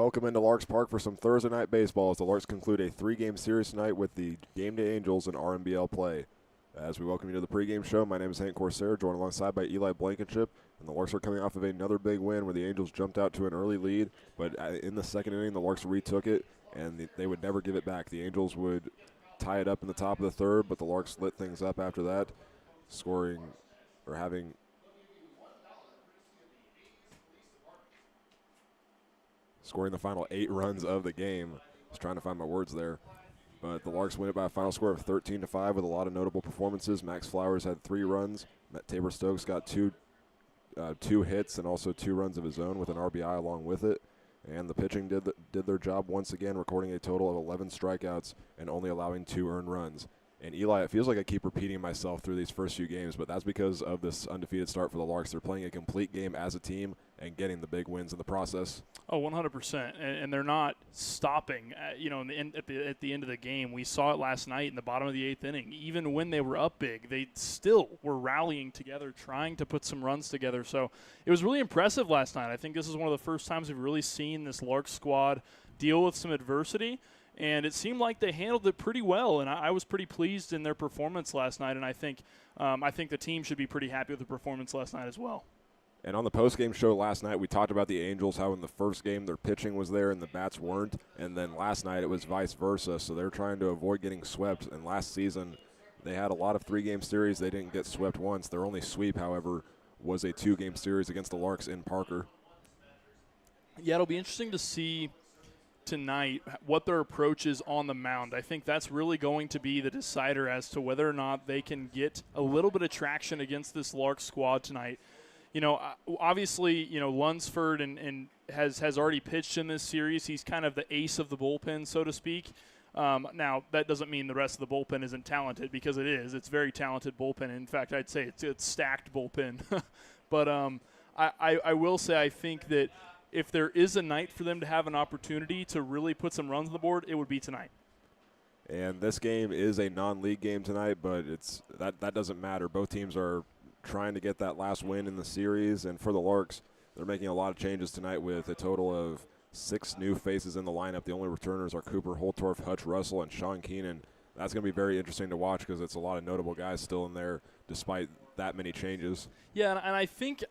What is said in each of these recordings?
welcome into Larks Park for some Thursday night baseball as the Larks conclude a three-game series tonight with the Gameday Angels in RMBL play. As we welcome you to the pregame show, my name is Hank Corsair, joined alongside by Eli Blankenship, and the Larks are coming off of another big win where the Angels jumped out to an early lead, but in the second inning, the Larks retook it, and they would never give it back. The Angels would tie it up in the top of the third, but the Larks lit things up after that, scoring the final 8 runs of the game. I was trying to find my words there. But the Larks win it by a final score of 13-5 with a lot of notable performances. Max Flowers had 3 runs. Tabor Stokes got two hits and also 2 runs of his own with an RBI along with it. And the pitching did their job once again, recording a total of 11 strikeouts and only allowing 2 earned runs. And Eli, it feels like I keep repeating myself through these first few games, but that's because of this undefeated start for the Larks. They're playing a complete game as a team and getting the big wins in the process. Oh, 100%, and they're not stopping. At the end of the game, we saw it last night in the bottom of the 8th inning. Even when they were up big, they still were rallying together, trying to put some runs together. So it was really impressive last night. I think this is one of the first times we've really seen this Larks squad deal with some adversity. And it seemed like they handled it pretty well, and I was pretty pleased in their performance last night. And I think the team should be pretty happy with the performance last night as well. And on the post-game show last night, we talked about the Angels, how in the first game their pitching was there and the bats weren't. And then last night it was vice versa, so they're trying to avoid getting swept. And last season they had a lot of 3-game series. They didn't get swept once. Their only sweep, however, was a 2-game series against the Larks in Parker. Yeah, it'll be interesting to see tonight what their approach is on the mound. I think that's really going to be the decider as to whether or not they can get a little bit of traction against this Larks squad tonight. You know, obviously, Lunsford and has already pitched in this series. He's kind of the ace of the bullpen, so to speak. Now, that doesn't mean the rest of the bullpen isn't talented, because it is. It's very talented bullpen. In fact, I'd say it's stacked bullpen. But I will say I think that if there is a night for them to have an opportunity to really put some runs on the board, it would be tonight. And this game is a non-league game tonight, but that doesn't matter. Both teams are trying to get that last win in the series, and for the Larks, they're making a lot of changes tonight with a total of 6 new faces in the lineup. The only returners are Cooper Holtorf, Hutch Russell, and Sean Keenan. That's going to be very interesting to watch because it's a lot of notable guys still in there despite that many changes. Yeah, and I think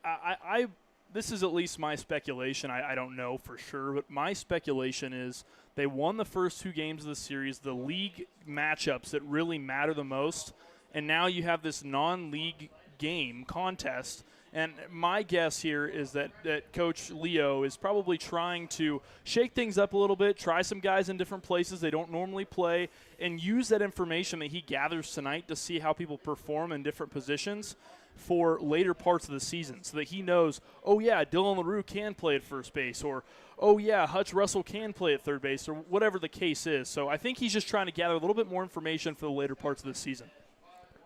this is at least my speculation. I don't know for sure, but my speculation is they won the first 2 games of the series, the league matchups that really matter the most, and now you have this non-league game contest. And my guess here is that Coach Leo is probably trying to shake things up a little bit, try some guys in different places they don't normally play, and use that information that he gathers tonight to see how people perform in different positions for later parts of the season, so that he knows, oh yeah, Dylan LaRue can play at first base, or oh yeah, Hutch Russell can play at third base, or whatever the case is. So I think he's just trying to gather a little bit more information for the later parts of the season.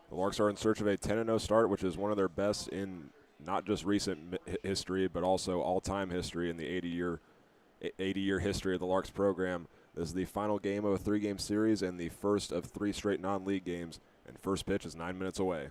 The Larks are in search of a 10-0 start, which is one of their best in not just recent history, but also all-time history in the 80-year history of the Larks program. This is the final game of a 3-game series and the first of 3 straight non-league games, and first pitch is 9 minutes away.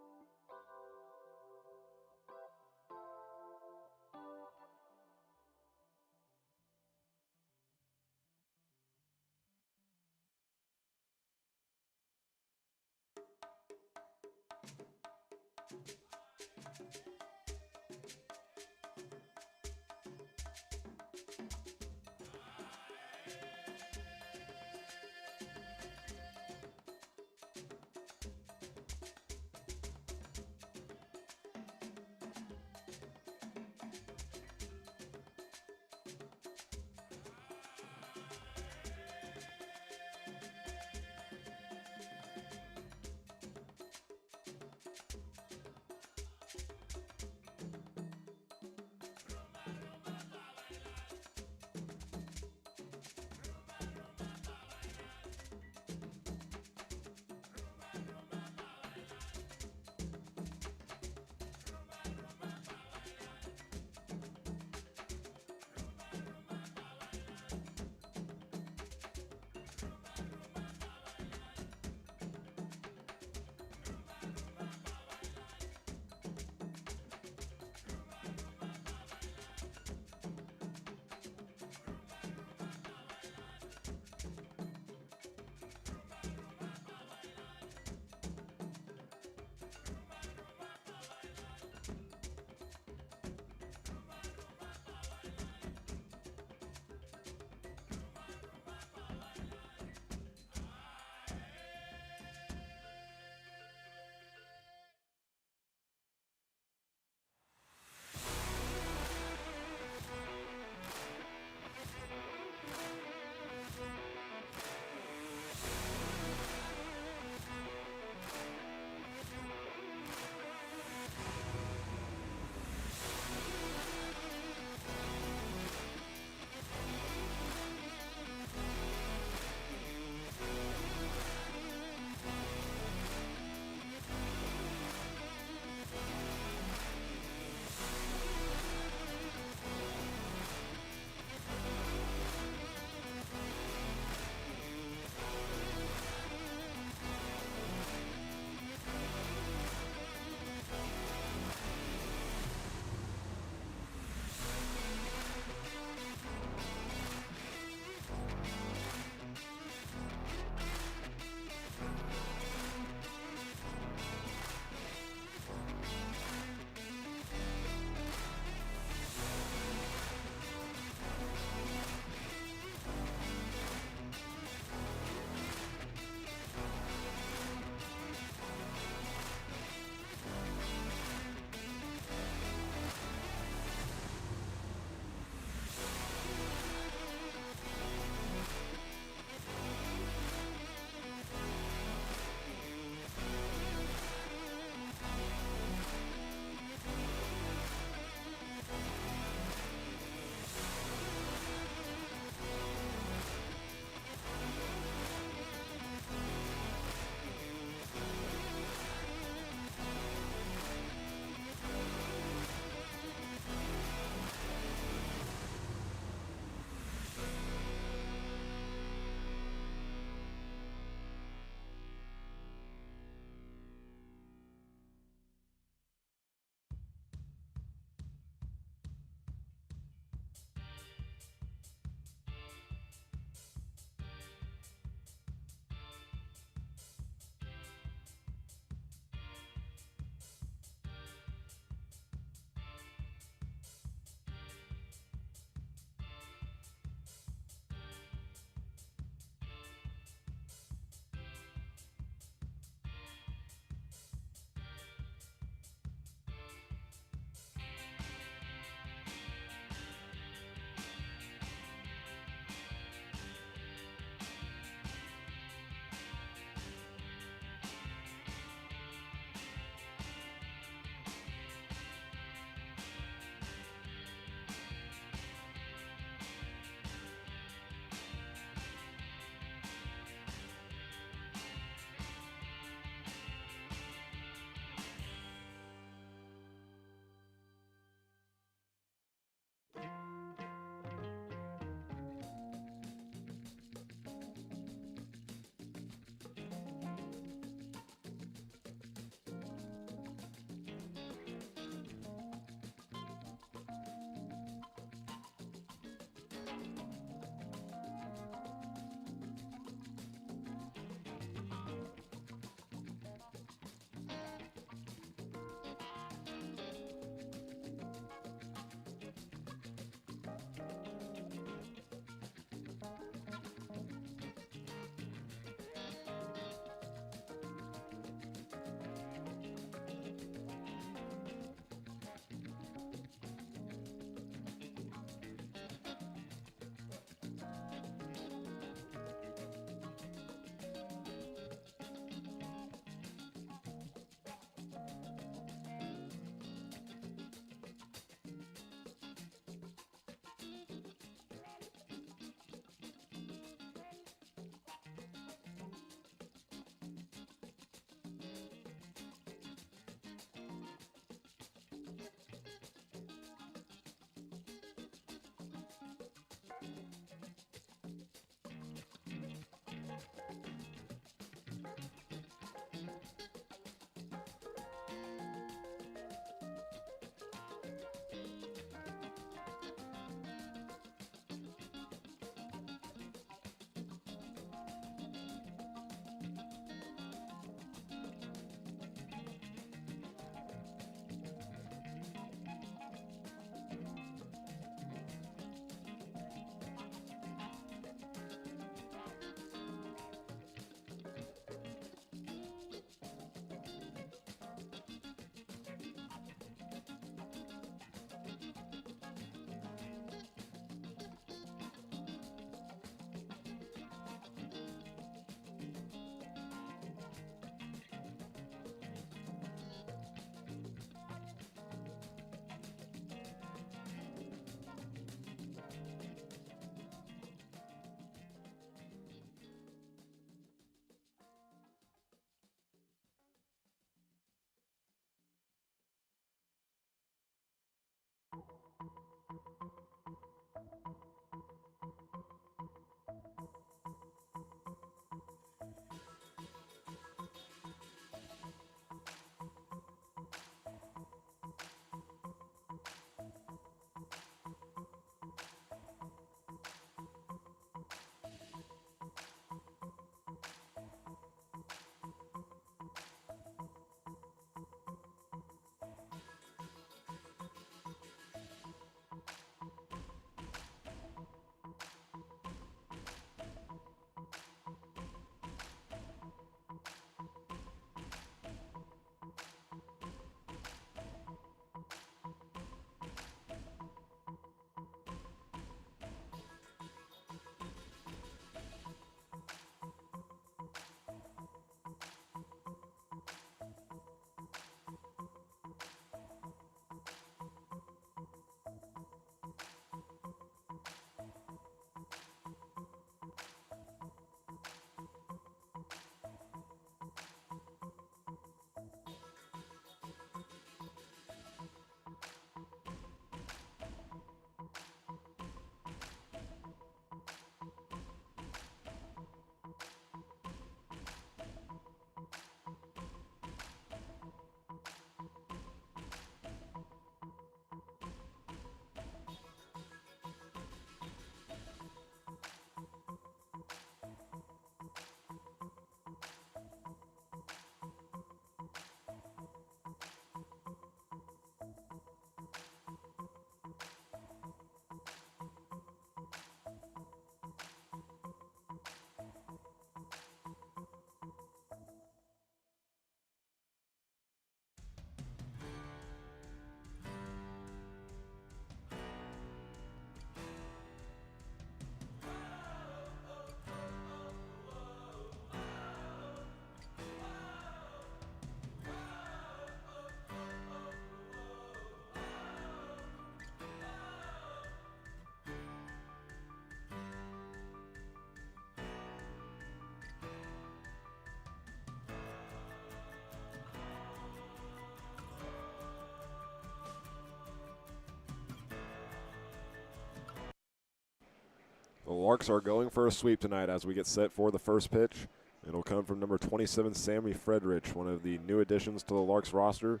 Larks are going for a sweep tonight as we get set for the first pitch. It'll come from number 27, Sammy Fredrich, one of the new additions to the Larks roster.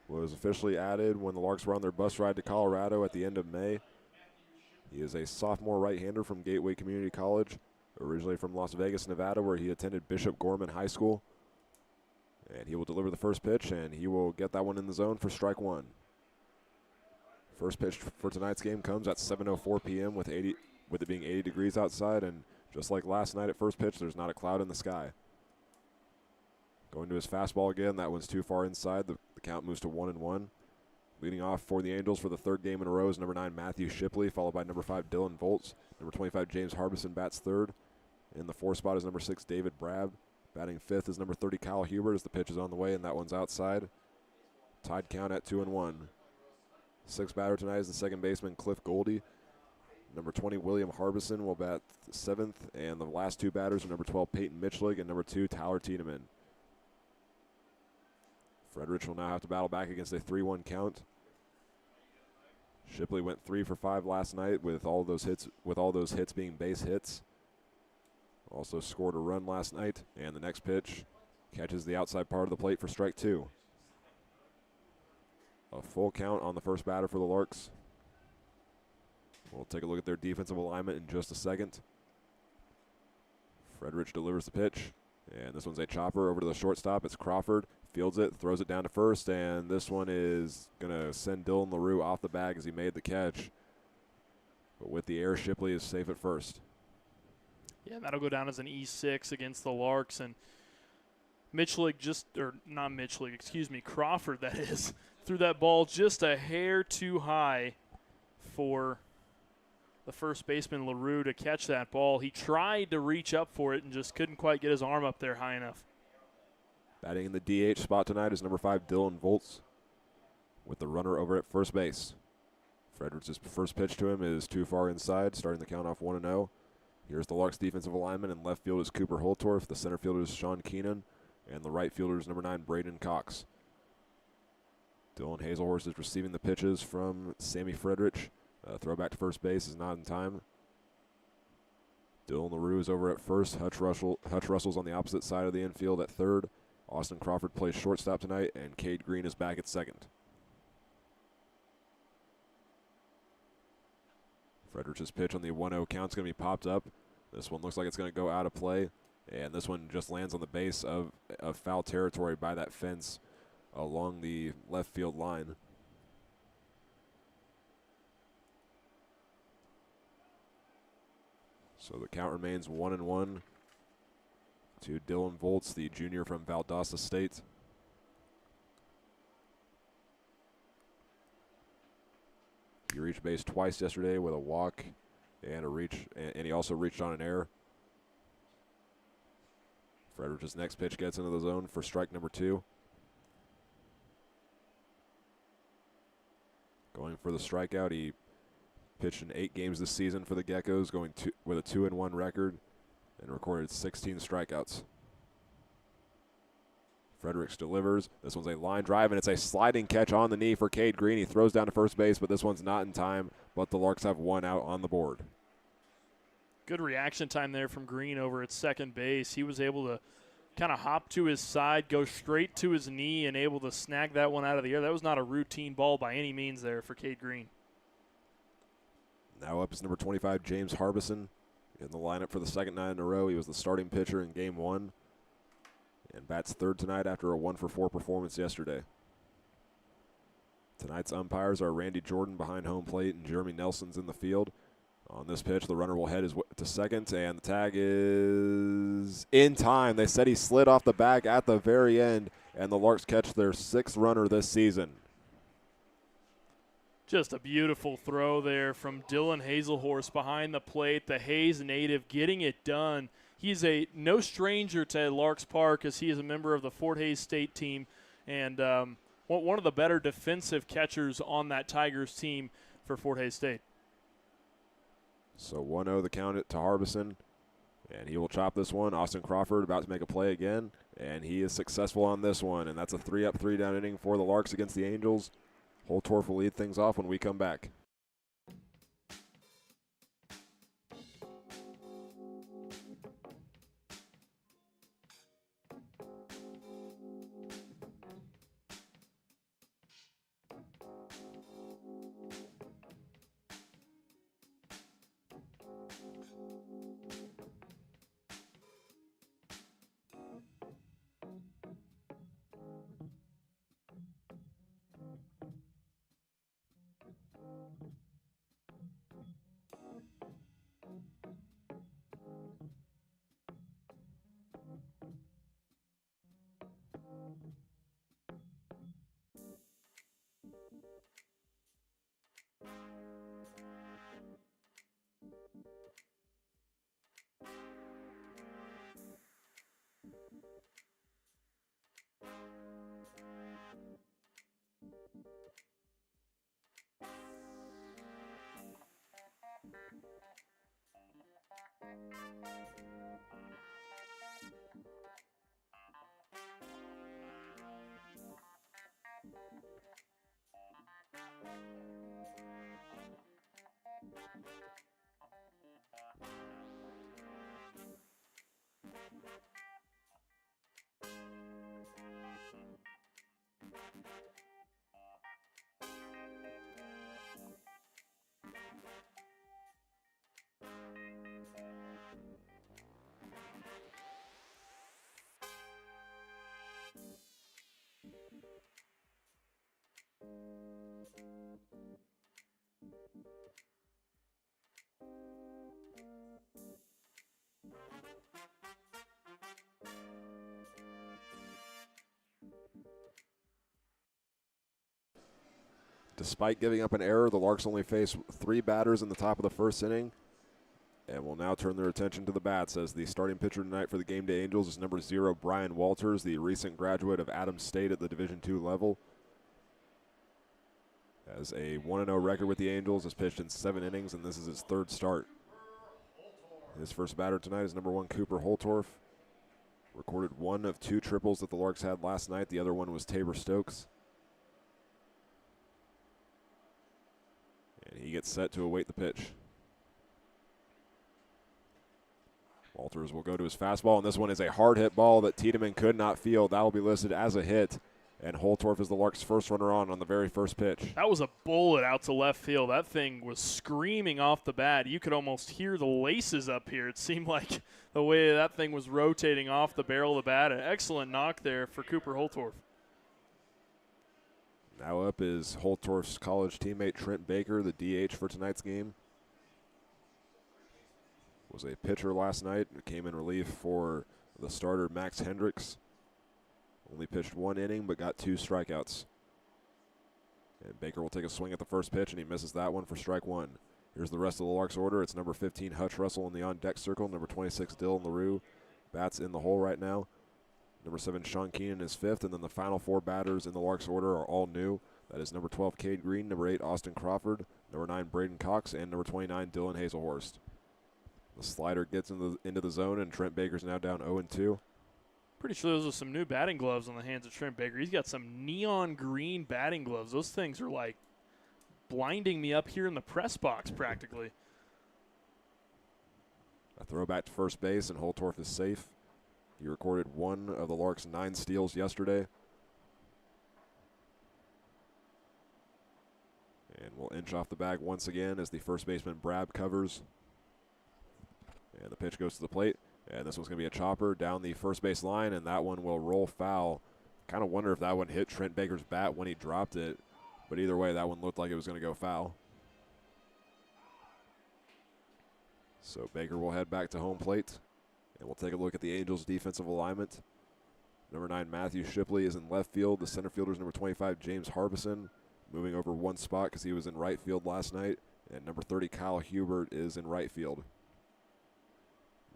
Was officially added when the Larks were on their bus ride to Colorado at the end of May. He is a sophomore right-hander from Gateway Community College, originally from Las Vegas, Nevada, where he attended Bishop Gorman High School. And he will deliver the first pitch, and he will get that one in the zone for strike one. First pitch for tonight's game comes at 7:04 p.m. with it being 80 degrees outside, and just like last night at first pitch, there's not a cloud in the sky. Going to his fastball again. That one's too far inside. The count moves to 1-1. Leading off for the Angels for the third game in a row is number 9, Matthew Shipley, followed by number 5, Dylan Volts. Number 25, James Harbison bats third. In the fourth spot is number 6, David Brab. Batting fifth is number 30, Kyle Hubert, as the pitch is on the way, and that one's outside. Tied count at 2-1. Sixth batter tonight is the second baseman, Cliff Goldie. Number 20, William Harbison, will bat seventh, and the last two batters are number 12, Peyton Mitchell, and number 2, Tyler Tiedemann. Fredrich will now have to battle back against a 3-1 count. Shipley went 3 for 5 last night with all those hits being base hits. Also scored a run last night, and the next pitch catches the outside part of the plate for strike 2. A full count on the first batter for the Larks. We'll take a look at their defensive alignment in just a second. Fredrich delivers the pitch, and this one's a chopper over to the shortstop. It's Crawford. Fields it, throws it down to first, and this one is going to send Dylan LaRue off the bag as he made the catch. But with the air, Shipley is safe at first. Yeah, that'll go down as an E6 against the Larks. And Crawford, that is, threw that ball just a hair too high for the first baseman LaRue to catch that ball. He tried to reach up for it and just couldn't quite get his arm up there high enough. Batting in the DH spot tonight is number 5, Dylan Volts, with the runner over at first base. Frederich's first pitch to him is too far inside, starting the count off 1-0. Here's the Larks' defensive alignment. In left field is Cooper Holtorf. The center fielder is Sean Keenan. And the right fielder is number 9, Braden Cox. Dylan Hazelhorst is receiving the pitches from Sammy Fredrich. Throw back to first base is not in time. Dylan LaRue is over at first. Hutch Russell's on the opposite side of the infield at third. Austin Crawford plays shortstop tonight, and Cade Green is back at second. Frederich's pitch on the 1-0 count is going to be popped up. This one looks like it's going to go out of play, and this one just lands on the base of foul territory by that fence along the left field line. So the count remains 1-1 to Dylan Volts, the junior from Valdosta State. He reached base twice yesterday with a walk and a reach, and he also reached on an error. Frederich's next pitch gets into the zone for strike number 2. Going for the strikeout, he pitched in 8 games this season for the Geckos, going with a 2-1 record, and recorded 16 strikeouts. Fredericks delivers. This one's a line drive, and it's a sliding catch on the knee for Cade Green. He throws down to first base, but this one's not in time, but the Larks have 1 out on the board. Good reaction time there from Green over at second base. He was able to kind of hop to his side, go straight to his knee, and able to snag that one out of the air. That was not a routine ball by any means there for Cade Green. Now up is number 25, James Harbison, in the lineup for the second night in a row. He was the starting pitcher in Game 1 and bats third tonight after a 1-for-4 performance yesterday. Tonight's umpires are Randy Jordan behind home plate and Jeremy Nelson's in the field. On this pitch, the runner will head to second, and the tag is in time. They said he slid off the bag at the very end, and the Larks catch their 6th runner this season. Just a beautiful throw there from Dylan Hazelhorst behind the plate. The Hayes native getting it done. He's no stranger to Larks Park, as he is a member of the Fort Hays State team and one of the better defensive catchers on that Tigers team for Fort Hays State. So 1-0 the count to Harbison, and he will chop this one. Austin Crawford about to make a play again, and he is successful on this one, and that's a 3-up, 3-down inning for the Larks against the Angels. Holtorf will lead things off when we come back. Despite giving up an error, the Larks only face 3 batters in the top of the first inning, and will now turn their attention to the bats as the starting pitcher tonight for the Game Day Angels is number 0, Brian Walters, the recent graduate of Adams State at the Division II level. Has a 1-0 record with the Angels, has pitched in 7 innings, and this is his 3rd start. His first batter tonight is number 1, Cooper Holtorf. Recorded 1 of 2 triples that the Larks had last night. The other one was Tabor Stokes. And he gets set to await the pitch. Walters will go to his fastball, and this one is a hard hit ball that Tiedemann could not field. That will be listed as a hit, and Holtorf is the Larks' first runner on the very first pitch. That was a bullet out to left field. That thing was screaming off the bat. You could almost hear the laces up here. It seemed like the way that thing was rotating off the barrel of the bat. An excellent knock there for Cooper Holtorf. Now up is Holtorf's college teammate Trent Baker, the DH for tonight's game. Was a pitcher last night. Came in relief for the starter Max Hendricks. Only pitched 1 inning but got 2 strikeouts. And Baker will take a swing at the first pitch, and he misses that one for strike 1. Here's the rest of the Larks order. It's number 15, Hutch Russell in the on-deck circle. Number 26, Dylan LaRue. Bats in the hole right now. Number 7, Sean Keenan is 5th, and then the final 4 batters in the Larks order are all new. That is number 12, Cade Green, number 8, Austin Crawford, number 9, Braden Cox, and number 29, Dylan Hazelhorst. The slider gets into the zone, and Trent Baker's now down 0-2. Pretty sure those are some new batting gloves on the hands of Trent Baker. He's got some neon green batting gloves. Those things are like blinding me up here in the press box practically. A throw back to first base, and Holtorf is safe. He recorded 1 of the Larks' 9 steals yesterday. And will inch off the bag once again as the first baseman Brab covers. And the pitch goes to the plate. And this one's going to be a chopper down the first base line, and that one will roll foul. Kind of wonder if that one hit Trent Baker's bat when he dropped it. But either way, that one looked like it was going to go foul. So Baker will head back to home plate. And we'll take a look at the Angels' defensive alignment. Number 9, Matthew Shipley is in left field. The center fielder is number 25, James Harbison, moving over 1 spot because he was in right field last night. And number 30, Kyle Hubert, is in right field.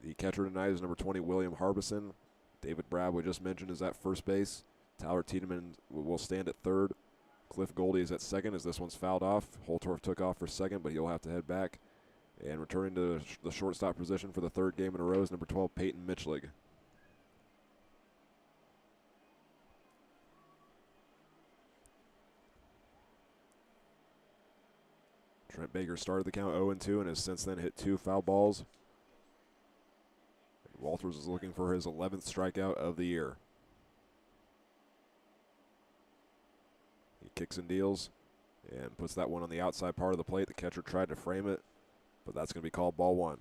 The catcher tonight is number 20, William Harbison. David Brab, we just mentioned, is at first base. Tyler Tiedemann will stand at 3rd. Cliff Goldie is at 2nd as this one's fouled off. Holtorf took off for 2nd, but he'll have to head back. And returning to the shortstop position for the 3rd game in a row is number 12, Peyton Mitchlig. Trent Baker started the count 0-2 and has since then hit 2 foul balls. Walters is looking for his 11th strikeout of the year. He kicks and deals and puts that one on the outside part of the plate. The catcher tried to frame it, but that's going to be called ball 1.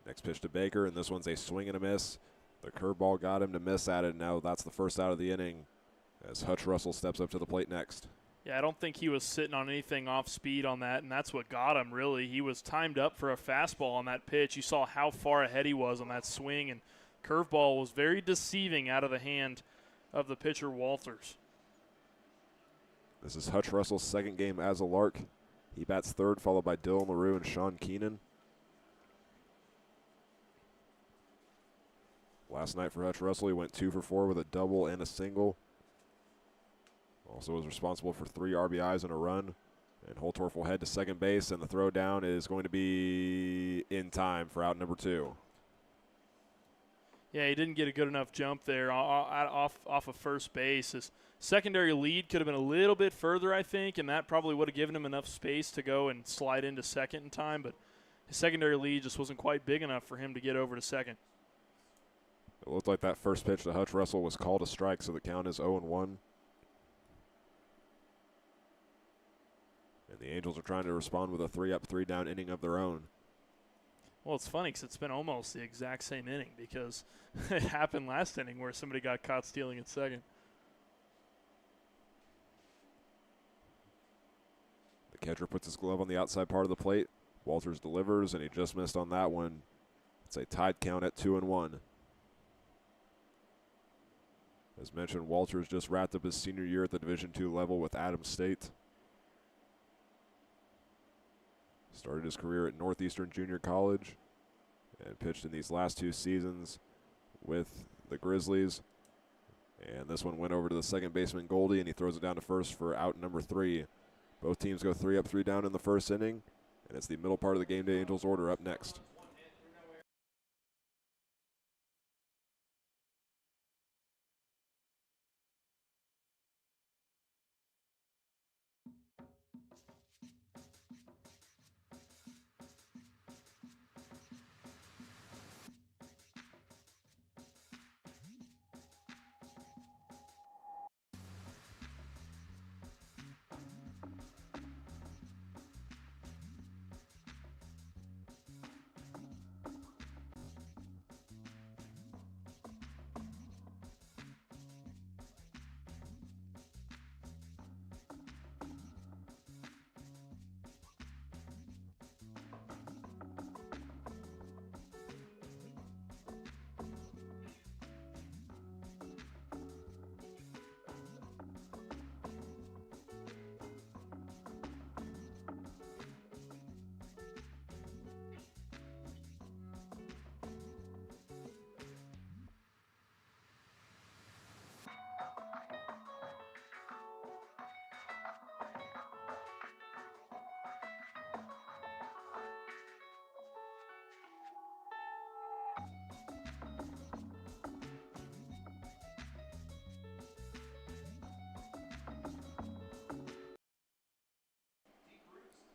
Next pitch to Baker, and this one's a swing and a miss. The curveball got him to miss at it. Now that's the first out of the inning as Hutch Russell steps up to the plate next. Yeah, I don't think he was sitting on anything off speed on that, and that's what got him, really. He was timed up for a fastball on that pitch. You saw how far ahead he was on that swing, and curveball was very deceiving out of the hand of the pitcher, Walters. This is Hutch Russell's 2nd game as a Lark. He bats 3rd, followed by Dylan LaRue and Sean Keenan. Last night for Hutch Russell, he went 2 for 4 with a double and a single. Also was responsible for 3 RBIs and a run. And Holtorf will head to 2nd base, and the throw down is going to be in time for out number 2. Yeah, he didn't get a good enough jump there off of first base. His secondary lead could have been a little bit further, I think, and that probably would have given him enough space to go and slide into 2nd in time. But his secondary lead just wasn't quite big enough for him to get over to 2nd. It looked like that first pitch to Hutch Russell was called a strike, so the count is 0-1. And the Angels are trying to respond with a 3-up, 3-down inning of their own. Well, it's funny because it's been almost the exact same inning because it happened last inning where somebody got caught stealing at 2nd. The catcher puts his glove on the outside part of the plate. Walters delivers, and he just missed on that one. It's a tied count at 2-1. As mentioned, Walters just wrapped up his senior year at the Division II level with Adams State. Started his career at Northeastern Junior College and pitched in these last 2 seasons with the Grizzlies. And this one went over to the second baseman Goldie, and he throws it down to first for out number 3. Both teams go 3 up, 3 down in the first inning, and it's the middle part of the Game Day Angels order up next.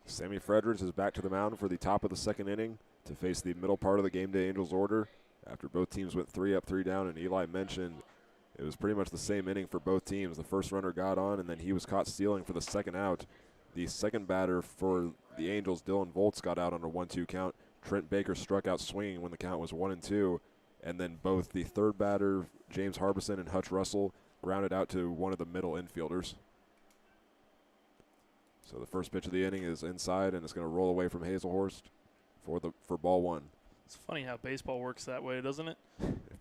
Sammy Fredericks is back to the mound for the top of the second inning to face the middle part of the Game Day Angels order after both teams went 3 up, 3 down, and Eli mentioned it was pretty much the same inning for both teams. The first runner got on, and then he was caught stealing for the second out. The second batter for the Angels, Dylan Volts, got out on a 1-2 count. Trent Baker struck out swinging when the count was 1-2, and then both the third batter, James Harbison, and Hutch Russell grounded out to one of the middle infielders. So the first pitch of the inning is inside, and it's going to roll away from Hazelhorst for ball 1. It's funny how baseball works that way, doesn't it?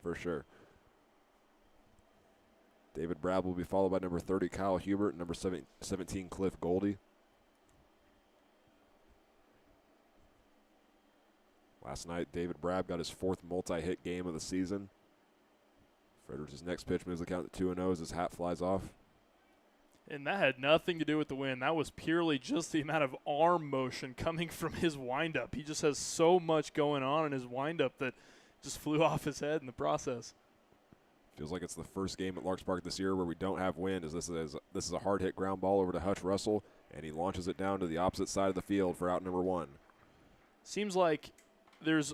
For sure. David Brab will be followed by number 30, Kyle Hubert, and number 17, Cliff Goldie. Last night, David Brab got his 4th multi-hit game of the season. Fredericks' next pitch moves the count to 2-0 as his hat flies off. And that had nothing to do with the win. That was purely just the amount of arm motion coming from his windup. He just has so much going on in his windup that just flew off his head in the process. Feels like it's the first game at Larks Park this year where we don't have wind, as this is a hard hit ground ball over to Hutch Russell, and he launches it down to the opposite side of the field for out number 1. Seems like there's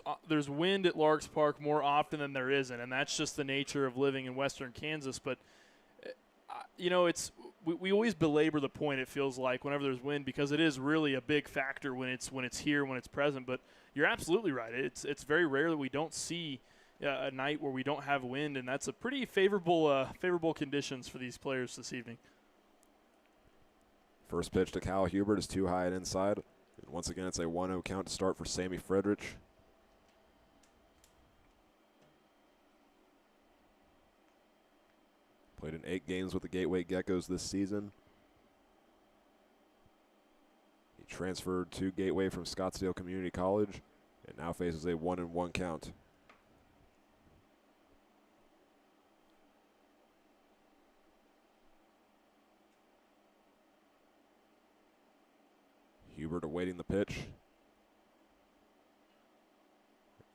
wind at Larks Park more often than there isn't, and that's just the nature of living in western Kansas. But we always belabor the point, it feels like, whenever there's wind, because it is really a big factor when it's here, when it's present. But you're absolutely right. It's very rare that we don't see a night where we don't have wind, and that's a pretty favorable conditions for these players this evening. First pitch to Kyle Hubert is too high and inside. And once again, it's a 1-0 count to start for Sammy Fredericks. Played in 8 games with the Gateway Geckos this season. He transferred to Gateway from Scottsdale Community College and now faces a 1-1 count. Hubert awaiting the pitch.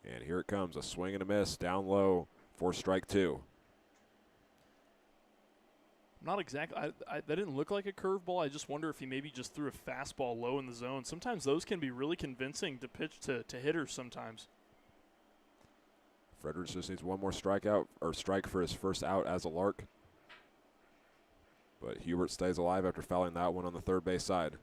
And here it comes, a swing and a miss, down low for strike 2. Not exactly. That didn't look like a curveball. I just wonder if he maybe just threw a fastball low in the zone. Sometimes those can be really convincing to pitch to hitters sometimes. Fredericks just needs one more strike for his first out as a Lark. But Hubert stays alive after fouling that one on the third base side.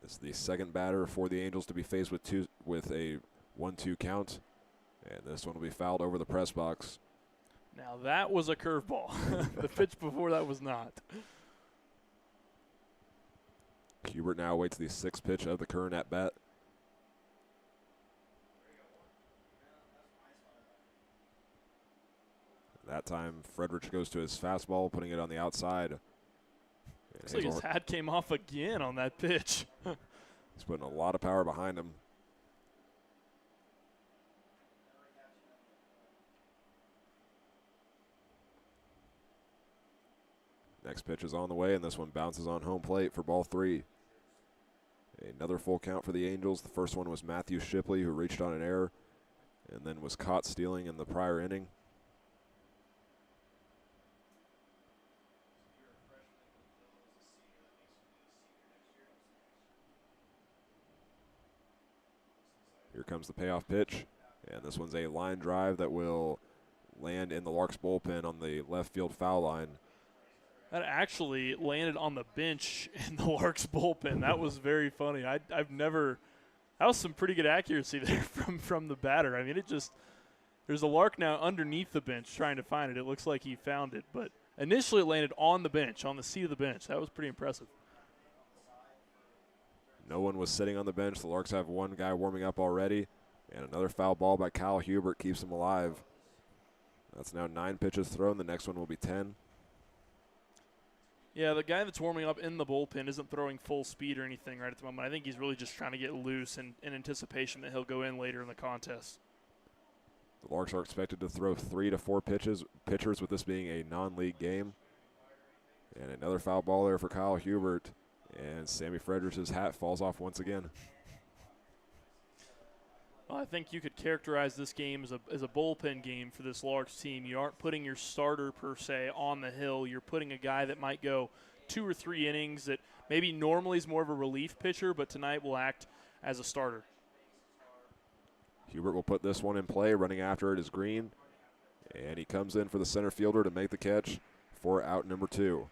This is the second batter for the Angels to be faced with a 1-2 count. And this one will be fouled over the press box. Now that was a curveball. The pitch before that was not. Hubert now waits the sixth pitch of the current at bat. That time, Frederich goes to his fastball, putting it on the outside. Looks like his hat came off again on that pitch. He's putting a lot of power behind him. Next pitch is on the way, and this one bounces on home plate for ball 3. Another full count for the Angels. The first one was Matthew Shipley, who reached on an error and then was caught stealing in the prior inning. Here comes the payoff pitch, and this one's a line drive that will land in the Larks bullpen on the left field foul line. That actually landed on the bench in the Larks bullpen. That was very funny. I've never – that was some pretty good accuracy there from the batter. I mean, it just – there's a Lark now underneath the bench trying to find it. It looks like he found it. But initially it landed on the bench, on the seat of the bench. That was pretty impressive. No one was sitting on the bench. The Larks have one guy warming up already, and another foul ball by Kyle Hubert keeps him alive. That's now 9 pitches thrown. The next one will be 10. Yeah, the guy that's warming up in the bullpen isn't throwing full speed or anything right at the moment. I think he's really just trying to get loose in anticipation that he'll go in later in the contest. The Larks are expected to throw 3 to 4 pitchers with this being a non-league game. And another foul ball there for Kyle Hubert. And Sammy Frederich's hat falls off once again. Well, I think you could characterize this game as a bullpen game for this Larks team. You aren't putting your starter, per se, on the hill. You're putting a guy that might go 2 or 3 innings that maybe normally is more of a relief pitcher, but tonight will act as a starter. Hubert will put this one in play. Running after it is Green. And he comes in for the center fielder to make the catch for out number 2.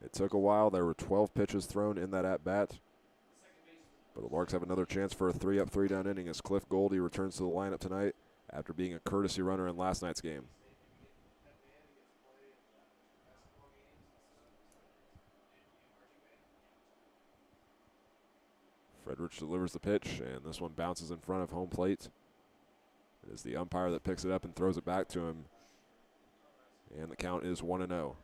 It took a while. There were 12 pitches thrown in that at-bat. But the Larks have another chance for a 3-up, 3-down inning as Cliff Goldie returns to the lineup tonight after being a courtesy runner in last night's game. Frederich delivers the pitch, and this one bounces in front of home plate. It is the umpire that picks it up and throws it back to him. And the count is 1-0.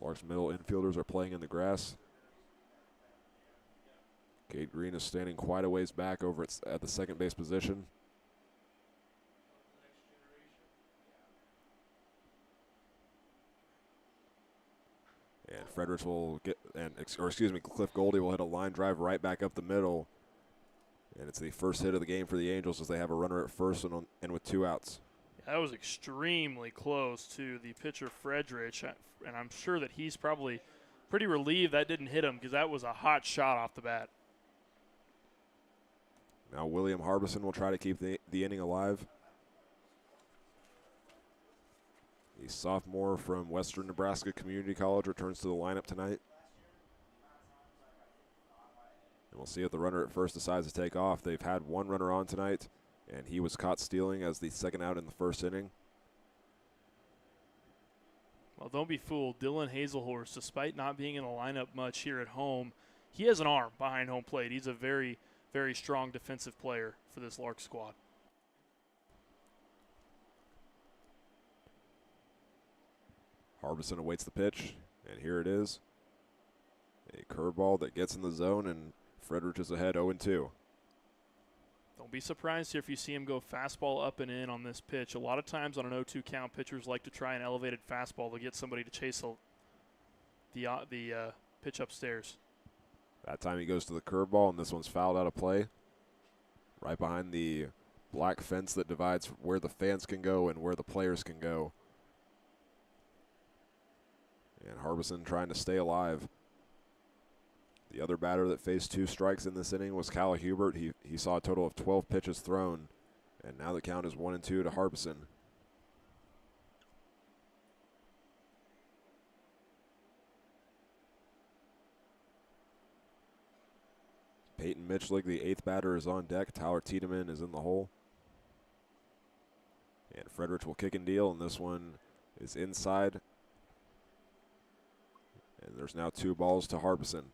Larks middle infielders are playing in the grass. Cade Green is standing quite a ways back over at the second base position. And Fredericks will get, Cliff Goldie will hit a line drive right back up the middle. And it's the first hit of the game for the Angels as they have a runner at first and with 2 outs. That was extremely close to the pitcher Frederich, and I'm sure that he's probably pretty relieved that didn't hit him because that was a hot shot off the bat. Now William Harbison will try to keep the inning alive. The sophomore from Western Nebraska Community College returns to the lineup tonight. And we'll see if the runner at first decides to take off. They've had one runner on tonight, and he was caught stealing as the second out in the first inning. Well, don't be fooled. Dylan Hazelhorse, despite not being in the lineup much here at home, he has an arm behind home plate. He's a very, very strong defensive player for this Larks squad. Harbison awaits the pitch, and here it is. A curveball that gets in the zone, and Frederich is ahead 0-2. Don't be surprised here if you see him go fastball up and in on this pitch. A lot of times on an 0-2 count, pitchers like to try an elevated fastball to get somebody to chase the pitch upstairs. That time he goes to the curveball, and this one's fouled out of play. Right behind the black fence that divides where the fans can go and where the players can go. And Harbison trying to stay alive. The other batter that faced 2 strikes in this inning was Kyle Hubert. He saw a total of 12 pitches thrown, and now the count is 1-2 to Harbison. Peyton Mitchell, the 8th batter, is on deck. Tyler Tiedemann is in the hole. And Fredericks will kick and deal, and this one is inside. And there's now 2 balls to Harbison.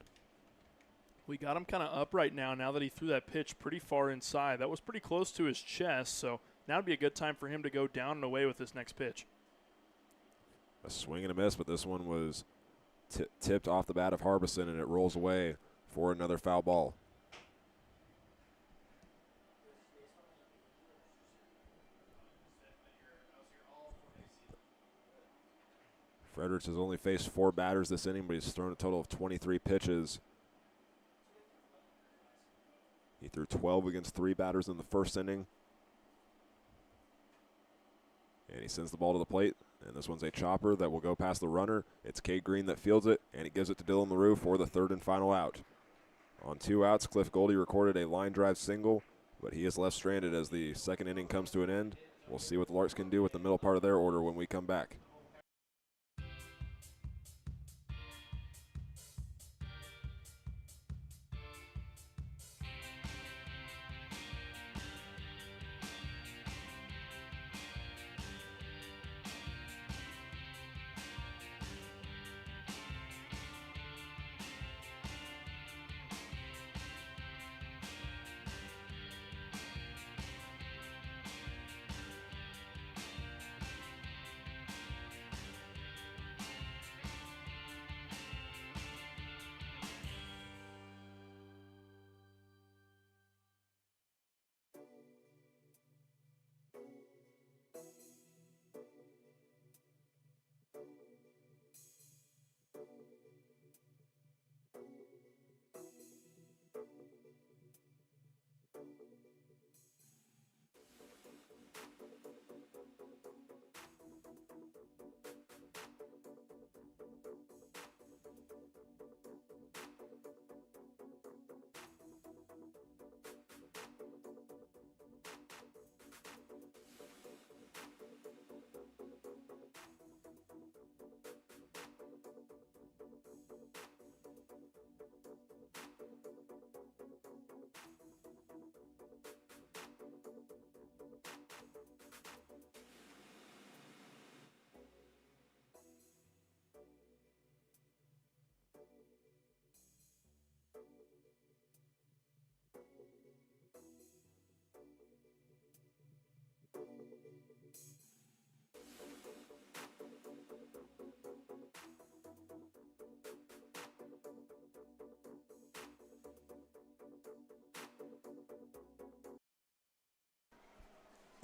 We got him kind of up right now that he threw that pitch pretty far inside. That was pretty close to his chest, so now would be a good time for him to go down and away with this next pitch. A swing and a miss, but this one was tipped off the bat of Harbison, and it rolls away for another foul ball. Fredericks has only faced 4 batters this inning, but he's thrown a total of 23 pitches. He threw 12 against 3 batters in the first inning. And he sends the ball to the plate. And this one's a chopper that will go past the runner. It's Cade Green that fields it, and he gives it to Dylan LaRue for the 3rd and final out. On 2 outs, Cliff Goldie recorded a line drive single, but he is left stranded as the 2nd inning comes to an end. We'll see what the Larks can do with the middle part of their order when we come back.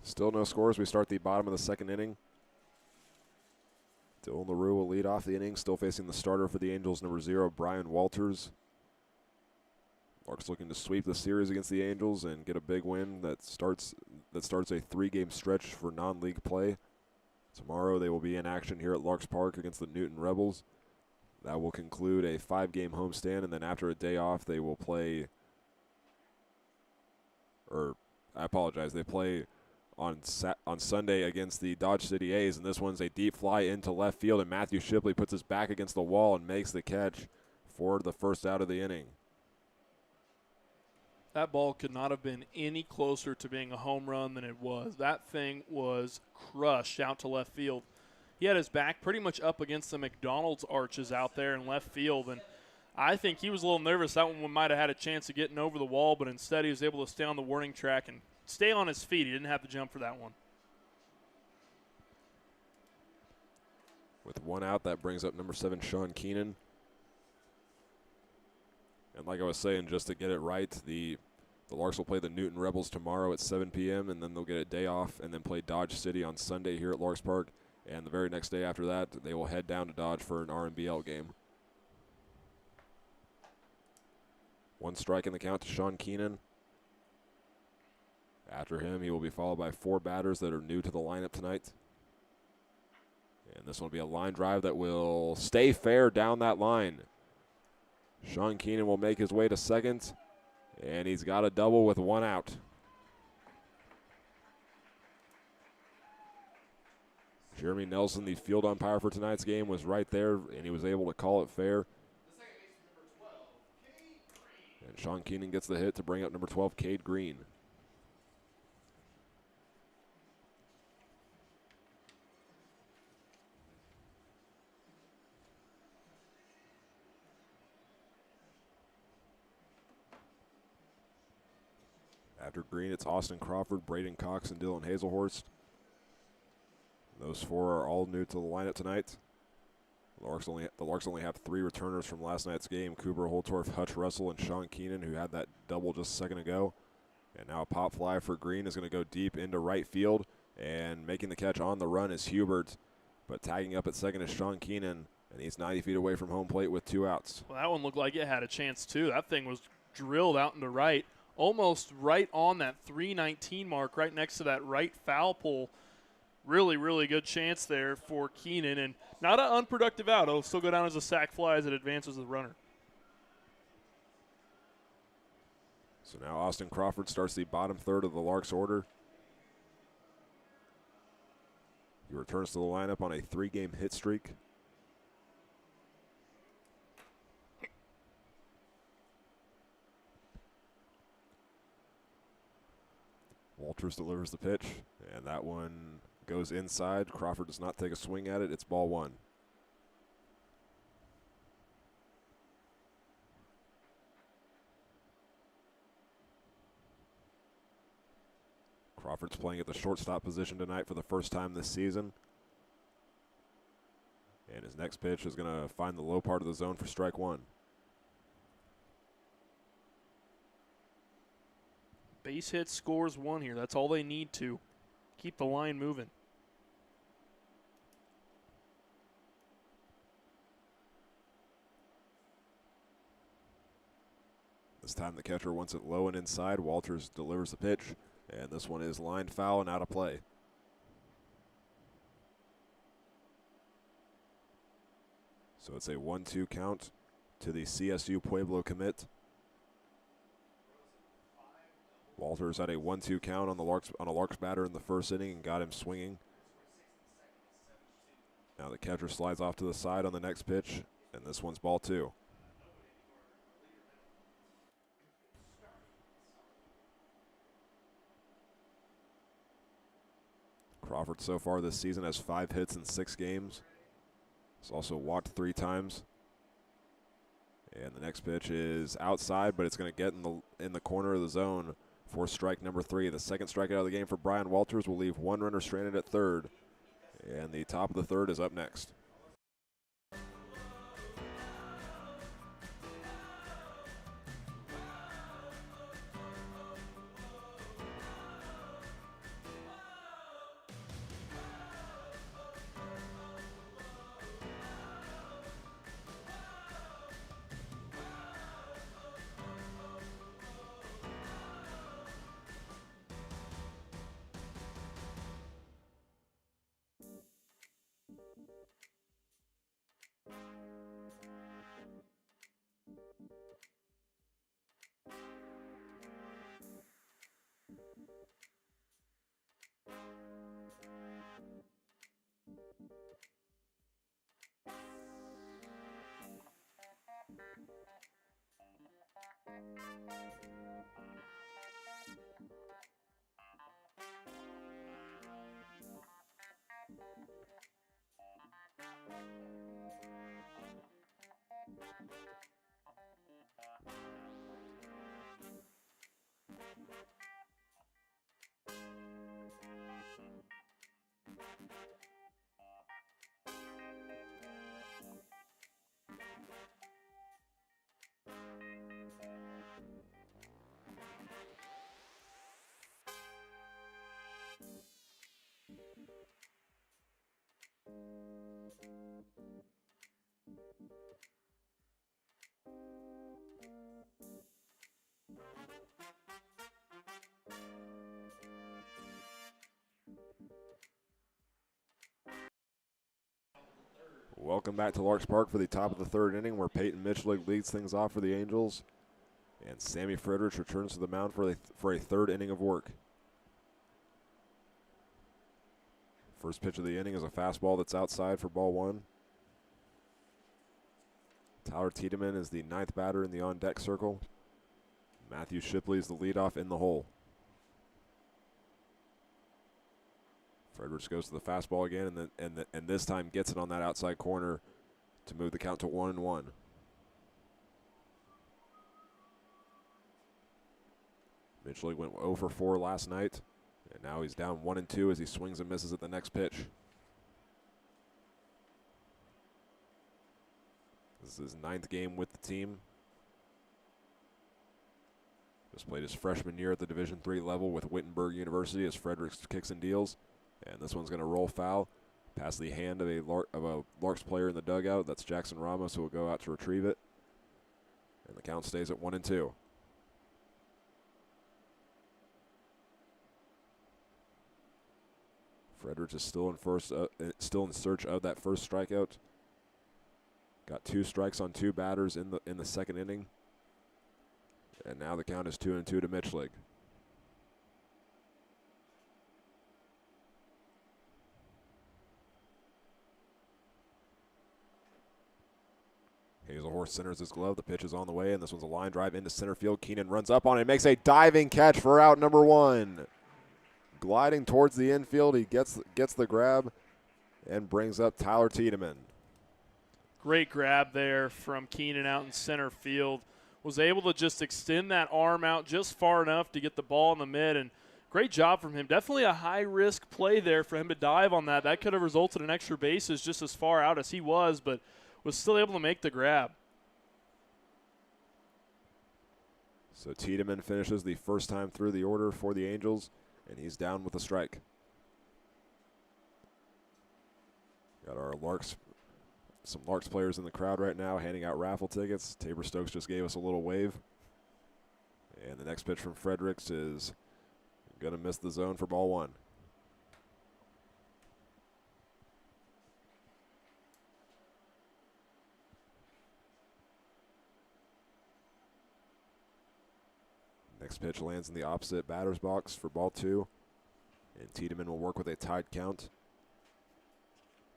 Still no scores. We start the bottom of the 2nd inning. Dylan LaRue will lead off the inning, still facing the starter for the Angels, number 0, Brian Walters. Larks looking to sweep the series against the Angels and get a big win that starts a 3-game stretch for non-league play. Tomorrow they will be in action here at Larks Park against the Newton Rebels. That will conclude a 5-game homestand, and then after a day off they will play, they play on Sunday against the Dodge City A's, and this one's a deep fly into left field, and Matthew Shipley puts his back against the wall and makes the catch for the 1st out of the inning. That ball could not have been any closer to being a home run than it was. That thing was crushed out to left field. He had his back pretty much up against the McDonald's arches out there in left field, and I think he was a little nervous. That one might have had a chance of getting over the wall, but instead he was able to stay on the warning track and stay on his feet. He didn't have to jump for that one. With 1 out, that brings up number 7, Sean Keenan. And like I was saying, just to get it right, the Larks will play the Newton Rebels tomorrow at 7 p.m., and then they'll get a day off and then play Dodge City on Sunday here at Larks Park. And the very next day after that, they will head down to Dodge for an RMBL game. 1 strike in the count to Sean Keenan. After him, he will be followed by 4 batters that are new to the lineup tonight. And this will be a line drive that will stay fair down that line. Sean Keenan will make his way to second, and he's got a double with 1 out. Jeremy Nelson, the field umpire for tonight's game, was right there, and he was able to call it fair. And Sean Keenan gets the hit to bring up number 12, Cade Green. After Green, it's Austin Crawford, Braden Cox, and Dylan Hazelhorst. Those four are all new to the lineup tonight. The Larks only have 3 returners from last night's game: Cooper Holtorf, Hutch Russell, and Sean Keenan, who had that double just a second ago. And now a pop fly for Green is going to go deep into right field, and making the catch on the run is Hubert, but tagging up at second is Sean Keenan, and he's 90 feet away from home plate with 2 outs. Well, that one looked like it had a chance too. That thing was drilled out into right, almost right on that 319 mark, right next to that right foul pole. Really, really good chance there for Keenan, and not an unproductive out. It'll still go down as a sac fly as it advances the runner. So now Austin Crawford starts the bottom third of the Larks order. He returns to the lineup on a 3-game hit streak. Walters delivers the pitch, and that one goes inside. Crawford does not take a swing at it. It's ball 1. Crawford's playing at the shortstop position tonight for the first time this season. And his next pitch is going to find the low part of the zone for strike 1. Base hit scores 1 here. That's all they need to keep the line moving. This time the catcher wants it low and inside. Walters delivers the pitch, and this one is lined foul and out of play. So it's a 1-2 count to the CSU Pueblo commit. Walters had a 1-2 count on a Larks batter in the first inning and got him swinging. Now the catcher slides off to the side on the next pitch, and this one's ball 2. Crawford so far this season has 5 hits in 6 games. He's also walked 3 times. And the next pitch is outside, but it's going to get in the corner of the zone for strike number 3. The second strikeout of the game for Brian Walters will leave 1 runner stranded at third. And the top of the third is up next. Welcome back to Larks Park for the top of the third inning, where Peyton Mitchell leads things off for the Angels, and Sammy Friedrich returns to the mound for a third inning of work. First pitch of the inning is a fastball that's outside for ball 1. Tyler Tiedemann is the 9th batter in the on-deck circle. Matthew Shipley is the leadoff in the hole. Fredericks goes to the fastball again, and this time gets it on that outside corner to move the count to 1-1. Mitchell went 0 for 4 last night, and now he's down 1-2 as he swings and misses at the next pitch. This is his 9th game with the team. Just played his freshman year at the Division III level with Wittenberg University as Fredericks kicks and deals. And this one's going to roll foul past the hand of a Larks player in the dugout. That's Jackson Ramos, who will go out to retrieve it. And the count stays at 1-2. Fredericks is still in search of that first strikeout. Got 2 strikes on 2 batters in the second inning. And now the count is 2-2 to Mitchell. Hazelhorse centers his glove. The pitch is on the way, and this one's a line drive into center field. Keenan runs up on it, makes a diving catch for out number 1. Gliding towards the infield, he gets the grab and brings up Tyler Tiedemann. Great grab there from Keenan out in center field. Was able to just extend that arm out just far enough to get the ball in the mid, and great job from him. Definitely a high-risk play there for him to dive on that. That could have resulted in extra bases just as far out as he was, but was still able to make the grab. So Tiedemann finishes the first time through the order for the Angels, and he's down with a strike. Got our some Larks players in the crowd right now handing out raffle tickets. Tabor Stokes just gave us a little wave. And the next pitch from Fredericks is going to miss the zone for ball 1. Next pitch lands in the opposite batter's box for ball 2. And Tiedemann will work with a tied count.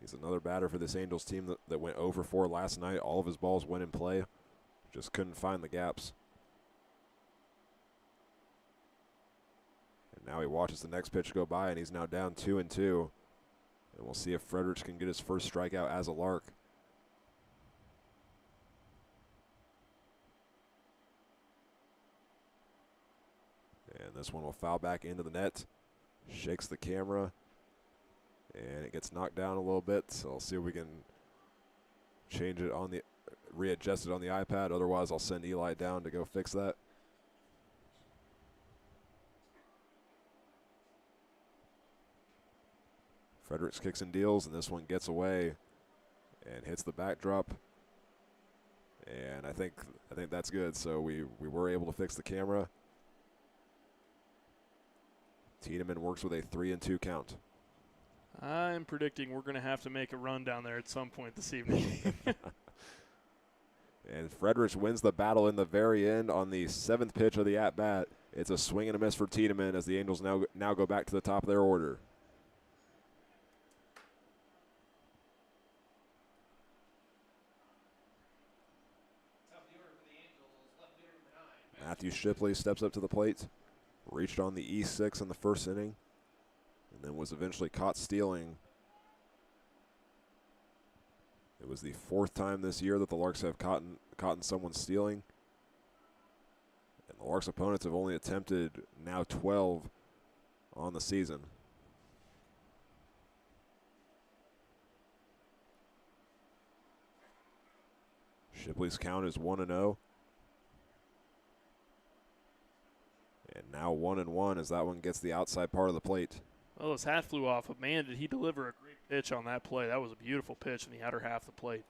He's another batter for this Angels team that went 0 for 4 last night. All of his balls went in play. Just couldn't find the gaps. And now he watches the next pitch go by, and he's now down 2-2. And we'll see if Fredericks can get his first strikeout as a Lark. And this one will foul back into the net. Shakes the camera. And it gets knocked down a little bit, so I'll see if we can change it on readjust it on the iPad. Otherwise, I'll send Eli down to go fix that. Fredericks kicks and deals, and this one gets away and hits the backdrop. And I think that's good. So we were able to fix the camera. Tiedemann works with a 3-2 count. I'm predicting we're going to have to make a run down there at some point this evening. And Fredericks wins the battle in the very end on the 7th pitch of the at-bat. It's a swing and a miss for Tiedemann as the Angels now go back to the top of their order. Matthew Shipley steps up to the plate, reached on the E6 in the first inning, and then was eventually caught stealing. It was the 4th time this year that the Larks have caught someone stealing. And the Larks' opponents have only attempted now 12 on the season. Shipley's count is 1-0. And now 1-1 as that one gets the outside part of the plate. Well, his hat flew off, but man, did he deliver a great pitch on that play. That was a beautiful pitch in the outer half of the plate.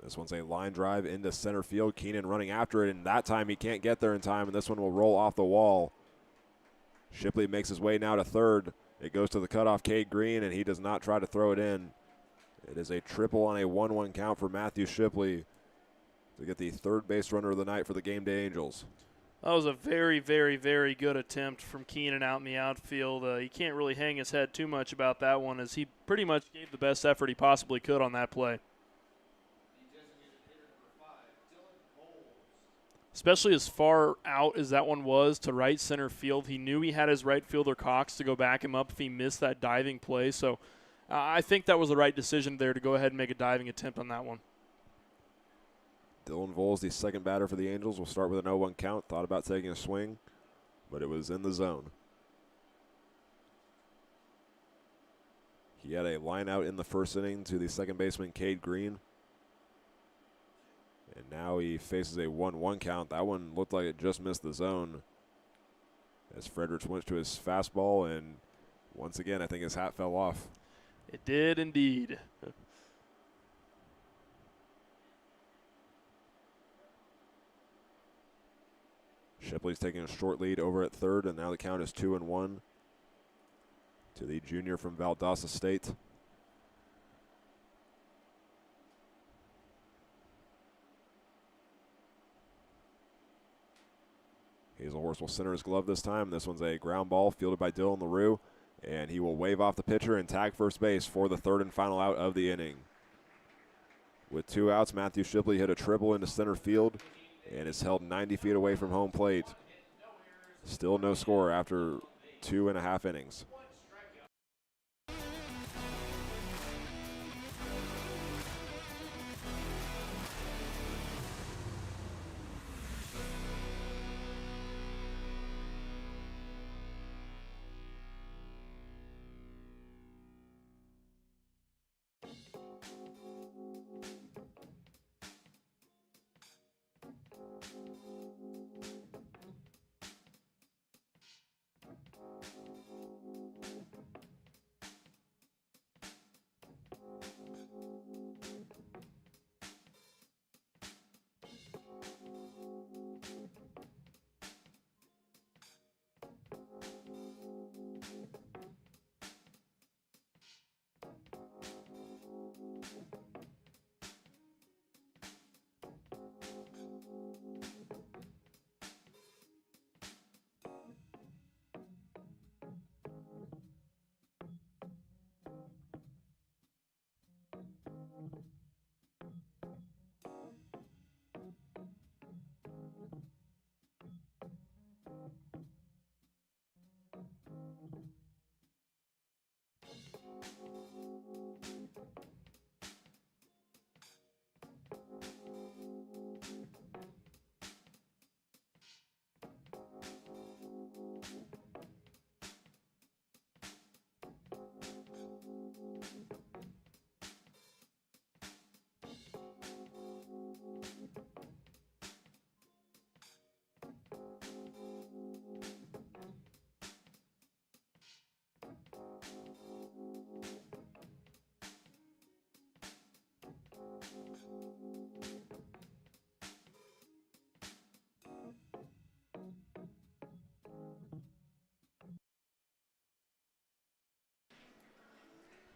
This one's a line drive into center field. Keenan running after it, and that time he can't get there in time, and this one will roll off the wall. Shipley makes his way now to third. It goes to the cutoff, Cade Green, and he does not try to throw it in. It is a triple on a 1-1 count for Matthew Shipley to get the third base runner of the night for the Gameday Angels. That was a very, very, very good attempt from Keenan out in the outfield. He can't really hang his head too much about that one, as he pretty much gave the best effort he possibly could on that play. Especially as far out as that one was to right center field. He knew he had his right fielder Cox to go back him up if he missed that diving play. So I think that was the right decision there to go ahead and make a diving attempt on that one. Dylan Voles, the second batter for the Angels, will start with an 0-1 count. Thought about taking a swing, but it was in the zone. He had a line out in the first inning to the second baseman, Cade Green. And now he faces a 1-1 count. That one looked like it just missed the zone as Fredericks went to his fastball, and once again, I think his hat fell off. It did indeed. Shipley's taking a short lead over at third, and now the count is 2-1 to the junior from Valdosta State. Hazelhorst will center his glove this time. This one's a ground ball fielded by Dylan LaRue, and he will wave off the pitcher and tag first base for the third and final out of the inning. With 2 outs, Matthew Shipley hit a triple into center field and is held 90 feet away from home plate. Still no score after 2.5 innings.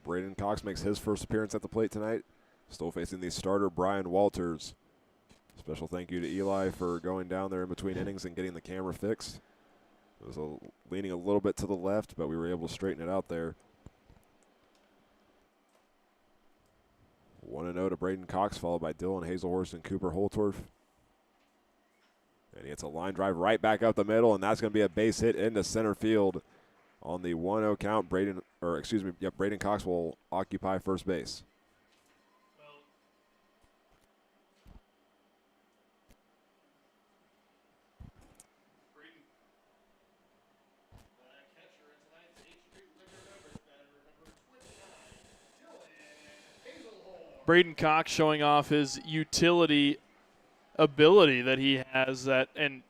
Braden Cox makes his first appearance at the plate tonight. Still facing the starter, Brian Walters. Special thank you to Eli for going down there in between innings and getting the camera fixed. It was leaning a little bit to the left, but we were able to straighten it out there. 1-0 to Braden Cox, followed by Dylan Hazelhorst and Cooper Holtorf. And he hits a line drive right back up the middle, and that's going to be a base hit into center field. On the 1-0 count, Braden Cox will occupy first base. Braden Cox showing off his utility ability that he has, and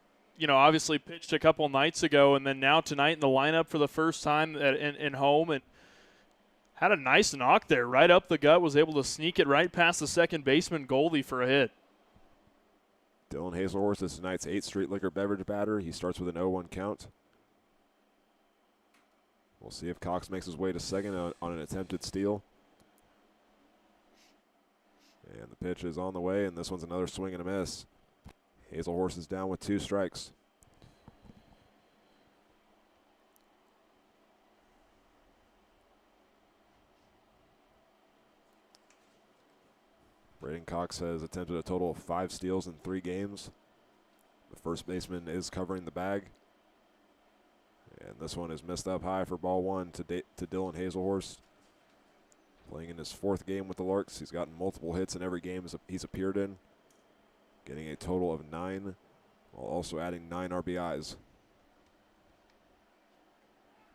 obviously pitched a couple nights ago, and then now tonight in the lineup for the first time in home, and had a nice knock there right up the gut, was able to sneak it right past the second baseman Goldie for a hit. Dylan Hazelhorst is tonight's 8th Street Liquor beverage batter. He starts with an 0-1 count. We'll see if Cox makes his way to second on an attempted steal. And the pitch is on the way, and this one's another swing and a miss. Hazelhorst is down with 2 strikes. Braden Cox has attempted a total of 5 steals in 3 games. The first baseman is covering the bag. And this one is missed up high for ball 1 to Dylan Hazelhorst. Playing in his 4th game with the Larks. He's gotten multiple hits in every game he's appeared in, getting a total of 9, while also adding 9 RBIs.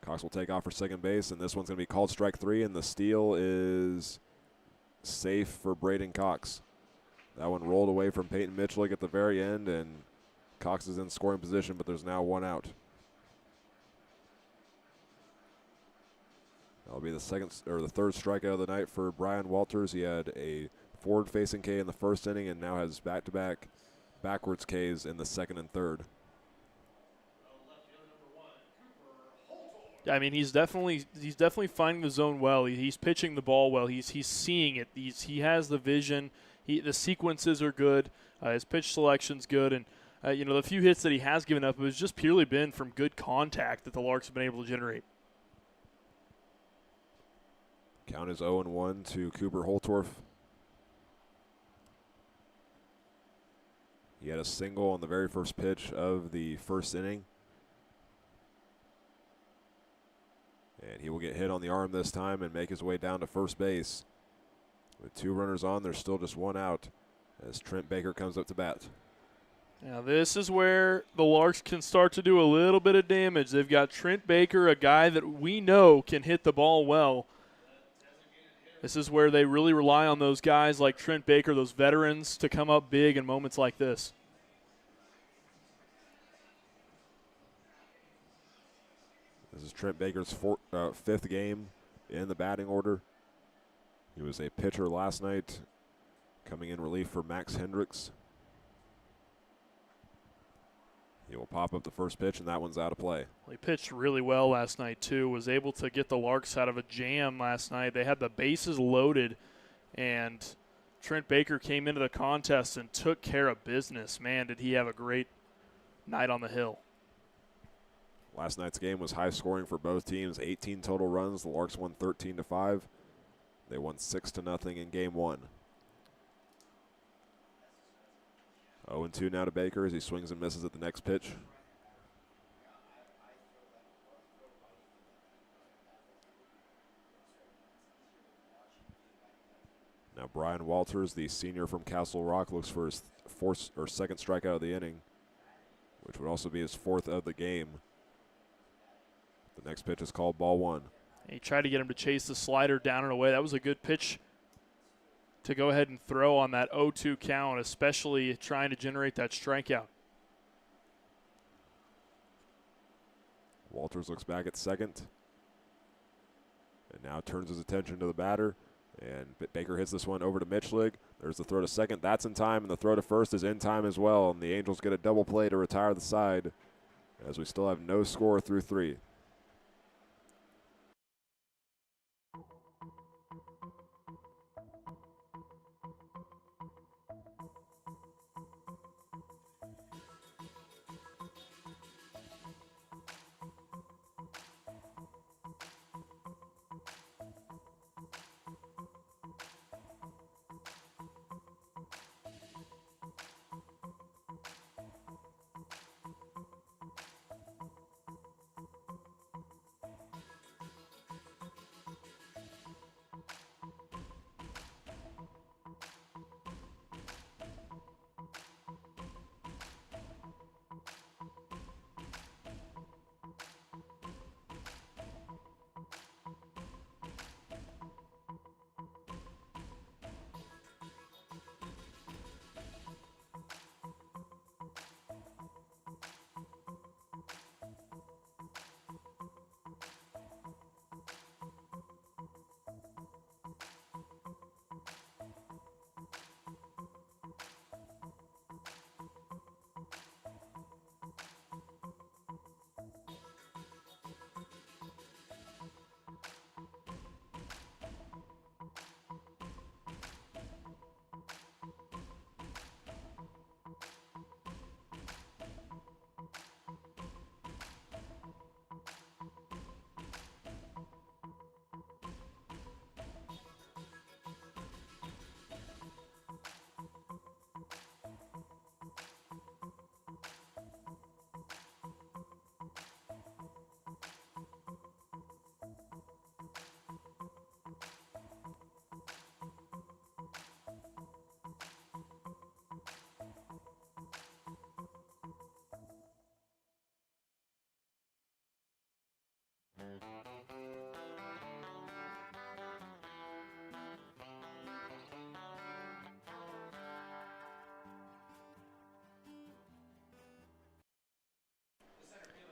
Cox will take off for second base, and this one's going to be called strike 3, and the steal is safe for Braden Cox. That one rolled away from Peyton Mitchell at the very end, and Cox is in scoring position, but there's now 1 out. That'll be the third strikeout of the night for Brian Walters. He had a forward-facing K in the first inning, and now has back-to-back backwards Ks in the second and third. I mean, he's definitely finding the zone well. He's pitching the ball well. He's seeing it. He has the vision. The sequences are good. His pitch selection's good, and the few hits that he has given up, it has just purely been from good contact that the Larks have been able to generate. Count is 0-1 to Cooper Holtorf. He had a single on the very first pitch of the first inning. And he will get hit on the arm this time and make his way down to first base. With 2 runners on, there's still just 1 out as Trent Baker comes up to bat. Now this is where the Larks can start to do a little bit of damage. They've got Trent Baker, a guy that we know can hit the ball well. This is where they really rely on those guys like Trent Baker, those veterans, to come up big in moments like this. This is Trent Baker's 5th game in the batting order. He was a pitcher last night, coming in relief for Max Hendricks. He will pop up the first pitch, and that one's out of play. Well, he pitched really well last night, too. Was able to get the Larks out of a jam last night. They had the bases loaded, and Trent Baker came into the contest and took care of business. Man, did he have a great night on the hill. Last night's game was high scoring for both teams, 18 total runs. The Larks won 13-5. They won 6-0 in game 1. 0-2 now to Baker as he swings and misses at the next pitch. Now Brian Walters, the senior from Castle Rock, looks for his second strikeout of the inning, which would also be his 4th of the game. The next pitch is called ball 1. He tried to get him to chase the slider down and away. That was a good pitch to go ahead and throw on that 0-2 count, especially trying to generate that strikeout. Walters looks back at second and now turns his attention to the batter. And Baker hits this one over to Mitchell. There's the throw to second. That's in time, and the throw to first is in time as well. And the Angels get a double play to retire the side as we still have no score through 3.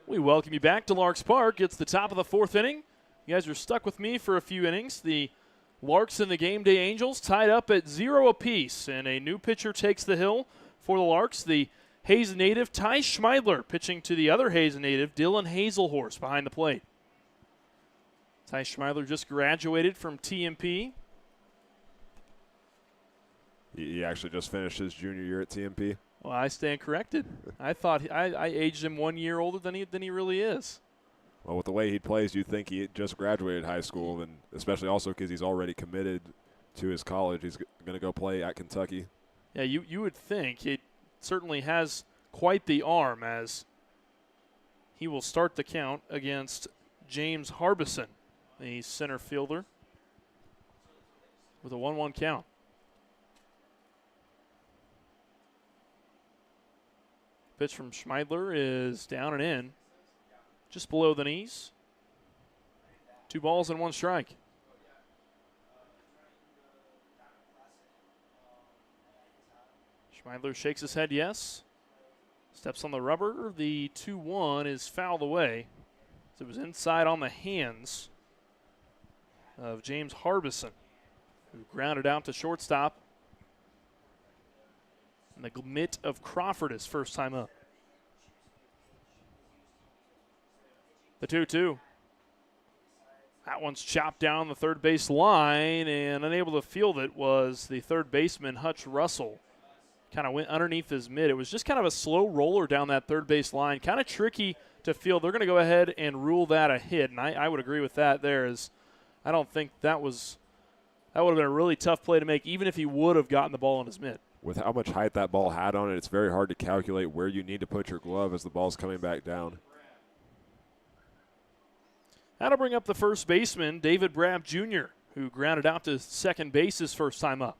We welcome you back to Larks Park. It's the top of the 4th inning. You guys are stuck with me for a few innings. The Larks and the Gameday Angels tied up at 0 apiece, and a new pitcher takes the hill for the Larks. The Hayes native Ty Schmeidler pitching to the other Hayes native Dylan Hazelhorse behind the plate. Ty Schmeidler just graduated from TMP. He actually just finished his junior year at TMP. Well, I stand corrected. I thought I aged him 1 year older than he really is. Well, with the way he plays, you'd think he just graduated high school, and especially also because he's already committed to his college. He's going to go play at Kentucky. Yeah, you would think. It certainly has quite the arm, as he will start the count against James Harbison, the center fielder, with a 1-1 count. Pitch from Schmeidler is down and in, just below the knees. 2 balls and 1 strike. Schmeidler shakes his head yes. Steps on the rubber. The 2-1 is fouled away. It was inside on the hands of James Harbison, who grounded out to shortstop. And the mitt of Crawford is first time up. The 2-2. That one's chopped down the third base line, and unable to field it was the third baseman, Hutch Russell. Kind of went underneath his mitt. It was just kind of a slow roller down that third base line. Kind of tricky to field. They're going to go ahead and rule that a hit, and I would agree with that there, as I don't think that would have been a really tough play to make, even if he would have gotten the ball in his mitt. With how much height that ball had on it, it's very hard to calculate where you need to put your glove as the ball's coming back down. That'll bring up the first baseman, David Brab Jr., who grounded out to second base his first time up.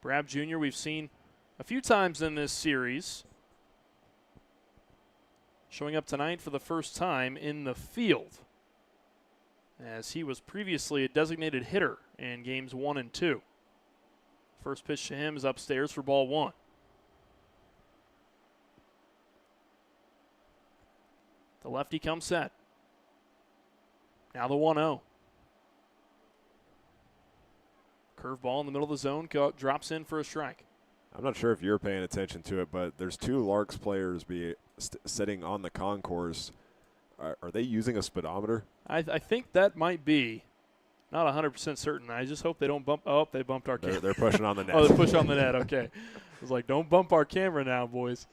Brab Jr. we've seen a few times in this series, showing up tonight for the first time in the field, as he was previously a designated hitter in games 1 and 2. First pitch to him is upstairs for ball 1. The lefty comes set. Now the 1-0. Curveball in the middle of the zone, drops in for a strike. I'm not sure if you're paying attention to it, but there's 2 Larks players sitting on the concourse. Are they using a speedometer? I think that might be. Not 100% certain. I just hope they don't bump. Oh, they bumped our camera. They're pushing on the net. Oh, they're pushing on the net. Okay. I was like, don't bump our camera now, boys.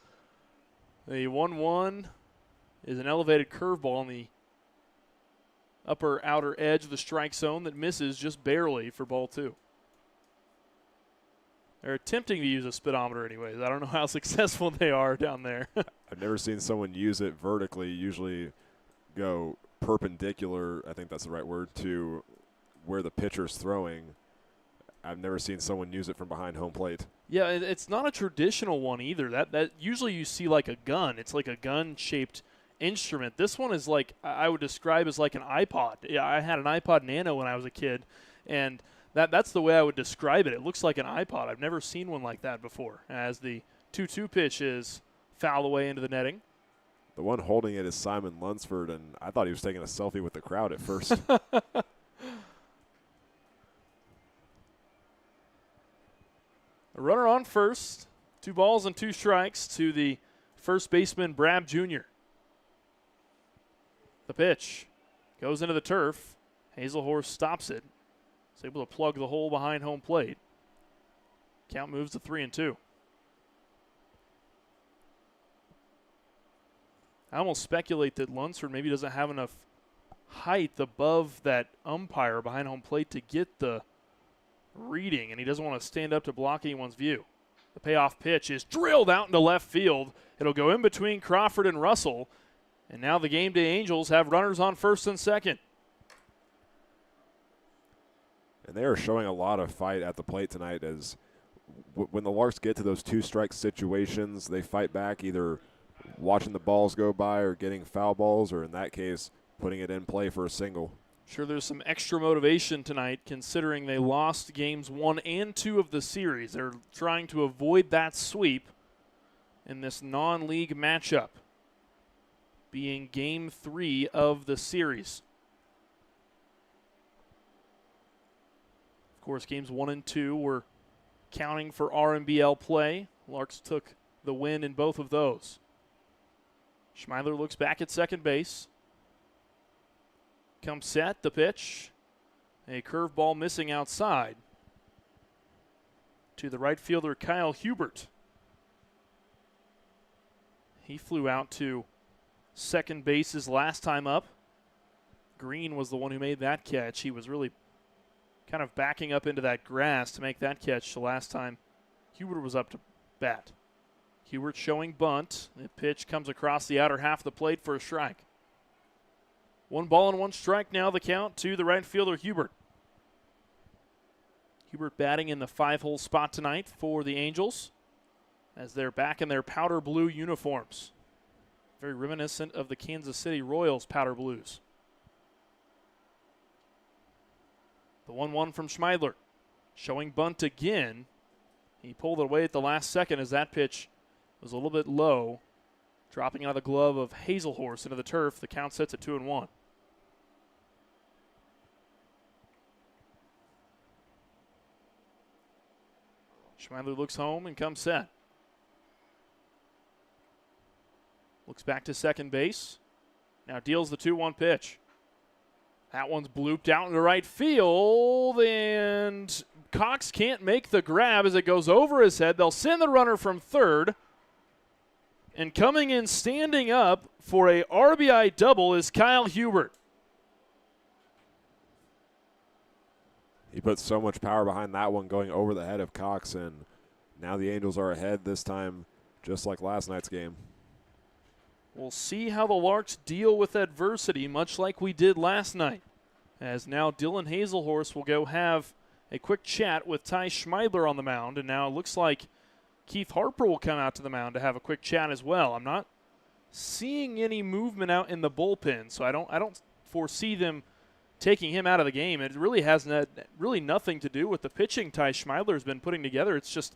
The 1-1 is an elevated curveball on the upper outer edge of the strike zone that misses just barely for ball 2. They're attempting to use a speedometer anyways. I don't know how successful they are down there. I've never seen someone use it vertically. Usually go perpendicular, I think that's the right word, to where the pitcher's throwing. I've never seen someone use it from behind home plate. Yeah, it's not a traditional one either. That usually you see like a gun. It's like a gun-shaped instrument. This one is like, I would describe as like an iPod. Yeah, I had an iPod Nano when I was a kid, and that's the way I would describe it. It looks like an iPod. I've never seen one like that before. As the 2-2 pitch is fouled away into the netting. The one holding it is Simon Lunsford, and I thought he was taking a selfie with the crowd at first. A runner on first. 2 balls and 2 strikes to the first baseman, Brab Jr. The pitch goes into the turf. Hazelhorse stops it. Is able to plug the hole behind home plate. Count moves to 3-2. I almost speculate that Lunsford maybe doesn't have enough height above that umpire behind home plate to get the reading, and he doesn't want to stand up to block anyone's view. The payoff pitch is drilled out into left field. It'll go in between Crawford and Russell, and now the Gameday Angels have runners on first and second. And they are showing a lot of fight at the plate tonight, as when the Larks get to those 2-strike situations, they fight back, either watching the balls go by or getting foul balls, or in that case, putting it in play for a single. Sure, there's some extra motivation tonight considering they lost games 1 and 2 of the series. They're trying to avoid that sweep in this non-league matchup. being Game 3 of the series. Of course, Games 1 and 2 were counting for RMBL play. Larks took the win in both of those. Schmeidler looks back at second base. Comes set, the pitch. A curveball missing outside to the right fielder, Kyle Hubert. He flew out to second base his last time up. Green was the one who made that catch. He was really kind of backing up into that grass to make that catch the last time Hubert was up to bat. Hubert showing bunt. The pitch comes across the outer half of the plate for a strike. 1 ball and 1 strike now, the count to the right fielder, Hubert. Hubert batting in the 5-hole spot tonight for the Angels as they're back in their powder blue uniforms. Very reminiscent of the Kansas City Royals powder blues. The 1-1 from Schmeidler. Showing bunt again. He pulled it away at the last second as that pitch was a little bit low. Dropping out of the glove of Hazelhorse into the turf. The count sets at 2-1. Schmeidler looks home and comes set. Looks back to second base. Now deals the 2-1 pitch. That one's blooped out into right field, and Cox can't make the grab as it goes over his head. They'll send the runner from third. And coming in standing up for a RBI double is Kyle Hubert. He put so much power behind that one going over the head of Cox, and now the Angels are ahead this time, just like last night's game. We'll see how the Larks deal with adversity, much like we did last night, as now Dylan Hazelhorse will go have a quick chat with Ty Schmeidler on the mound, and now it looks like Keith Harper will come out to the mound to have a quick chat as well. I'm not seeing any movement out in the bullpen, so I don't foresee them taking him out of the game. It really has really nothing to do with the pitching Ty Schmeidler has been putting together. It's just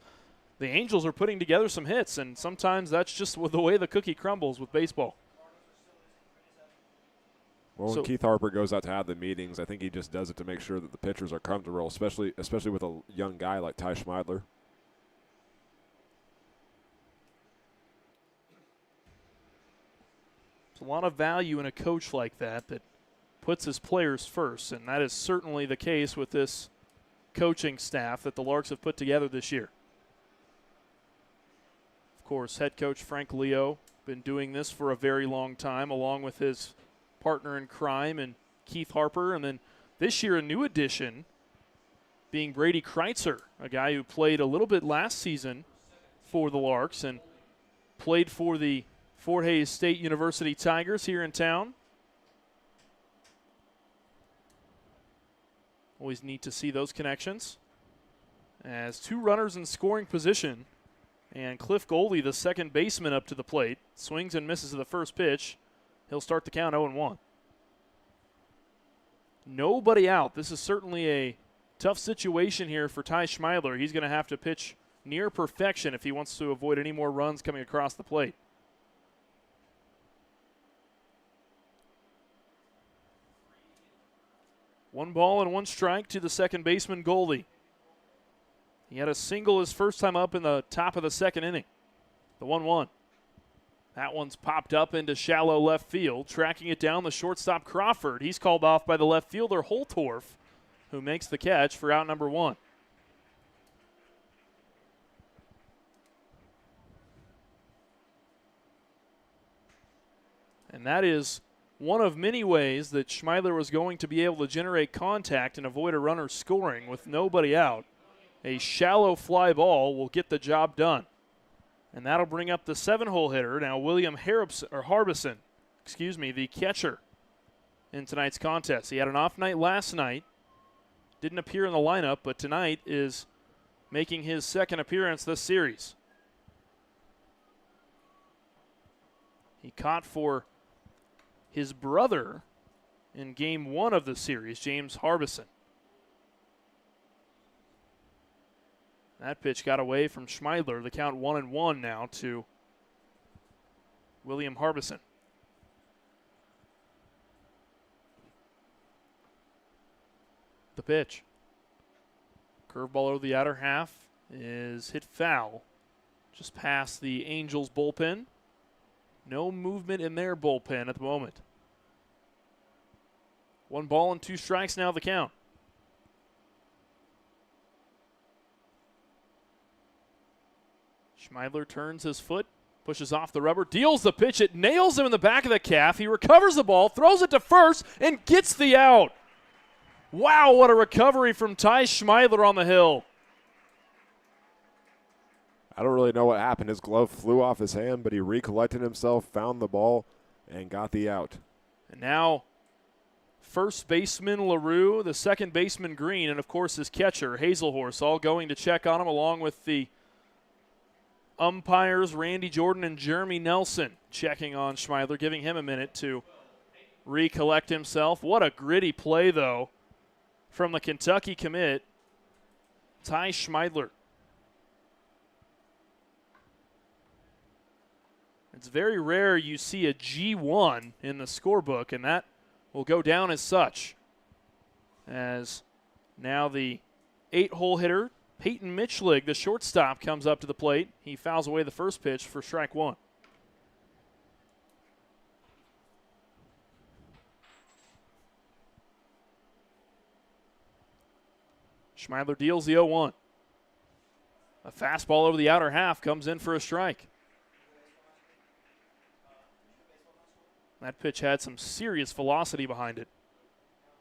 the Angels are putting together some hits, and sometimes that's just the way the cookie crumbles with baseball. Well, when Keith Harper goes out to have the meetings, I think he just does it to make sure that the pitchers are comfortable, especially with a young guy like Ty Schmeidler. There's a lot of value in a coach like that puts his players first, and that is certainly the case with this coaching staff that the Larks have put together this year. Of course, head coach Frank Leo been doing this for a very long time, along with his partner in crime and Keith Harper, and then this year a new addition being Brady Kreitzer, a guy who played a little bit last season for the Larks and played for the Fort Hays State University Tigers here in town. Always neat to see those connections. As 2 runners in scoring position, and Cliff Goldie, the second baseman, up to the plate. Swings and misses at the first pitch. He'll start the count 0-1. Nobody out. This is certainly a tough situation here for Ty Schmeidler. He's going to have to pitch near perfection if he wants to avoid any more runs coming across the plate. One ball and 1 strike to the second baseman, Goldie. He had a single his first time up in the top of the second inning. The 1-1. That one's popped up into shallow left field. Tracking it down, the shortstop Crawford. He's called off by the left fielder Holtorf, who makes the catch for out number 1. And that is one of many ways that Schmeidler was going to be able to generate contact and avoid a runner scoring with nobody out. A shallow fly ball will get the job done. And that'll bring up the 7-hole hitter, now William Harbison, the catcher in tonight's contest. He had an off night last night, didn't appear in the lineup, but tonight is making his second appearance this series. He caught for his brother in Game 1 of the series, James Harbison. That pitch got away from Schmeidler. The count 1-1 now to William Harbison. The pitch. Curveball over the outer half is hit foul. Just past the Angels bullpen. No movement in their bullpen at the moment. 1 ball and 2 strikes now the count. Schmeidler turns his foot, pushes off the rubber, deals the pitch. It nails him in the back of the calf. He recovers the ball, throws it to first, and gets the out. Wow, what a recovery from Ty Schmeidler on the hill. I don't really know what happened. His glove flew off his hand, but he recollected himself, found the ball, and got the out. And now first baseman LaRue, the second baseman Green, and of course his catcher Hazelhorse all going to check on him along with the umpires Randy Jordan and Jeremy Nelson checking on Schmeidler, giving him a minute to recollect himself. What a gritty play, though, from the Kentucky commit, Ty Schmeidler. It's very rare you see a G1 in the scorebook, and that will go down as such. As now the 8-hole hitter, Peyton Mitchlig, the shortstop, comes up to the plate. He fouls away the first pitch for strike 1. Schmeidler deals the 0-1. A fastball over the outer half comes in for a strike. That pitch had some serious velocity behind it.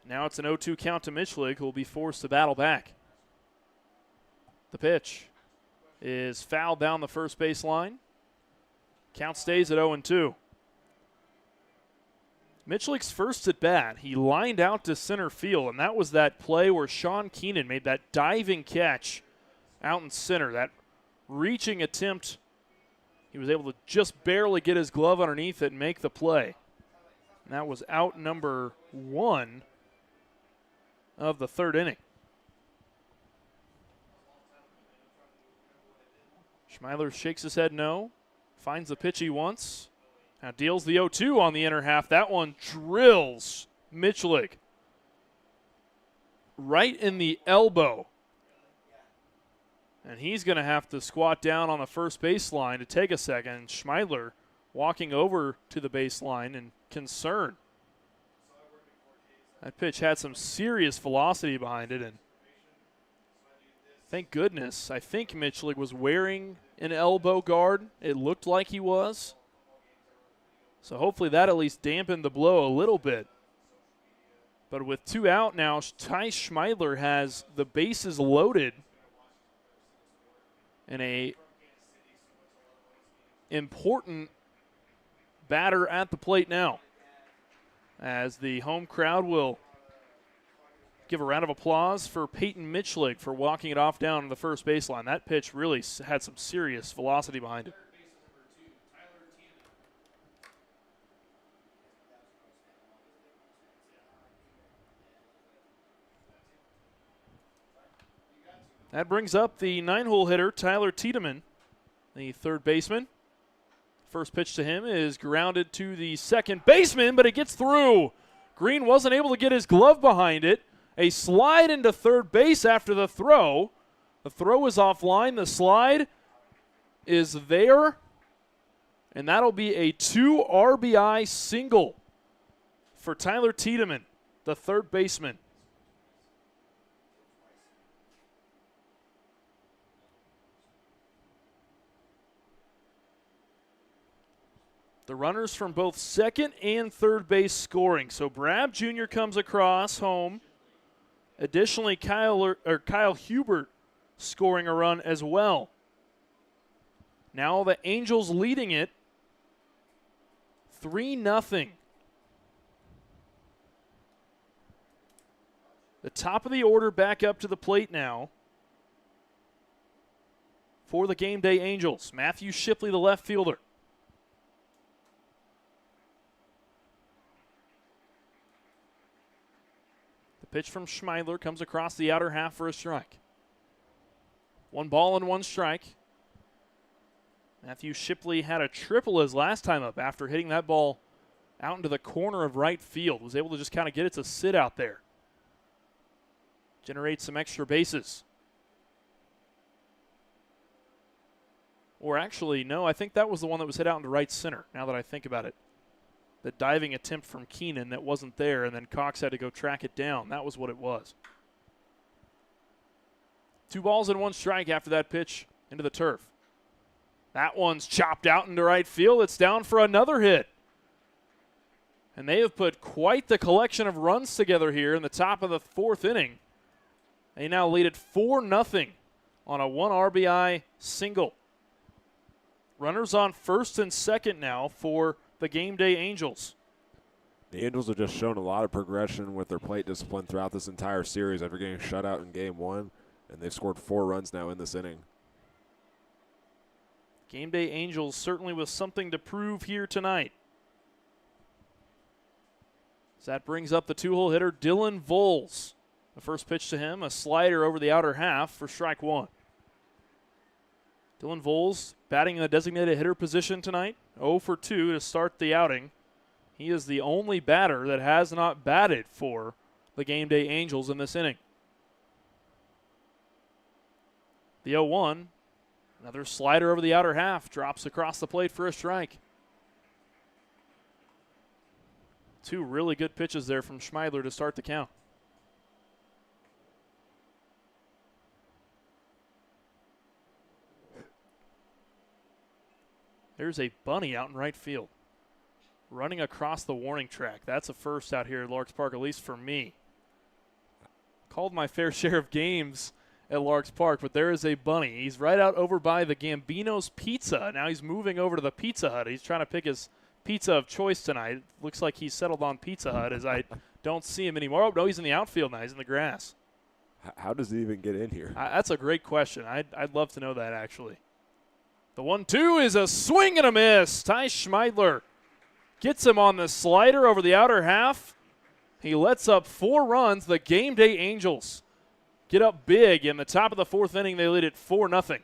Now it's an 0-2 count to Mitchlig, who will be forced to battle back. The pitch is fouled down the first base line. Count stays at 0-2. Mitchlig's first at bat, he lined out to center field, and that was that play where Sean Keenan made that diving catch out in center. That reaching attempt, he was able to just barely get his glove underneath it and make the play. And that was out number 1 of the 3rd inning. Schmeidler shakes his head no, finds the pitch he wants. Now deals the 0-2 on the inner half. That one drills Mitchlig right in the elbow. And he's going to have to squat down on the first baseline to take a second. Schmeidler walking over to the baseline in concern. That pitch had some serious velocity behind it, and thank goodness, I think Mitchlig was wearing an elbow guard. It looked like he was. So hopefully that at least dampened the blow a little bit. But with 2 out now, Ty Schmeidler has the bases loaded and a important batter at the plate now, as the home crowd will give a round of applause for Peyton Mitchlig for walking it off down to the first baseline. That pitch really had some serious velocity behind it. That brings up the 9-hole hitter, Tyler Tiedemann, the 3rd baseman. First pitch to him is grounded to the second baseman, but it gets through. Green wasn't able to get his glove behind it. A slide into third base after the throw. The throw is offline. The slide is there. And that'll be a 2 RBI single for Tyler Tiedemann, the 3rd baseman. The runners from both second and third base scoring. So Brab Jr. comes across home. Additionally, Kyle Hubert scoring a run as well. Now the Angels leading it 3-0. The top of the order back up to the plate now for the Game Day Angels. Matthew Shipley, the left fielder. Pitch from Schmeidler comes across the outer half for a strike. 1 ball and 1 strike. Matthew Shipley had a triple his last time up after hitting that ball out into the corner of right field. Was able to just kind of get it to sit out there. generate some extra bases. Or actually, no, I think that was the one that was hit out into right center, now that I think about it. The diving attempt from Keenan that wasn't there, and then Cox had to go track it down. That was what it was. 2 balls and 1 strike after that pitch into the turf. That one's chopped out into right field. It's down for another hit. And they have put quite the collection of runs together here in the top of the 4th inning. They now lead it 4-0 on a 1 RBI single. Runners on first and second now for the Gameday Angels. The Angels have just shown a lot of progression with their plate discipline throughout this entire series after getting shut out in Game 1, and they've scored 4 runs now in this inning. Gameday Angels certainly with something to prove here tonight. So that brings up the 2-hole hitter, Dylan Voles. The first pitch to him, a slider over the outer half for strike 1. Dylan Voles batting in the designated hitter position tonight, 0 for 2 to start the outing. He is the only batter that has not batted for the Gameday Angels in this inning. The 0-1, another slider over the outer half, drops across the plate for a strike. 2 really good pitches there from Schmeidler to start the count. There's a bunny out in right field, running across the warning track. That's a first out here at Larks Park, at least for me. Called my fair share of games at Larks Park, but there is a bunny. He's right out over by the Gambino's Pizza. Now he's moving over to the Pizza Hut. He's trying to pick his pizza of choice tonight. Looks like he's settled on Pizza Hut as I don't see him anymore. Oh, no, he's in the outfield now. He's in the grass. How does he even get in here? That's a great question. I'd love to know that, actually. The 1-2 is a swing and a miss. Ty Schmeidler gets him on the slider over the outer half. He lets up 4 runs. The Gameday Angels get up big in the top of the 4th inning. They lead it 4-0.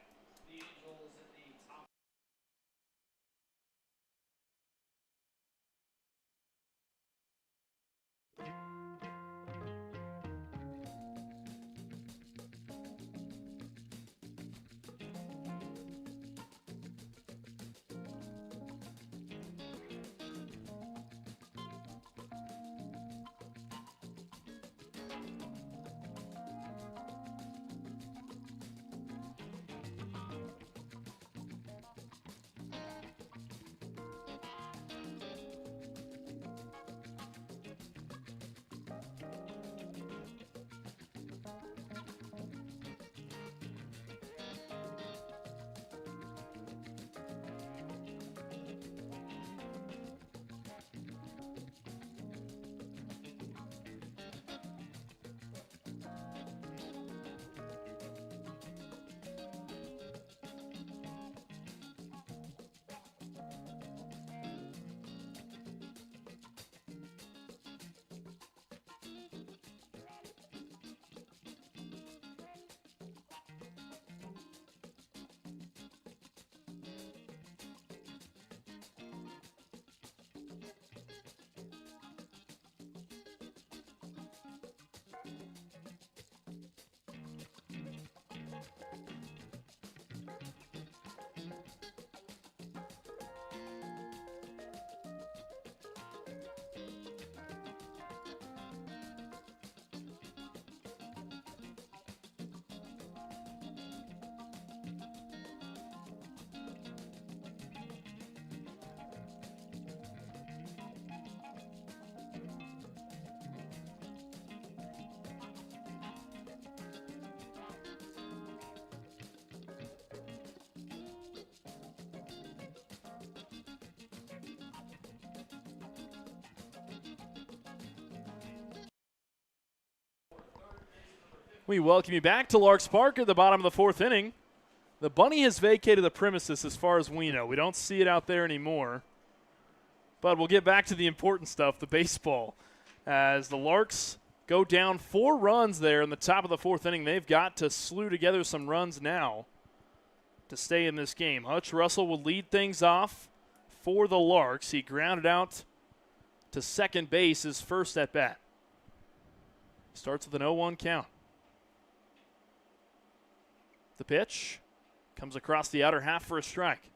We welcome you back to Larks Park at the bottom of the 4th inning. The bunny has vacated the premises as far as we know. We don't see it out there anymore. But we'll get back to the important stuff, the baseball. As the Larks go down 4 runs there in the top of the 4th inning, they've got to slew together some runs now to stay in this game. Hutch Russell will lead things off for the Larks. He grounded out to second base his first at bat. Starts with an 0-1 count. The pitch comes across the outer half for a strike.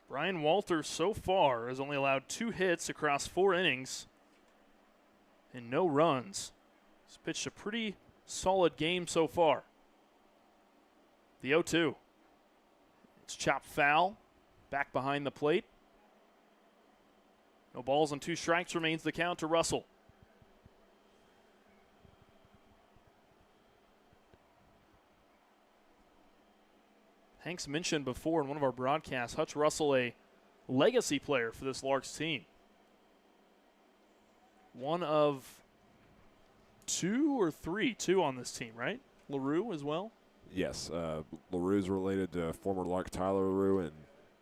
Brian Walters so far has only allowed 2 hits across 4 innings and no runs. He's pitched a pretty solid game so far. The 0-2. It's chopped foul, back behind the plate. No balls and 2 strikes remains the count to Russell. Hanks mentioned before in one of our broadcasts, Hutch Russell, a legacy player for this Larks team. One of 2 or 3, 2 on this team, right? LaRue as well? Yes, LaRue's related to former Lark Tyler LaRue, and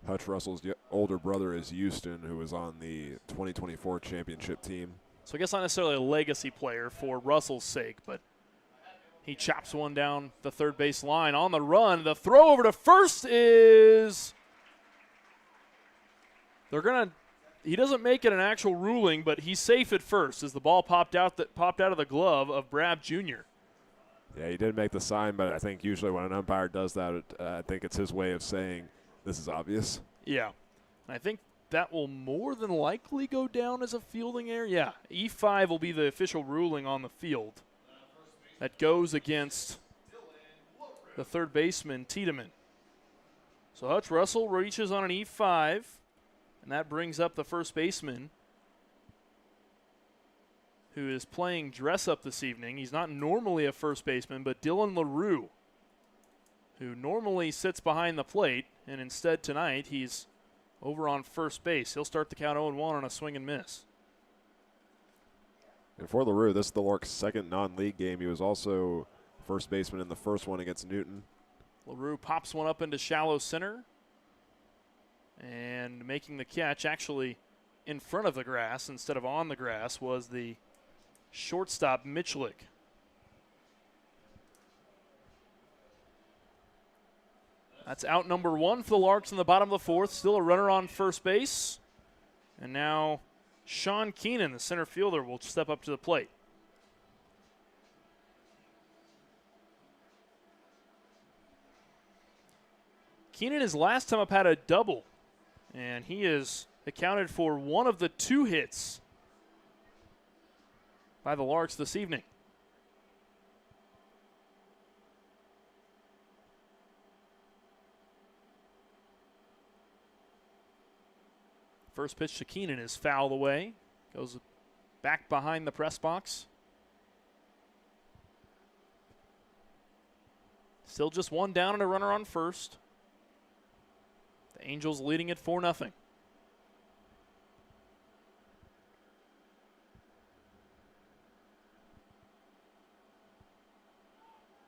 Hutch Russell's older brother is Houston, who was on the 2024 championship team. So I guess not necessarily a legacy player for Russell's sake, but he chops one down the third base line on the run. The throw over to first is he doesn't make it an actual ruling, but he's safe at first as the ball popped out of the glove of Brab Jr. Yeah, he did make the sign, but I think usually when an umpire does that, I think it's his way of saying this is obvious. Yeah. I think that will more than likely go down as a fielding error. Yeah, E5 will be the official ruling on the field. That goes against the third baseman, Tiedemann. So Hutch Russell reaches on an E5, and that brings up the first baseman, who is playing dress-up this evening. He's not normally a first baseman, but Dylan LaRue, who normally sits behind the plate, and instead tonight he's over on first base. He'll start the count 0-1 on a swing and miss. And for LaRue, this is the Larks' second non-league game. He was also first baseman in the first one against Newton. LaRue pops one up into shallow center, and making the catch actually in front of the grass instead of on the grass was the shortstop Mitchlick. That's out number 1 for the Larks in the bottom of the 4th. Still a runner on first base. And now Sean Keenan, the center fielder, will step up to the plate. Keenan is last time up had a double, and he is accounted for one of the 2 hits by the Larks this evening. First pitch to Keenan is fouled away. Goes back behind the press box. Still just 1 down and a runner on first. The Angels leading it 4-0.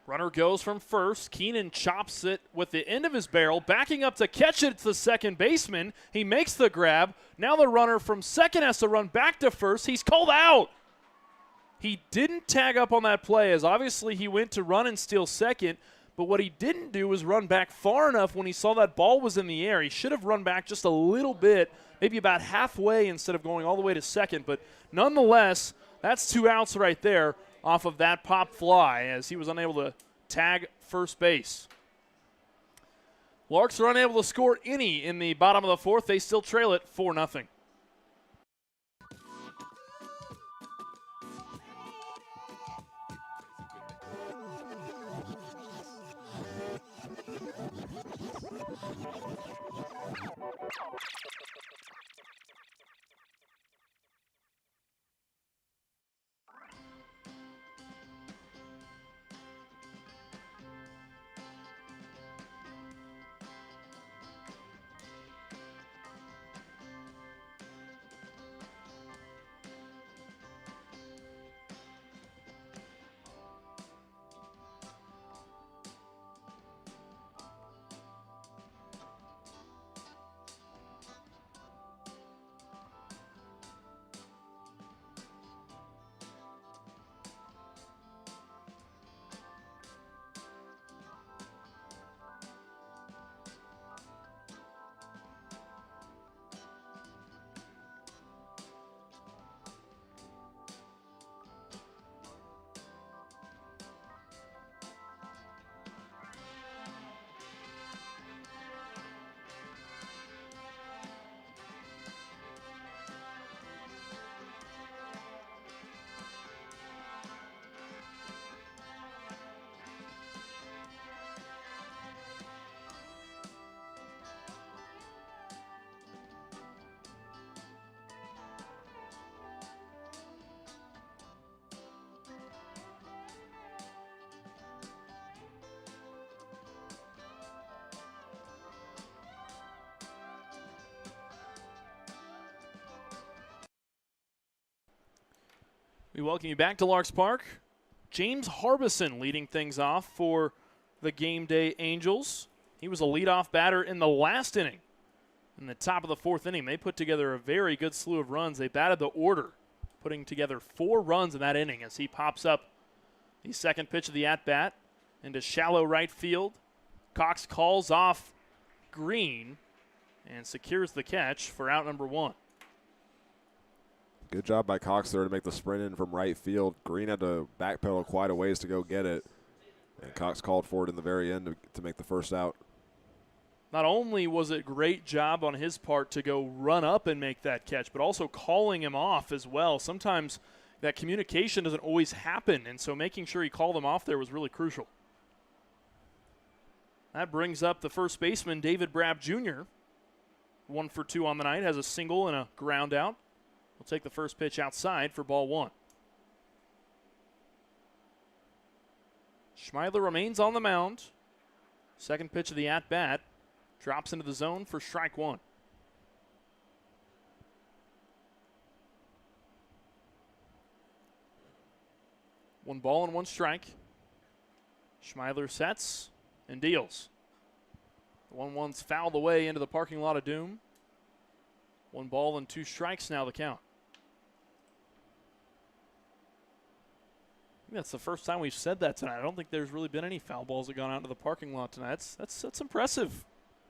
Runner goes from first. Keenan chops it with the end of his barrel, backing up to catch it to the second baseman. He makes the grab. Now the runner from second has to run back to first. He's called out. He didn't tag up on that play, as obviously he went to run and steal second, but what he didn't do was run back far enough when he saw that ball was in the air. He should have run back just a little bit, maybe about halfway instead of going all the way to second, but nonetheless, that's 2 outs right there off of that pop fly as he was unable to tag first base. Larks are unable to score any in the bottom of the 4th. They still trail it 4-0. We welcome you back to Larks Park. James Harbison leading things off for the Game Day Angels. He was a leadoff batter in the last inning. In the top of the fourth inning, they put together a very good slew of runs. They batted the order, putting together 4 runs in that inning as he pops up the second pitch of the at-bat into shallow right field. Cox calls off Green and secures the catch for out number 1. Good job by Cox there to make the sprint in from right field. Green had to backpedal quite a ways to go get it, and Cox called for it in the very end to make the first out. Not only was it a great job on his part to go run up and make that catch, but also calling him off as well. Sometimes that communication doesn't always happen, and so making sure he called him off there was really crucial. That brings up the first baseman, David Brabb Jr. 1 for 2 on the night, has a single and a ground out. We'll take the first pitch outside for ball 1. Schmeidler remains on the mound. Second pitch of the at-bat. Drops into the zone for strike 1. One ball and 1 strike. Schmeidler sets and deals. The 1-1's fouled away into the parking lot of doom. 1 ball and 2 strikes now the count. I think that's the first time we've said that tonight. I don't think there's really been any foul balls that gone out into the parking lot tonight. That's impressive.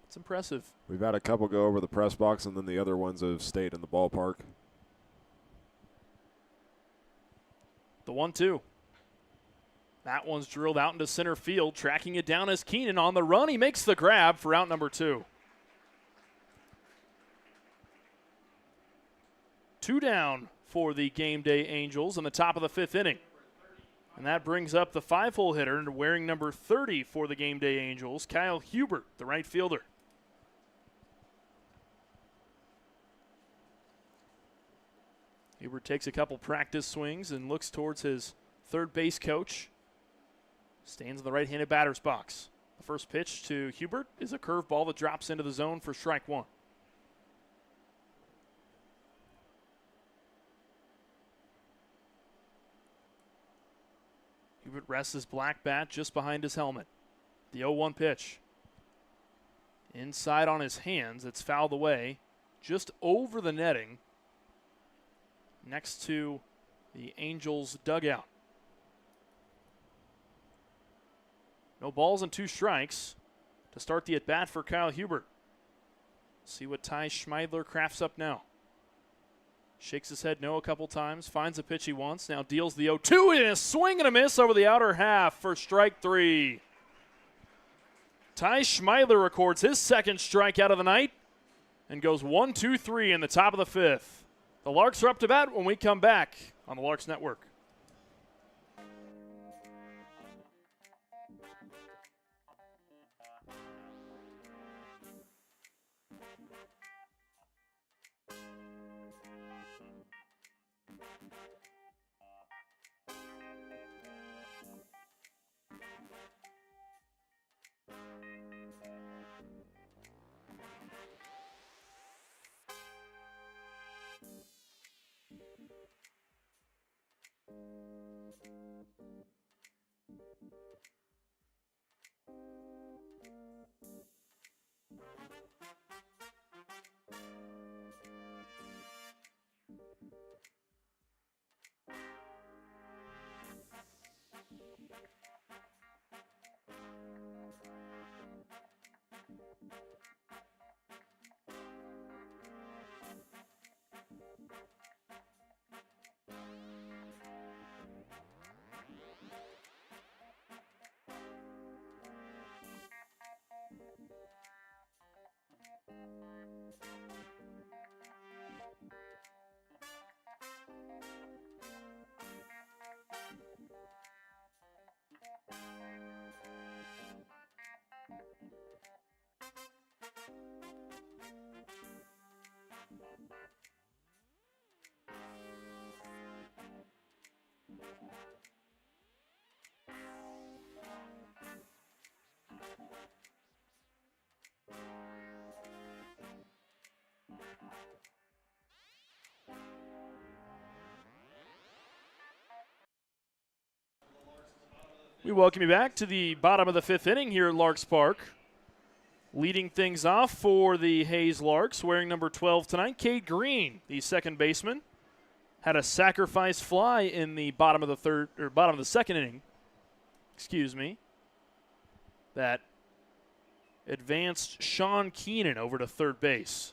It's impressive. We've had a couple go over the press box, and then the other ones have stayed in the ballpark. The 1-2. That one's drilled out into center field. Tracking it down is Keenan on the run. He makes the grab for out number 2. 2 down for the Game Day Angels in the top of the 5th inning. And that brings up the 5-hole hitter wearing number 30 for the Game Day Angels, Kyle Hubert, the right fielder. Hubert takes a couple practice swings and looks towards his third base coach. Stands in the right-handed batter's box. The first pitch to Hubert is a curveball that drops into the zone for strike 1. Hubert rests his black bat just behind his helmet. The 0-1 pitch. Inside on his hands, it's fouled away just over the netting next to the Angels dugout. No balls and 2 strikes to start the at-bat for Kyle Hubert. See what Ty Schmeidler crafts up now. Shakes his head no a couple times, finds the pitch he wants, now deals the 0-2 in a swing and a miss over the outer half for strike 3. Ty Schmeidler records his second strikeout of the night and goes 1-2-3 in the top of the 5th. The Larks are up to bat when we come back on the Larks Network. We welcome you back to the bottom of the 5th inning here at Larks Park. Leading things off for the Hayes Larks, wearing number 12 tonight, Cade Green, the second baseman, had a sacrifice fly in the bottom of the second inning. Excuse me. That advanced Sean Keenan over to third base.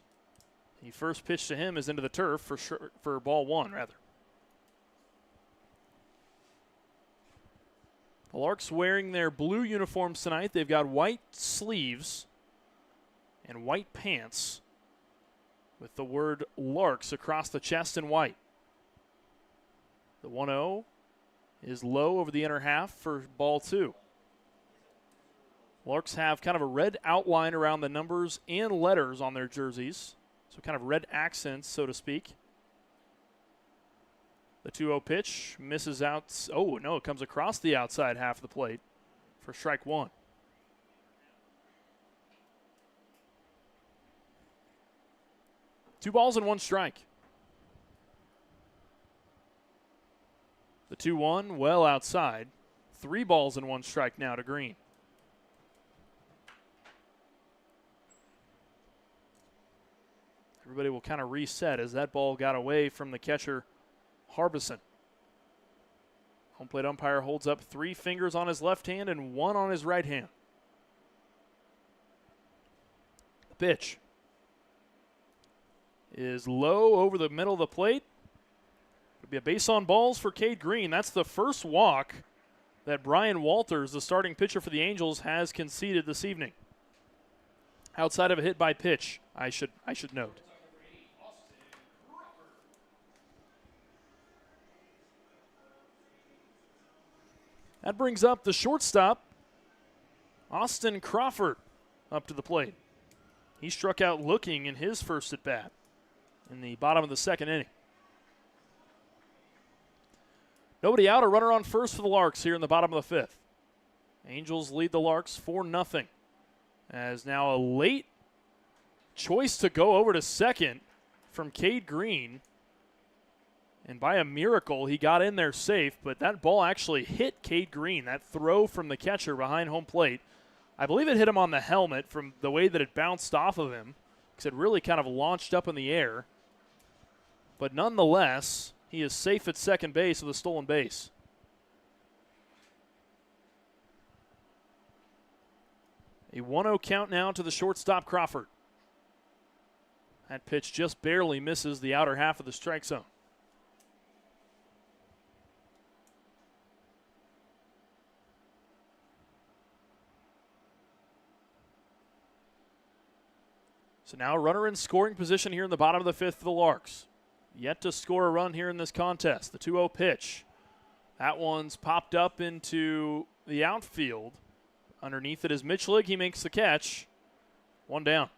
The first pitch to him is into the turf for ball one, rather. The Larks wearing their blue uniforms tonight. They've got white sleeves and white pants with the word Larks across the chest in white. The 1-0 is low over the inner half for ball two. Larks have kind of a red outline around the numbers and letters on their jerseys. So kind of red accents, so to speak. The 2-0 pitch misses out. Oh, no, it comes across the outside half of the plate for strike one. Two balls and one strike. The 2-1 well outside. 3 balls and 1 strike now to Green. Everybody will kind of reset as that ball got away from the catcher, Harbison. Home plate umpire holds up 3 fingers on his left hand and 1 on his right hand. The pitch is low over the middle of the plate. It'll be a base on balls for Cade Green. That's the first walk that Brian Walters, the starting pitcher for the Angels, has conceded this evening. Outside of a hit by pitch, I should note. That brings up the shortstop, Austin Crawford, up to the plate. He struck out looking in his first at-bat in the bottom of the second inning. Nobody out, a runner on first for the Larks here in the bottom of the 5th. Angels lead the Larks 4-0. As now a late choice to go over to second from Cade Green. And by a miracle, he got in there safe, but that ball actually hit Cade Green. That throw from the catcher behind home plate, I believe it hit him on the helmet from the way that it bounced off of him, because it really kind of launched up in the air. But nonetheless, he is safe at second base with a stolen base. A 1-0 count now to the shortstop, Crawford. That pitch just barely misses the outer half of the strike zone. So now a runner in scoring position here in the bottom of the 5th for the Larks. Yet to score a run here in this contest. The 2-0 pitch. That one's popped up into the outfield. Underneath it is Mitchell. He makes the catch. 1 down.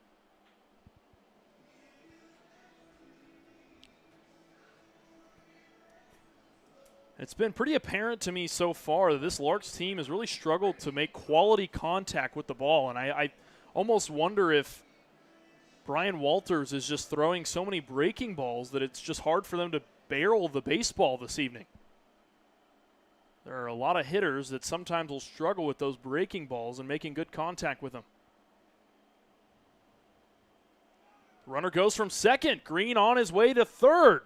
It's been pretty apparent to me so far that this Larks team has really struggled to make quality contact with the ball. And I almost wonder if Brian Walters is just throwing so many breaking balls that it's just hard for them to barrel the baseball this evening. There are a lot of hitters that sometimes will struggle with those breaking balls and making good contact with them. Runner goes from second. Green on his way to third.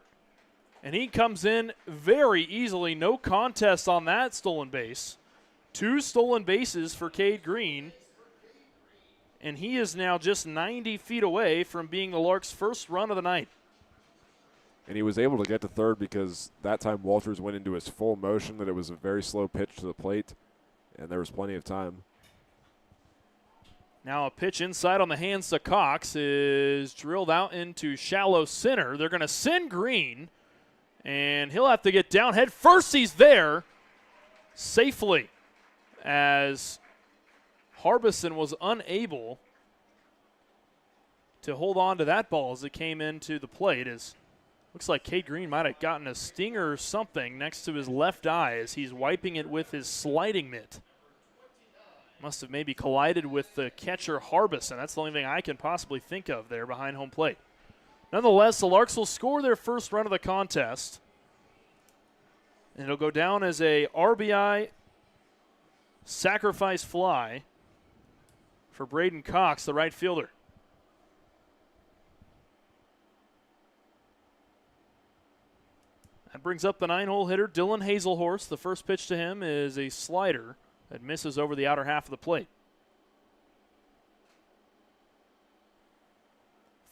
And he comes in very easily. No contest on that stolen base. 2 stolen bases for Cade Green. And he is now just 90 feet away from being the Larks' first run of the night. And he was able to get to third because that time Walters went into his full motion, that it was a very slow pitch to the plate, and there was plenty of time. Now a pitch inside on the hands to Cox is drilled out into shallow center. They're going to send Green, and he'll have to get down head first. He's there safely as Harbison was unable to hold on to that ball as it came into the plate. Looks like Cade Green might have gotten a stinger or something next to his left eye as he's wiping it with his sliding mitt. Must have maybe collided with the catcher Harbison. That's the only thing I can possibly think of there behind home plate. Nonetheless, the Larks will score their first run of the contest. And it'll go down as a RBI sacrifice fly for Braden Cox, the right fielder. That brings up the 9-hole hitter, Dylan Hazelhorst. The first pitch to him is a slider that misses over the outer half of the plate.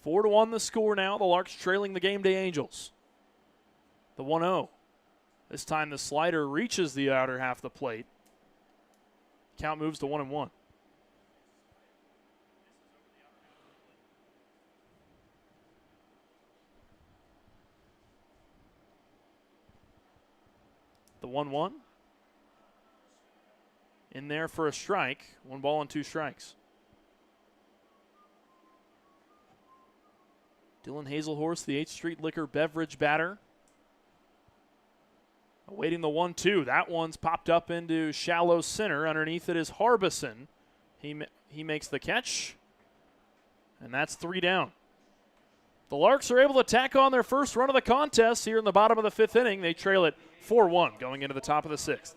4-1 the score now. The Larks trailing the Game Day Angels. The 1-0. This time the slider reaches the outer half of the plate. Count moves to 1-1. The 1-1. In there for a strike. 1 ball and 2 strikes. Dylan Hazelhorst, the 8th Street Liquor beverage batter. Awaiting the 1-2. That one's popped up into shallow center. Underneath it is Harbison. He makes the catch. And that's 3 down. The Larks are able to tack on their first run of the contest here in the bottom of the 5th inning. They trail it 4-1 going into the top of the 6th.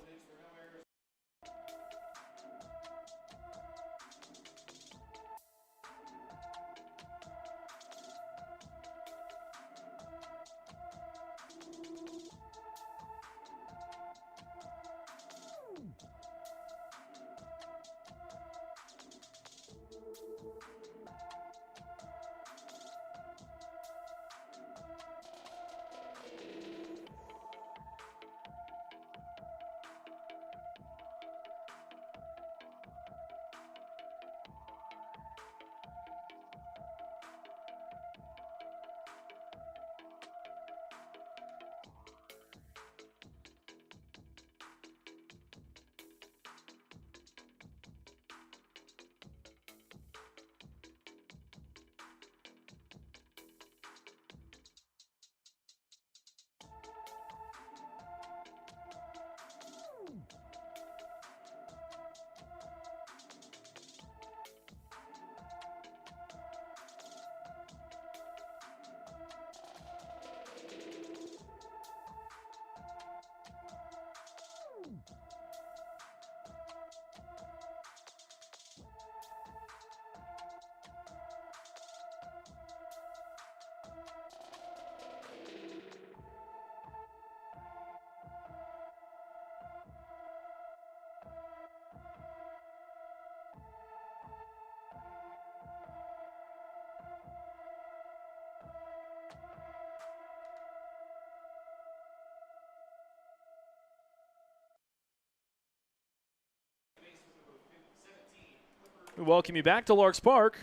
We welcome you back to Larks Park.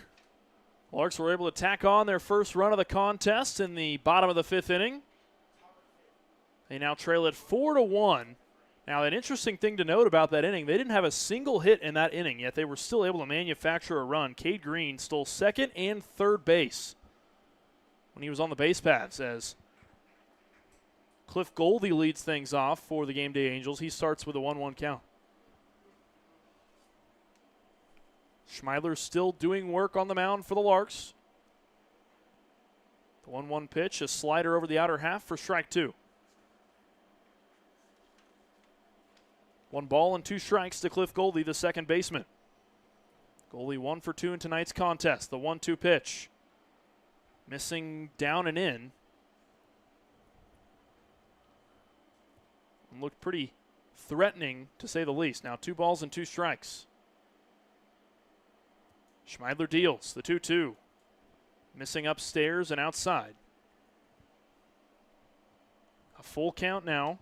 Larks were able to tack on their first run of the contest in the bottom of the 5th inning. They now trail it 4-1. Now, an interesting thing to note about that inning, they didn't have a single hit in that inning, yet they were still able to manufacture a run. Cade Green stole 2nd and 3rd base when he was on the base paths, as Cliff Goldie leads things off for the Game Day Angels. He starts with a 1-1 count. Schmeidler still doing work on the mound for the Larks. The 1-1 pitch, a slider over the outer half for strike 2. 1 ball and 2 strikes to Cliff Goldie, the second baseman. Goldie 1 for 2 in tonight's contest. The 1-2 pitch. Missing down and in. And looked pretty threatening, to say the least. Now 2 balls and 2 strikes. Schmeidler deals the 2-2. Missing upstairs and outside. A full count now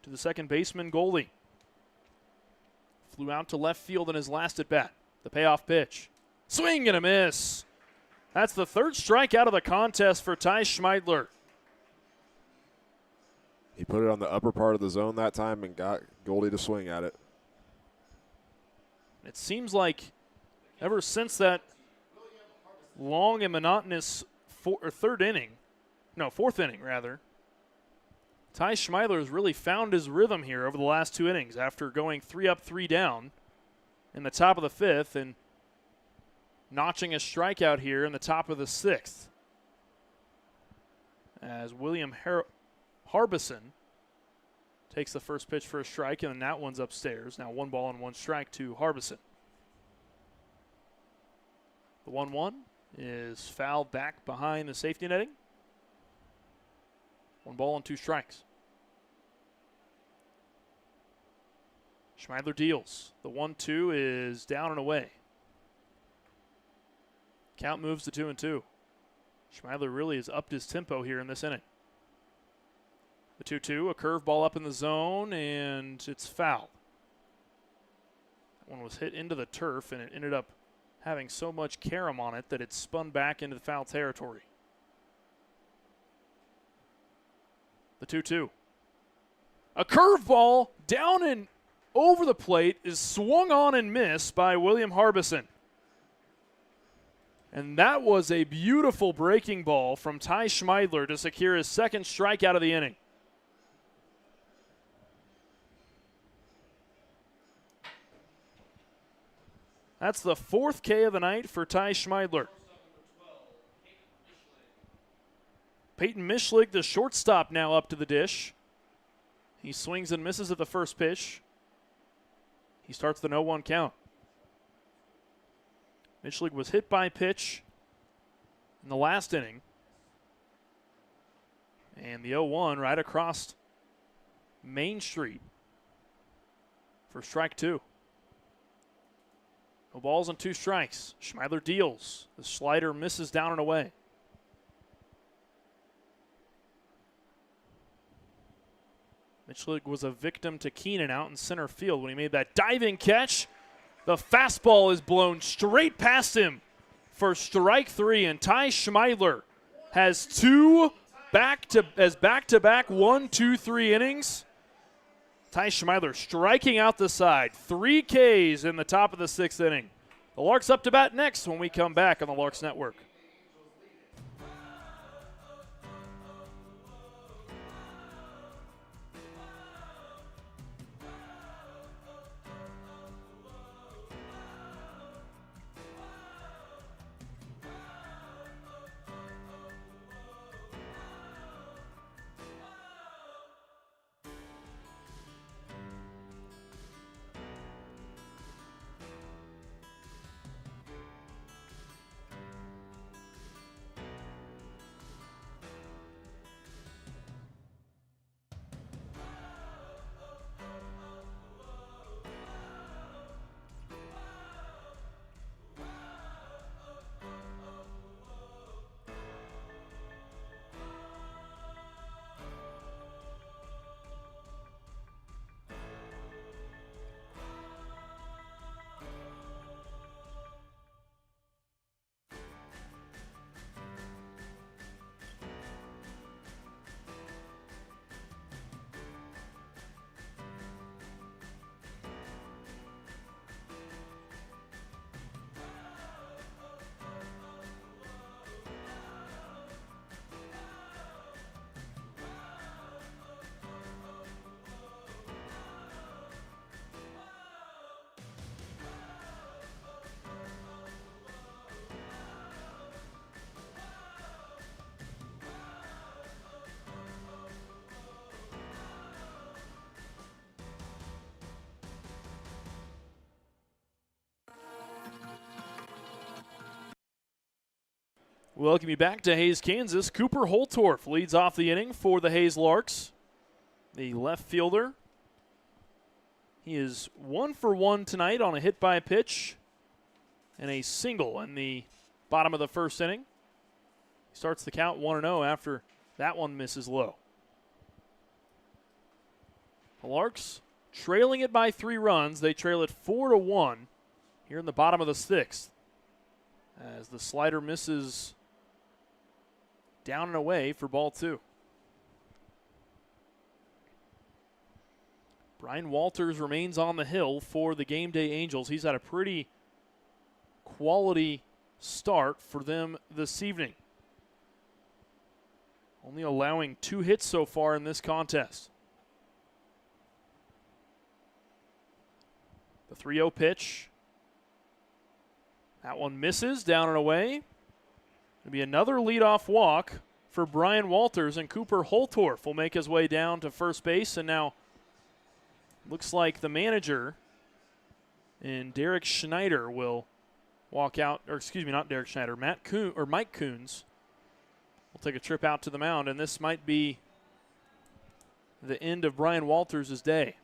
to the second baseman, Goldie. Flew out to left field in his last at bat. The payoff pitch. Swing and a miss. That's the 3rd strikeout of the contest for Ty Schmeidler. He put it on the upper part of the zone that time and got Goldie to swing at it. It seems like ever since that long and monotonous 4th inning, Ty Schmeidler has really found his rhythm here over the last 2 innings after going 3 up, 3 down in the top of the 5th and notching a strikeout here in the top of the 6th. As William Harbison takes the first pitch for a strike, and that one's upstairs. Now 1 ball and 1 strike to Harbison. The 1-1 is fouled back behind the safety netting. 1 ball and 2 strikes. Schmeidler deals. The 1-2 is down and away. Count moves to 2-2. Schmeidler really has upped his tempo here in this inning. The 2-2, a curveball up in the zone, and it's foul. That one was hit into the turf, and it ended up having so much carom on it that it spun back into the foul territory. The 2-2. A curveball down and over the plate is swung on and missed by William Harbison. And that was a beautiful breaking ball from Ty Schmeidler to secure his second strikeout of the inning. That's the 4th K of the night for Ty Schmeidler. Peyton Mishlig, the shortstop, now up to the dish. He swings and misses at the first pitch. He starts the 0-1 count. Mishlig was hit by pitch in the last inning. And the 0-1 right across Main Street for strike 2. No balls and 2 strikes. Schmeidler deals. The slider misses down and away. Mishlig was a victim to Keenan out in center field when he made that diving catch. The fastball is blown straight past him for strike 3, and Ty Schmeidler has 2 back-to-back 1-2-3 innings. Ty Schmeidler striking out the side. 3 Ks in the top of the 6th inning. The Larks up to bat next when we come back on the Larks Network. Welcome you back to Hayes, Kansas. Cooper Holtorf leads off the inning for the Hayes Larks. The left fielder. He is 1 for 1 tonight on a hit by pitch and a single in the bottom of the 1st inning. He starts the count 1-0 after that one misses low. The Larks trailing it by 3 runs. They trail it 4-1 here in the bottom of the 6th. As the slider misses down and away for ball 2. Brian Walters remains on the hill for the Gameday Angels. He's had a pretty quality start for them this evening, only allowing 2 hits so far in this contest. The 3-0 pitch. That one misses down and away. It'll be another leadoff walk for Brian Walters, and Cooper Holtorf will make his way down to first base and now looks like the manager and Derek Schneider will walk out, or excuse me, not Derek Schneider, Mike Coons will take a trip out to the mound, and this might be the end of Brian Walters' day.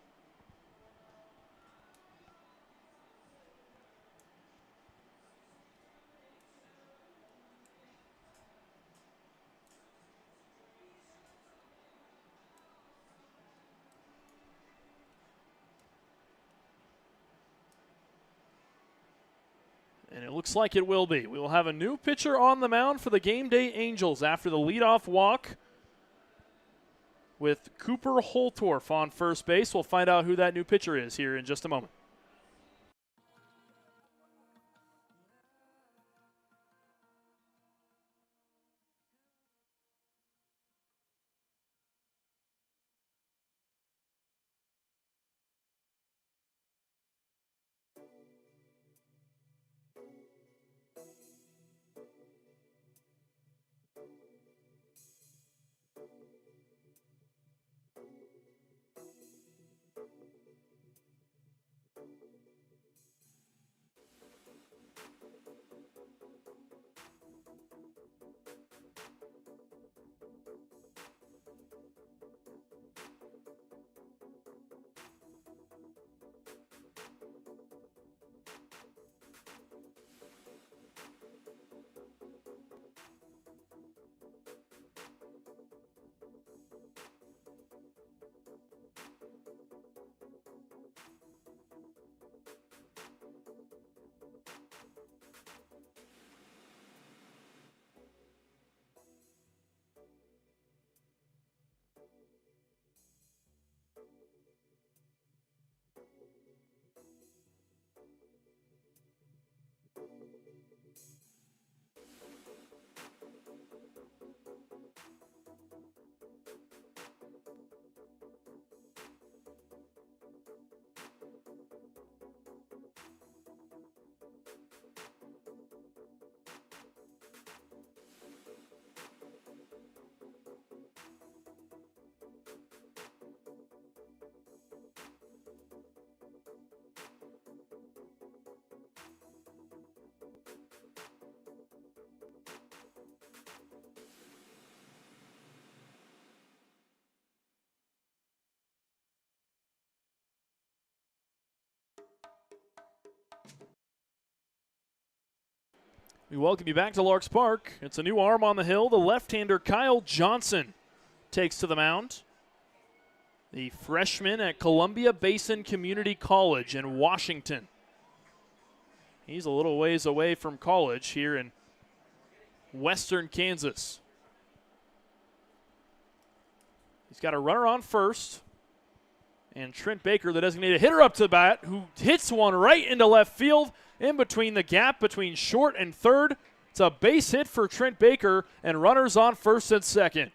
And it looks like it will be. We will have a new pitcher on the mound for the Game Day Angels after the leadoff walk with Cooper Holtorf on first base. We'll find out who that new pitcher is here in just a moment. We welcome you back to Larks Park. It's a new arm on the hill. The left-hander Kyle Johnson takes to the mound. The freshman at Columbia Basin Community College in Washington. He's a little ways away from college here in western Kansas. He's got a runner on first. And Trent Baker, the designated hitter, up to the bat, who hits one right into left field in between the gap between short and third. It's a base hit for Trent Baker, and runners on first and second.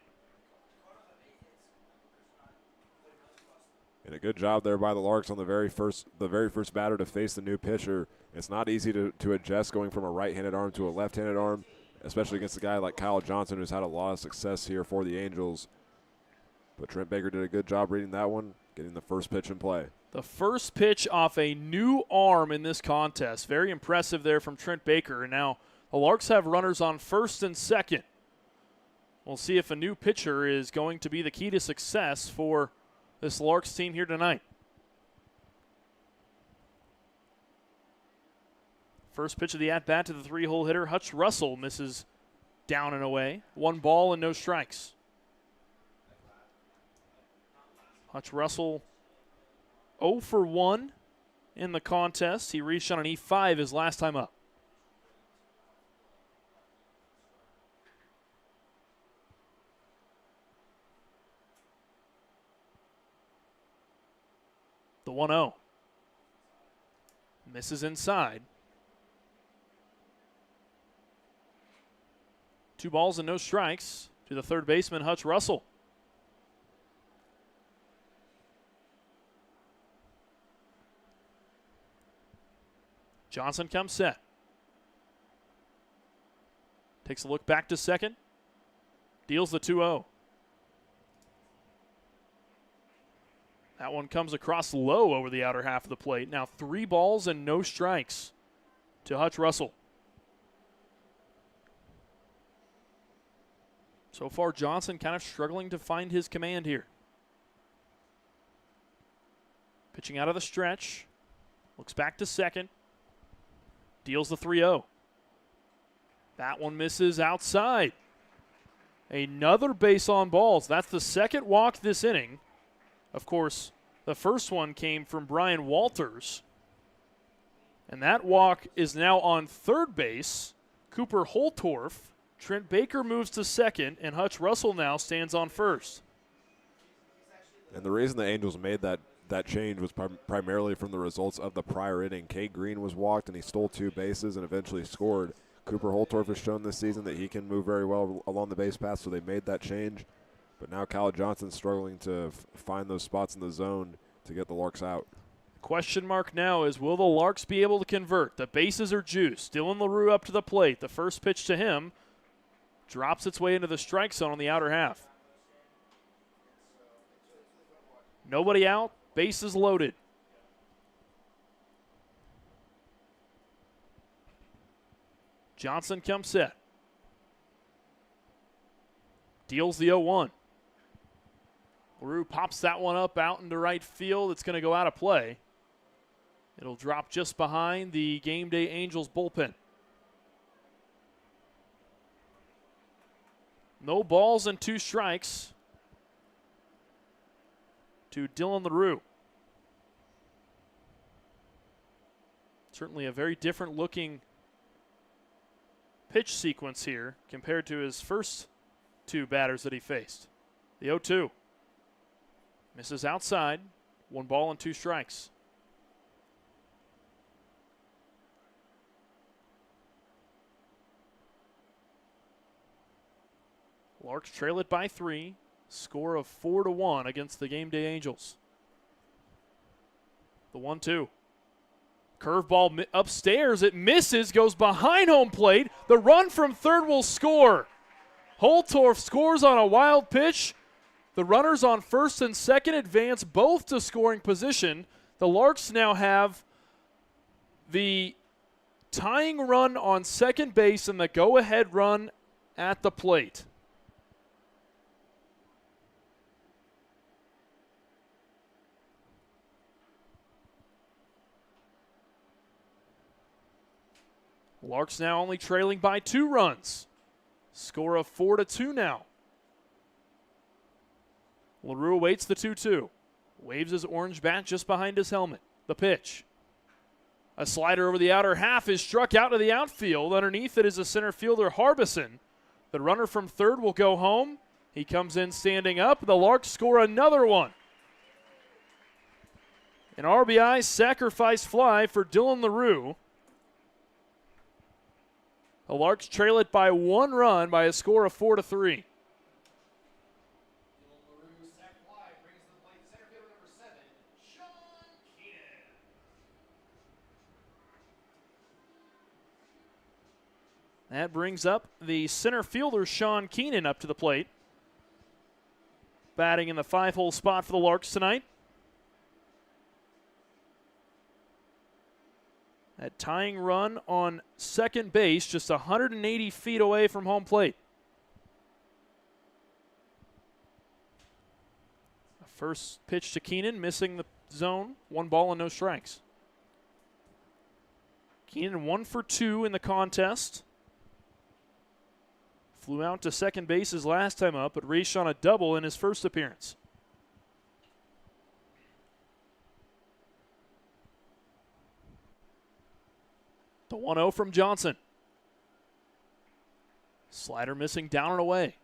And a good job there by the Larks on the very first batter to face the new pitcher. It's not easy to adjust going from a right-handed arm to a left-handed arm, especially against a guy like Kyle Johnson, who's had a lot of success here for the Angels. But Trent Baker did a good job reading that one, getting the first pitch in play. The first pitch off a new arm in this contest. Very impressive there from Trent Baker. And now the Larks have runners on first and second. We'll see if a new pitcher is going to be the key to success for this Larks team here tonight. First pitch of the at-bat to the three-hole hitter, Hutch Russell, misses down and away. 1 ball and no strikes. Hutch Russell 0 for 1 in the contest. He reached on an E5 his last time up. The 1-0. Misses inside. 2 balls and no strikes to the third baseman, Hutch Russell. Johnson comes set. Takes a look back to second. Deals the 2-0. That one comes across low over the outer half of the plate. Now 3 balls and no strikes to Hutch Russell. So far, Johnson kind of struggling to find his command here. Pitching out of the stretch. Looks back to second. Deals the 3-0. That one misses outside. Another base on balls. That's the second walk this inning. Of course, the first one came from Brian Walters. And that walk is now on third base. Cooper Holtorf. Trent Baker moves to second, and Hutch Russell now stands on first. And the reason the Angels made that change was primarily from the results of the prior inning. Cade Green was walked, and he stole 2 bases and eventually scored. Cooper Holtorf has shown this season that he can move very well along the base path, so they made that change. But now Kyle Johnson's struggling to find those spots in the zone to get the Larks out. Question mark now is, will the Larks be able to convert? The bases are juiced. Dylan LaRue up to the plate. The first pitch to him drops its way into the strike zone on the outer half. Nobody out. Bases loaded. Johnson comes set. Deals the 0-1. LaRue pops that one up out into right field. It's going to go out of play. It'll drop just behind the Gameday Angels bullpen. No balls and 2 strikes to Dylan LaRue. Certainly a very different looking pitch sequence here compared to his first 2 batters that he faced. The 0-2. Misses outside. 1 ball and 2 strikes. Larks trail it by 3. Score of 4-1 against the Gameday Angels. The 1-2. Curveball upstairs. It misses, goes behind home plate. The run from third will score. Holtorf scores on a wild pitch. The runners on first and second advance both to scoring position. The Larks now have the tying run on second base and the go-ahead run at the plate. Larks now only trailing by 2 runs. Score of 4-2 now. LaRue awaits the 2-2. Waves his orange bat just behind his helmet. The pitch. A slider over the outer half is struck out to the outfield. Underneath it is a center fielder, Harbison. The runner from third will go home. He comes in standing up. The Larks score another one. An RBI sacrifice fly for Dylan LaRue. The Larks trail it by 1 run by a score of 4-3. That brings up the center fielder, Sean Keenan, up to the plate. Batting in the 5-hole spot for the Larks tonight. That tying run on second base, just 180 feet away from home plate. The first pitch to Keenan, missing the zone. 1 ball and no strikes. Keenan 1 for 2 in the contest. Flew out to second base his last time up, but raced on a double in his first appearance. The 1-0 from Johnson. Slider missing down and away.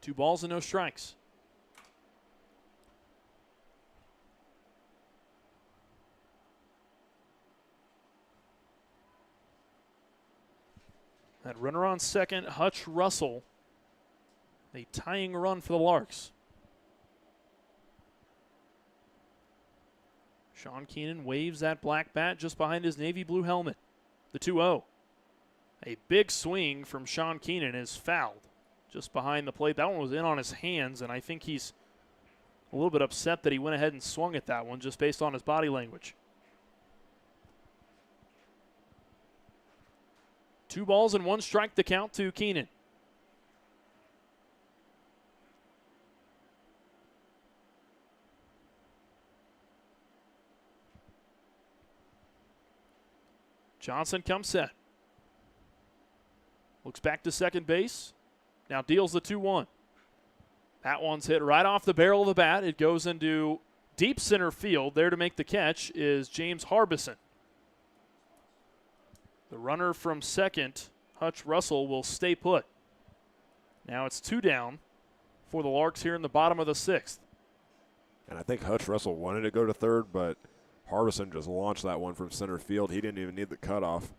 2 balls and no strikes. That runner on second, Hutch Russell. A tying run for the Larks. Sean Keenan waves that black bat just behind his navy blue helmet. The 2-0. A big swing from Sean Keenan is fouled just behind the plate. That one was in on his hands, and I think he's a little bit upset that he went ahead and swung at that one just based on his body language. 2 balls and 1 strike the count to Keenan. Johnson comes set. Looks back to second base. Now deals the 2-1. That one's hit right off the barrel of the bat. It goes into deep center field. There to make the catch is James Harbison. The runner from second, Hutch Russell, will stay put. Now it's 2 down for the Larks here in the bottom of the 6th. And I think Hutch Russell wanted to go to third, but Harbison just launched that one from center field. He didn't even need the cutoff.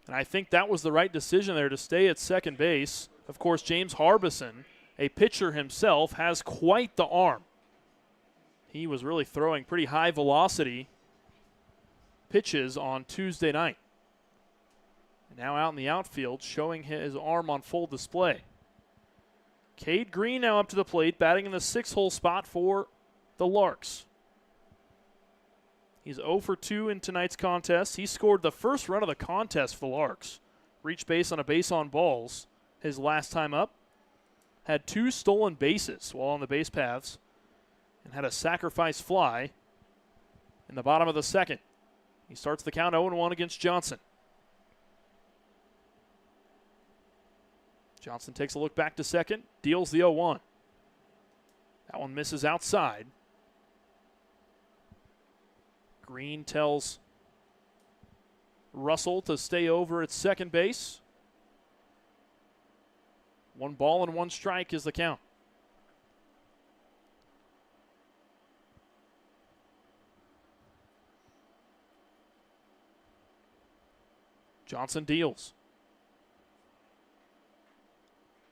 And I think that was the right decision there to stay at second base. Of course, James Harbison, a pitcher himself, has quite the arm. He was really throwing pretty high velocity pitches on Tuesday night. And now out in the outfield, showing his arm on full display. Cade Green now up to the plate, batting in the 6-hole spot for the Larks. He's 0 for 2 in tonight's contest. He scored the first run of the contest for the Larks. Reached base on a base on balls his last time up. Had 2 stolen bases while on the base paths. And had a sacrifice fly in the bottom of the 2nd. He starts the count 0-1 against Johnson. Johnson takes a look back to second. Deals the 0-1. That one misses outside. Green tells Russell to stay over at second base. 1 ball and 1 strike is the count. Johnson deals.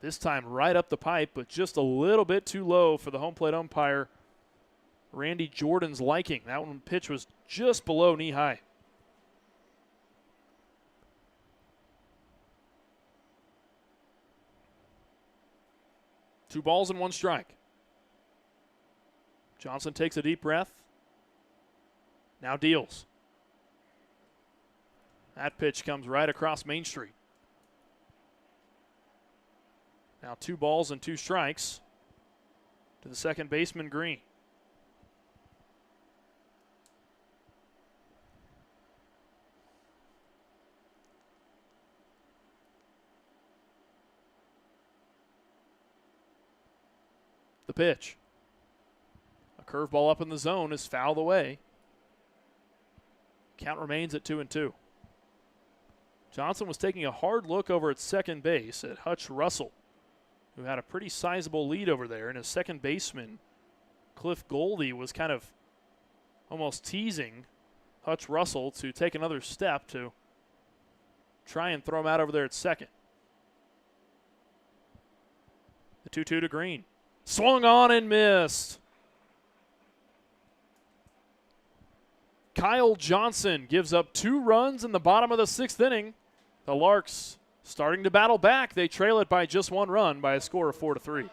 This time right up the pipe, but just a little bit too low for the home plate umpire, Randy Jordan's liking. That one pitch was just below knee high. Two balls and 1 strike. Johnson takes a deep breath. Now deals. That pitch comes right across Main Street. Now 2 balls and 2 strikes to the second baseman, Green. The pitch. A curveball up in the zone is fouled away. Count remains at 2-2. Johnson was taking a hard look over at second base at Hutch Russell, who had a pretty sizable lead over there, and his second baseman, Cliff Goldie, was kind of almost teasing Hutch Russell to take another step to try and throw him out over there at second. The 2-2 to Green. Swung on and missed. Kyle Johnson gives up 2 runs in the bottom of the 6th inning. The Larks starting to battle back. They trail it by just 1 run by a score of 4-3.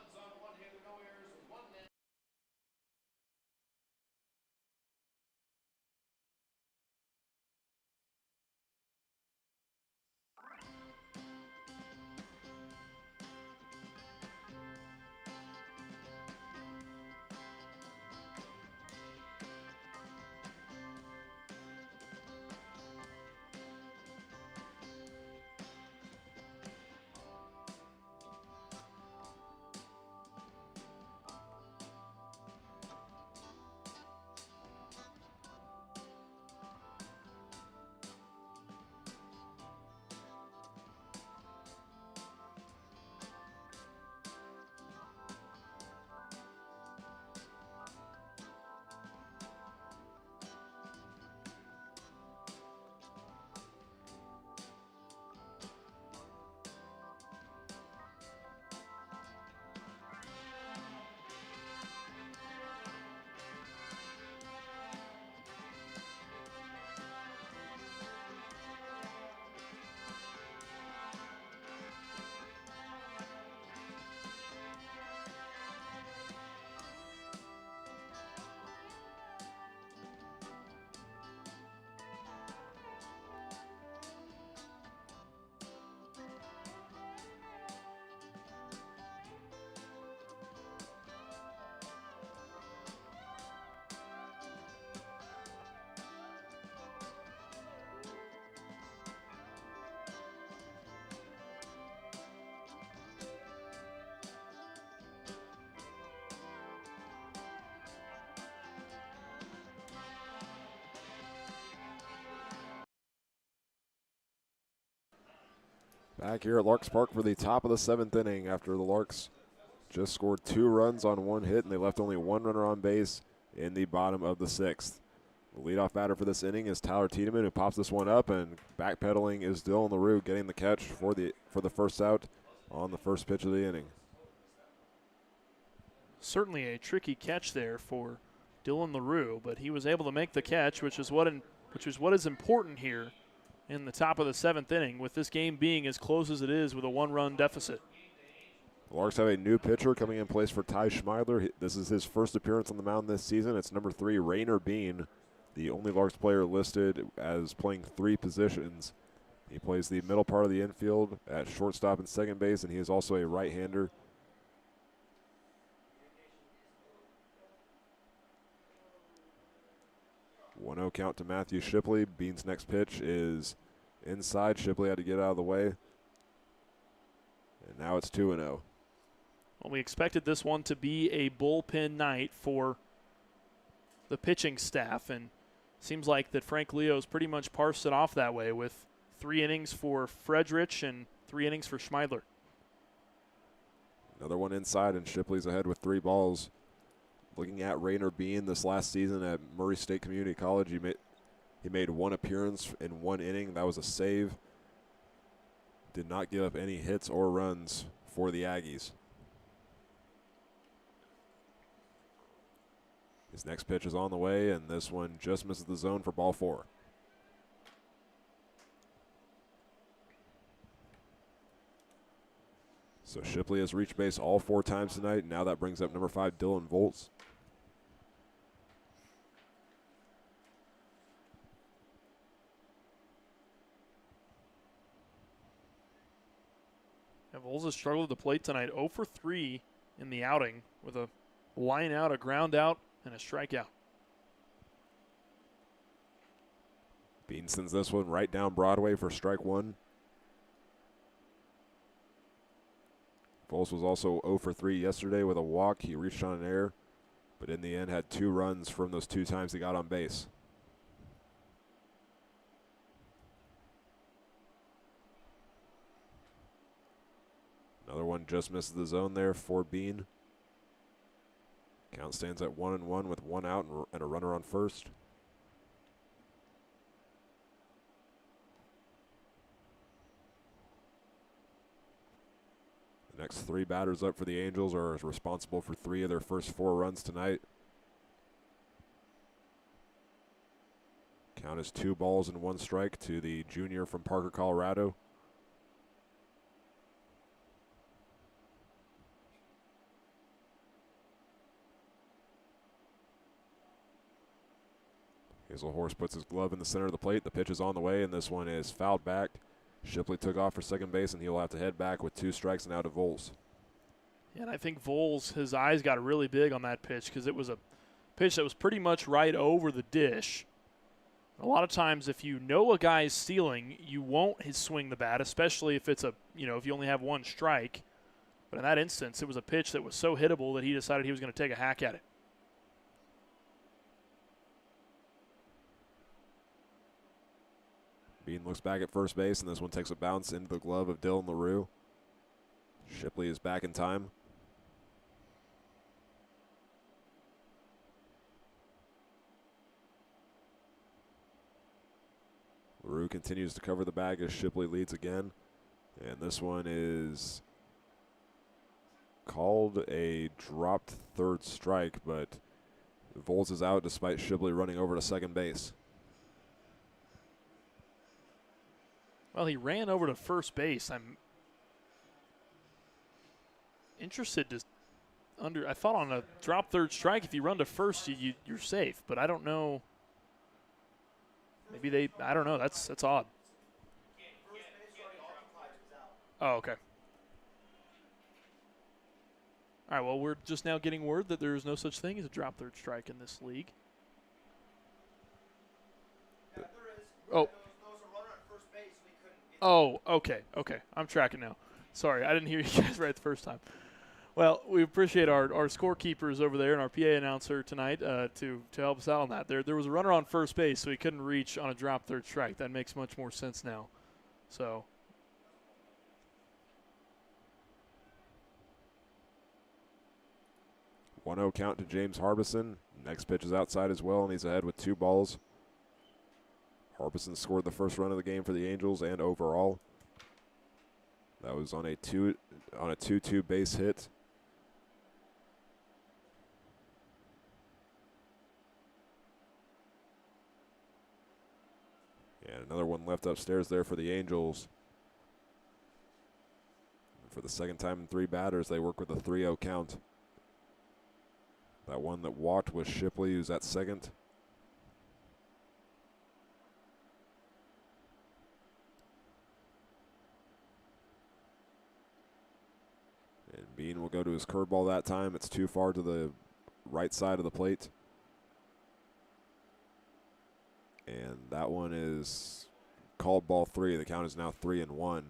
Back here at Larks Park for the top of the 7th inning after the Larks just scored 2 runs on 1 hit, and they left only 1 runner on base in the bottom of the 6th. The leadoff batter for this inning is Tyler Tiedemann, who pops this one up, and backpedaling is Dylan LaRue, getting the catch for the first out on the first pitch of the inning. Certainly a tricky catch there for Dylan LaRue, but he was able to make the catch, which is what is important here in the top of the 7th inning, with this game being as close as it is with a 1-run deficit. The Larks have a new pitcher coming in place for Ty Schmeidler. This is his first appearance on the mound this season. It's number 3, Rainer Bean, the only Larks player listed as playing 3 positions. He plays the middle part of the infield at shortstop and second base, and he is also a right-hander. One 0 count to Matthew Shipley. Bean's next pitch is inside. Shipley had to get out of the way. And now it's 2-0. Well, we expected this one to be a bullpen night for the pitching staff, and seems like that Frank Leo's pretty much parsed it off that way, with 3 innings for Fredrich and 3 innings for Schmeidler. Another one inside, and Shipley's ahead with 3 balls. Looking at Rainer Bean this last season at Murray State Community College, he made 1 appearance in 1 inning. That was a save. Did not give up any hits or runs for the Aggies. His next pitch is on the way, and this one just misses the zone for ball 4. So Shipley has reached base all 4 times tonight. Now that brings up number 5, Dylan Volz. Volz has struggled at the plate tonight, 0 for 3 in the outing with a line out, a ground out, and a strikeout. Bean sends this one right down Broadway for strike 1. Volz was also 0 for 3 yesterday with a walk. He reached on an error, but in the end had 2 runs from those 2 times he got on base. Another one just misses the zone there for Bean. Count stands at 1-1 with 1 out and a runner on first. The next 3 batters up for the Angels are responsible for 3 of their first 4 runs tonight. Count is 2 balls and 1 strike to the junior from Parker, Colorado. Hazelhorse puts his glove in the center of the plate. The pitch is on the way, and this one is fouled back. Shipley took off for second base, and he'll have to head back with 2 strikes and out to Volz. Yeah, and I think Volz, his eyes got really big on that pitch because it was a pitch that was pretty much right over the dish. A lot of times, if you know a guy's stealing, you won't swing the bat, especially if it's if you only have 1 strike. But in that instance, it was a pitch that was so hittable that he decided he was going to take a hack at it. Bean looks back at first base, and this one takes a bounce into the glove of Dylan LaRue. Shipley is back in time. LaRue continues to cover the bag as Shipley leads again. And this one is called a dropped third strike, but Volz is out despite Shipley running over to second base. Well, he ran over to first base. I'm interested to I thought on a drop third strike, if you run to first, you're safe. But I don't know. Maybe I don't know. That's odd. Oh, okay. All right, well, we're just now getting word that there is no such thing as a drop third strike in this league. Oh. Oh, okay. I'm tracking now. Sorry, I didn't hear you guys right the first time. Well, we appreciate our scorekeepers over there and our PA announcer tonight to help us out on that. There was a runner on first base, so he couldn't reach on a drop third strike. That makes much more sense now. So 1-0 count to James Harbison. Next pitch is outside as well, and he's ahead with 2 balls. Harbison scored the first run of the game for the Angels and overall. That was on a 2-2 base hit. And another one left upstairs there for the Angels. For the second time in 3 batters, they work with a 3-0 count. That one that walked was Shipley, who's at second. And Bean will go to his curveball that time. It's too far to the right side of the plate. And that one is called ball 3. The count is now 3-1.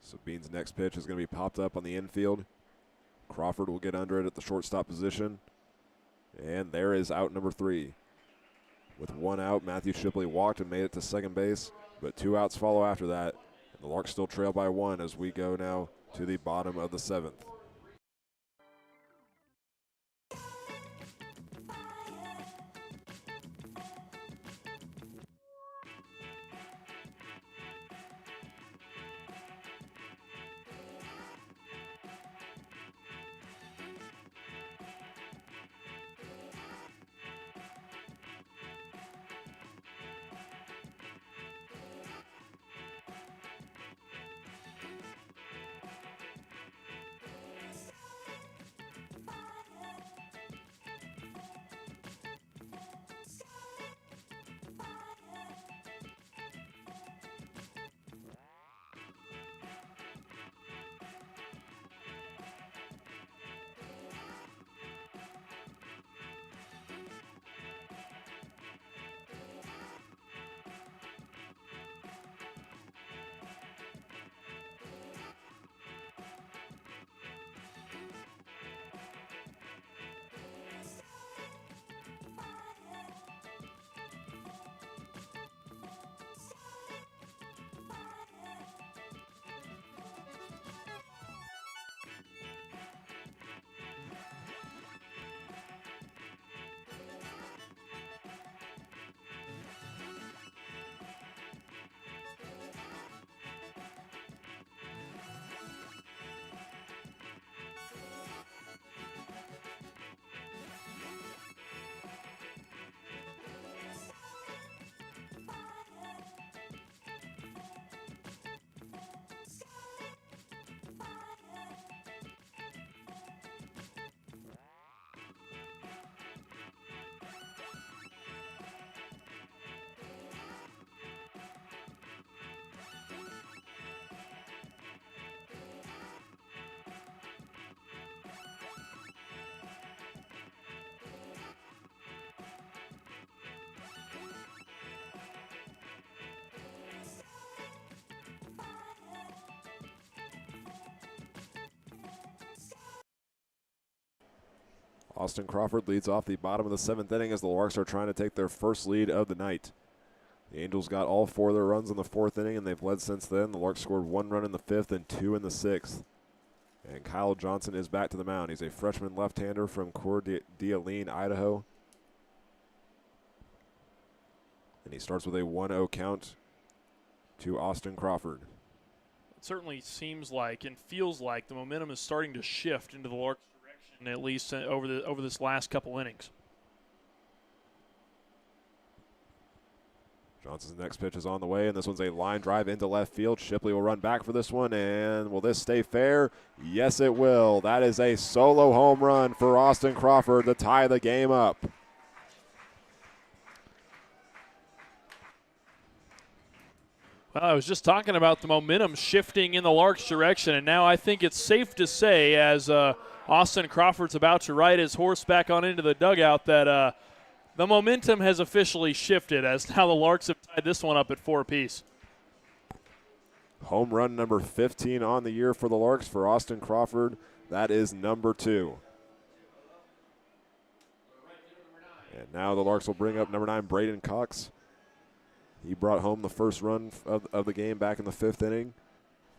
So Bean's next pitch is going to be popped up on the infield. Crawford will get under it at the shortstop position. And there is out number 3. With 1 out, Matthew Shipley walked and made it to second base, but 2 outs follow after that. And the Larks still trail by 1 as we go now to the bottom of the 7th. Austin Crawford leads off the bottom of the 7th inning as the Larks are trying to take their first lead of the night. The Angels got all 4 of their runs in the 4th inning, and they've led since then. The Larks scored 1 run in the 5th and 2 in the 6th. And Kyle Johnson is back to the mound. He's a freshman left-hander from Coeur d'Alene, Idaho. And he starts with a 1-0 count to Austin Crawford. It certainly seems like and feels like the momentum is starting to shift into the Larks' direction, at least over this last couple innings. Johnson's next pitch is on the way, and this one's a line drive into left field. Shipley will run back for this one, and will this stay fair? Yes, it will. That is a solo home run for Austin Crawford to tie the game up. Well, I was just talking about the momentum shifting in the Larks' direction, and now I think it's safe to say, as Austin Crawford's about to ride his horse back on into the dugout, that the momentum has officially shifted, as now the Larks have tied this one up at 4 apiece. Home run number 15 on the year for the Larks for Austin Crawford. That is number 2. And now the Larks will bring up number 9, Braden Cox. He brought home the first run of the game back in the 5th inning.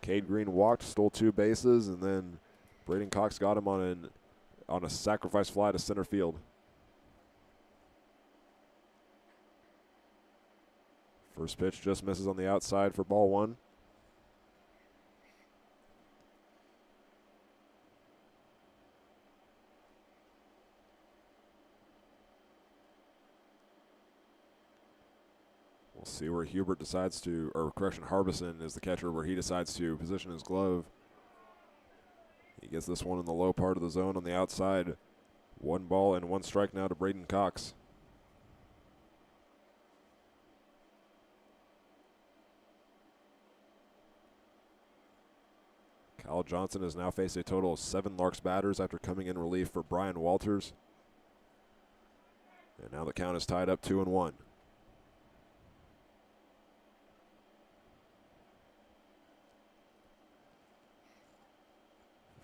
Cade Green walked, stole 2 bases, and then Braden Cox got him on a sacrifice fly to center field. First pitch just misses on the outside for ball 1. We'll see where Hubert decides to, or correction, Harbison is the catcher, where he decides to position his glove. He gets this one in the low part of the zone on the outside. 1 ball and 1 strike now to Braden Cox. Kyle Johnson has now faced a total of 7 Larks batters after coming in relief for Brian Walters. And now the count is tied up 2-1.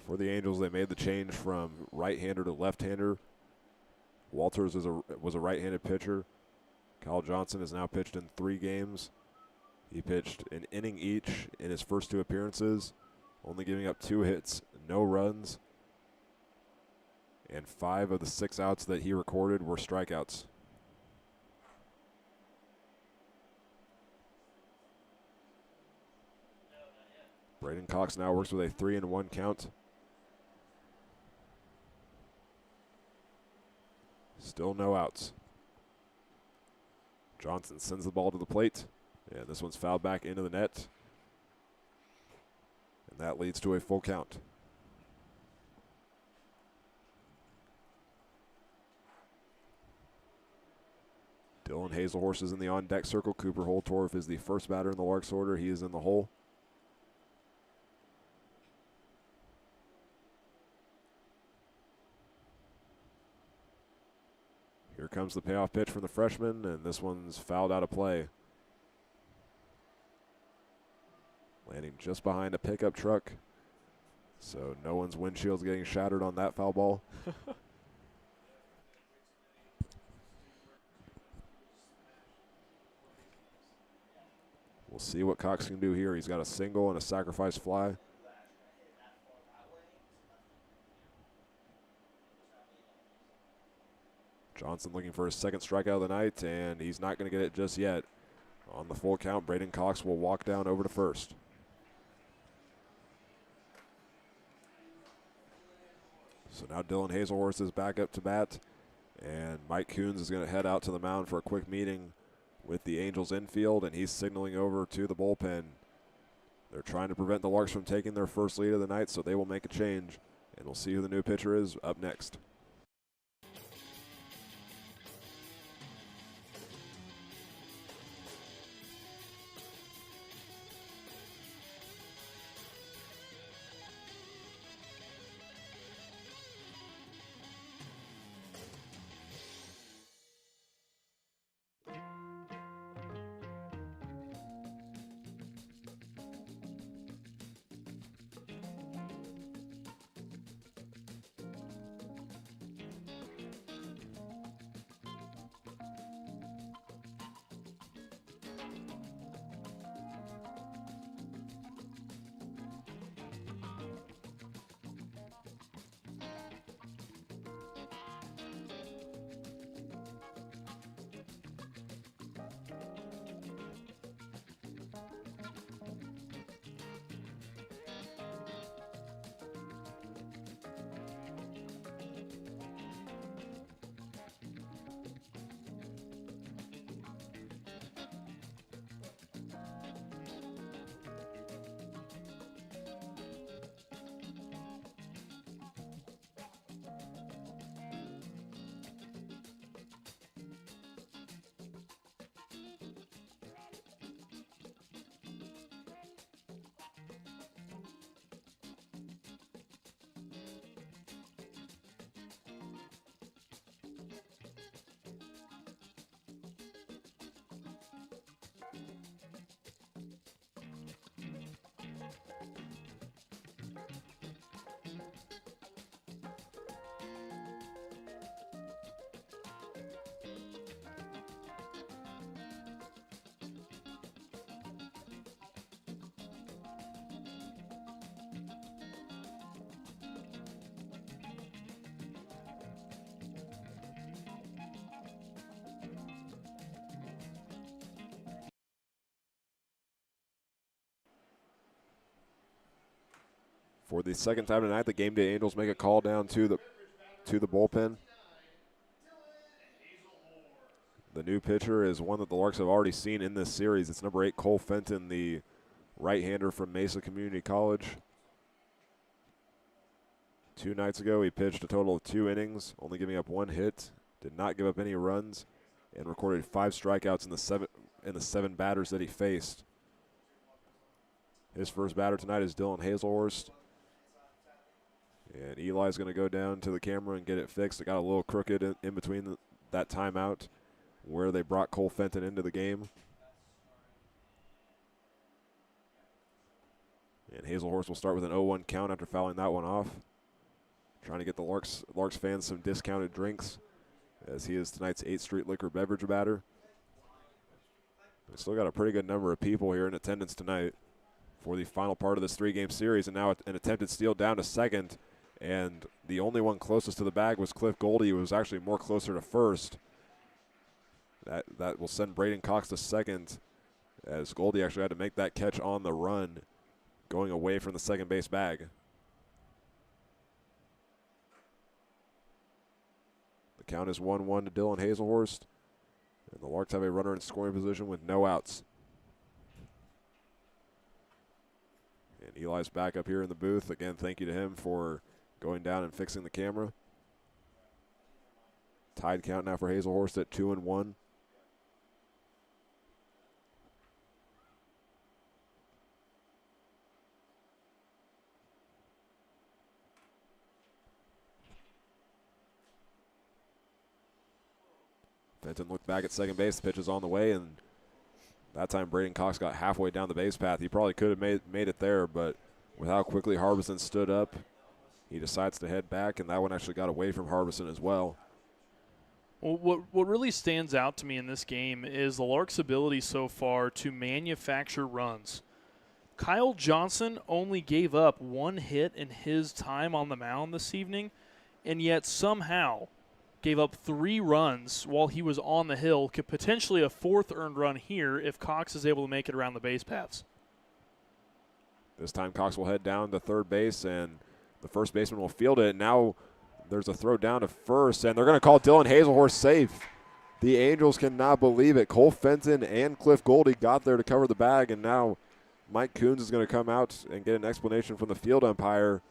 For the Angels, they made the change from right-hander to left-hander. Walters was a right-handed pitcher. Kyle Johnson has now pitched in 3 games. He pitched an inning each in his first 2 appearances, only giving up 2 hits, no runs, and 5 of the 6 outs that he recorded were strikeouts. Braden Cox now works with a 3-1 count. Still no outs. Johnson sends the ball to the plate, and this one's fouled back into the net. And that leads to a full count. Dylan Hazelhorse is in the on-deck circle. Cooper Holtorf is the first batter in the Larks order. He is in the hole. Here comes the payoff pitch from the freshman, and this one's fouled out of play. Landing just behind a pickup truck, so no one's windshield's getting shattered on that foul ball. We'll see what Cox can do here. He's got a single and a sacrifice fly. Johnson looking for his 2nd strikeout of the night, and he's not going to get it just yet. On the full count, Braden Cox will walk down over to first. So now Dylan Hazelhorse is back up to bat, and Mike Coons is going to head out to the mound for a quick meeting with the Angels infield, and he's signaling over to the bullpen. They're trying to prevent the Larks from taking their first lead of the night, so they will make a change, and we'll see who the new pitcher is up next. For the second time tonight, the Game Day Angels make a call down to the bullpen. The new pitcher is one that the Larks have already seen in this series. It's number 8, Cole Fenton, the right-hander from Mesa Community College. 2 nights ago, he pitched a total of 2 innings, only giving up 1 hit, did not give up any runs, and recorded 5 strikeouts in the 7 batters that he faced. His first batter tonight is Dylan Hazelhorst. And Eli's going to go down to the camera and get it fixed. It got a little crooked in between that timeout where they brought Cole Fenton into the game. And Hazelhorst will start with an 0-1 count after fouling that one off. Trying to get the Larks fans some discounted drinks, as he is tonight's 8th Street Liquor beverage batter. We still got a pretty good number of people here in attendance tonight for the final part of this 3-game series. And now an attempted steal down to second. And the only one closest to the bag was Cliff Goldie, who was actually more closer to first. That will send Braden Cox to second, as Goldie actually had to make that catch on the run, going away from the second base bag. The count is 1-1 to Dylan Hazelhorst, and the Larks have a runner in scoring position with no outs. And Eli's back up here in the booth. Again, thank you to him for going down and fixing the camera. Tied count now for Hazelhorst at 2-1. Fenton looked back at second base. The pitch is on the way, and that time Braden Cox got halfway down the base path. He probably could have made it there, but with how quickly Harbison stood up, he decides to head back, and that one actually got away from Harbison as well. Well, what really stands out to me in this game is the Larks' ability so far to manufacture runs. Kyle Johnson only gave up 1 hit in his time on the mound this evening, and yet somehow gave up 3 runs while he was on the hill, could potentially a 4th earned run here if Cox is able to make it around the base paths. This time Cox will head down to third base, and the first baseman will field it. Now there's a throw down to first, and they're going to call Dylan Hazelhorst safe. The Angels cannot believe it. Cole Fenton and Cliff Goldie got there to cover the bag, and now Mike Coons is going to come out and get an explanation from the field umpire.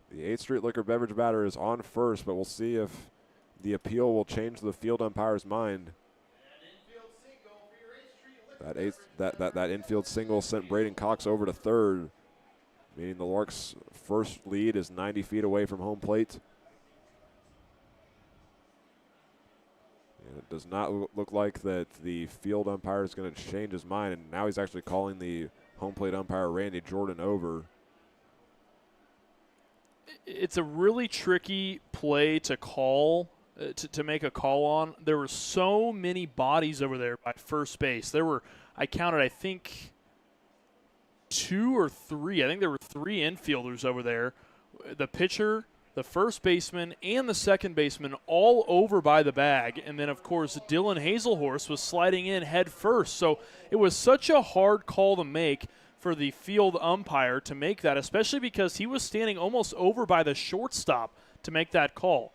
The 8th Street Liquor beverage batter is on first, but we'll see if the appeal will change the field umpire's mind. That infield single sent Braden Cox over to third, meaning the Larks' first lead is 90 feet away from home plate. And it does not look like that the field umpire is going to change his mind, and now he's actually calling the home plate umpire, Randy Jordan, over. It's a really tricky play to call, to make a call on. There were so many bodies over there by first base. I counted, I think, 2 or 3. I think there were 3 infielders over there. The pitcher, the first baseman, and the second baseman all over by the bag. And then, of course, Dylan Hazelhorst was sliding in head first. So it was such a hard call to make for the field umpire to make that, especially because he was standing almost over by the shortstop to make that call.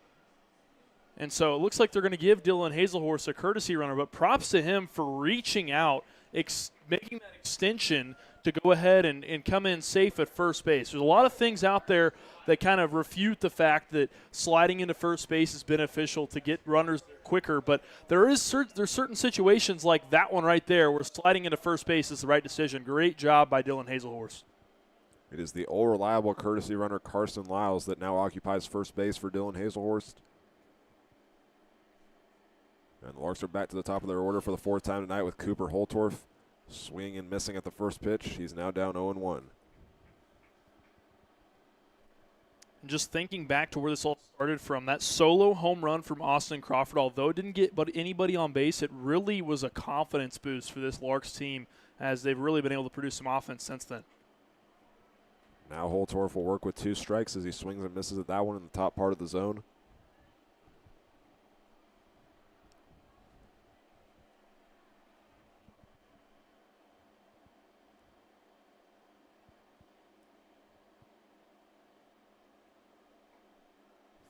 And so it looks like they're going to give Dylan Hazelhorst a courtesy runner, but props to him for reaching out, making that extension to go ahead and come in safe at first base. There's a lot of things out there that kind of refute the fact that sliding into first base is beneficial to get runners quicker, but there's certain situations like that one right there where sliding into first base is the right decision. Great job by Dylan Hazelhorst. It is the old reliable courtesy runner Carson Lyles that now occupies first base for Dylan Hazelhorst. And the Larks are back to the top of their order for the 4th time tonight with Cooper Holtorf swinging and missing at the first pitch. He's now down 0-1. Just thinking back to where this all started from, that solo home run from Austin Crawford, although it didn't get anybody on base, it really was a confidence boost for this Larks team as they've really been able to produce some offense since then. Now Holtorf will work with 2 strikes as he swings and misses at that one in the top part of the zone.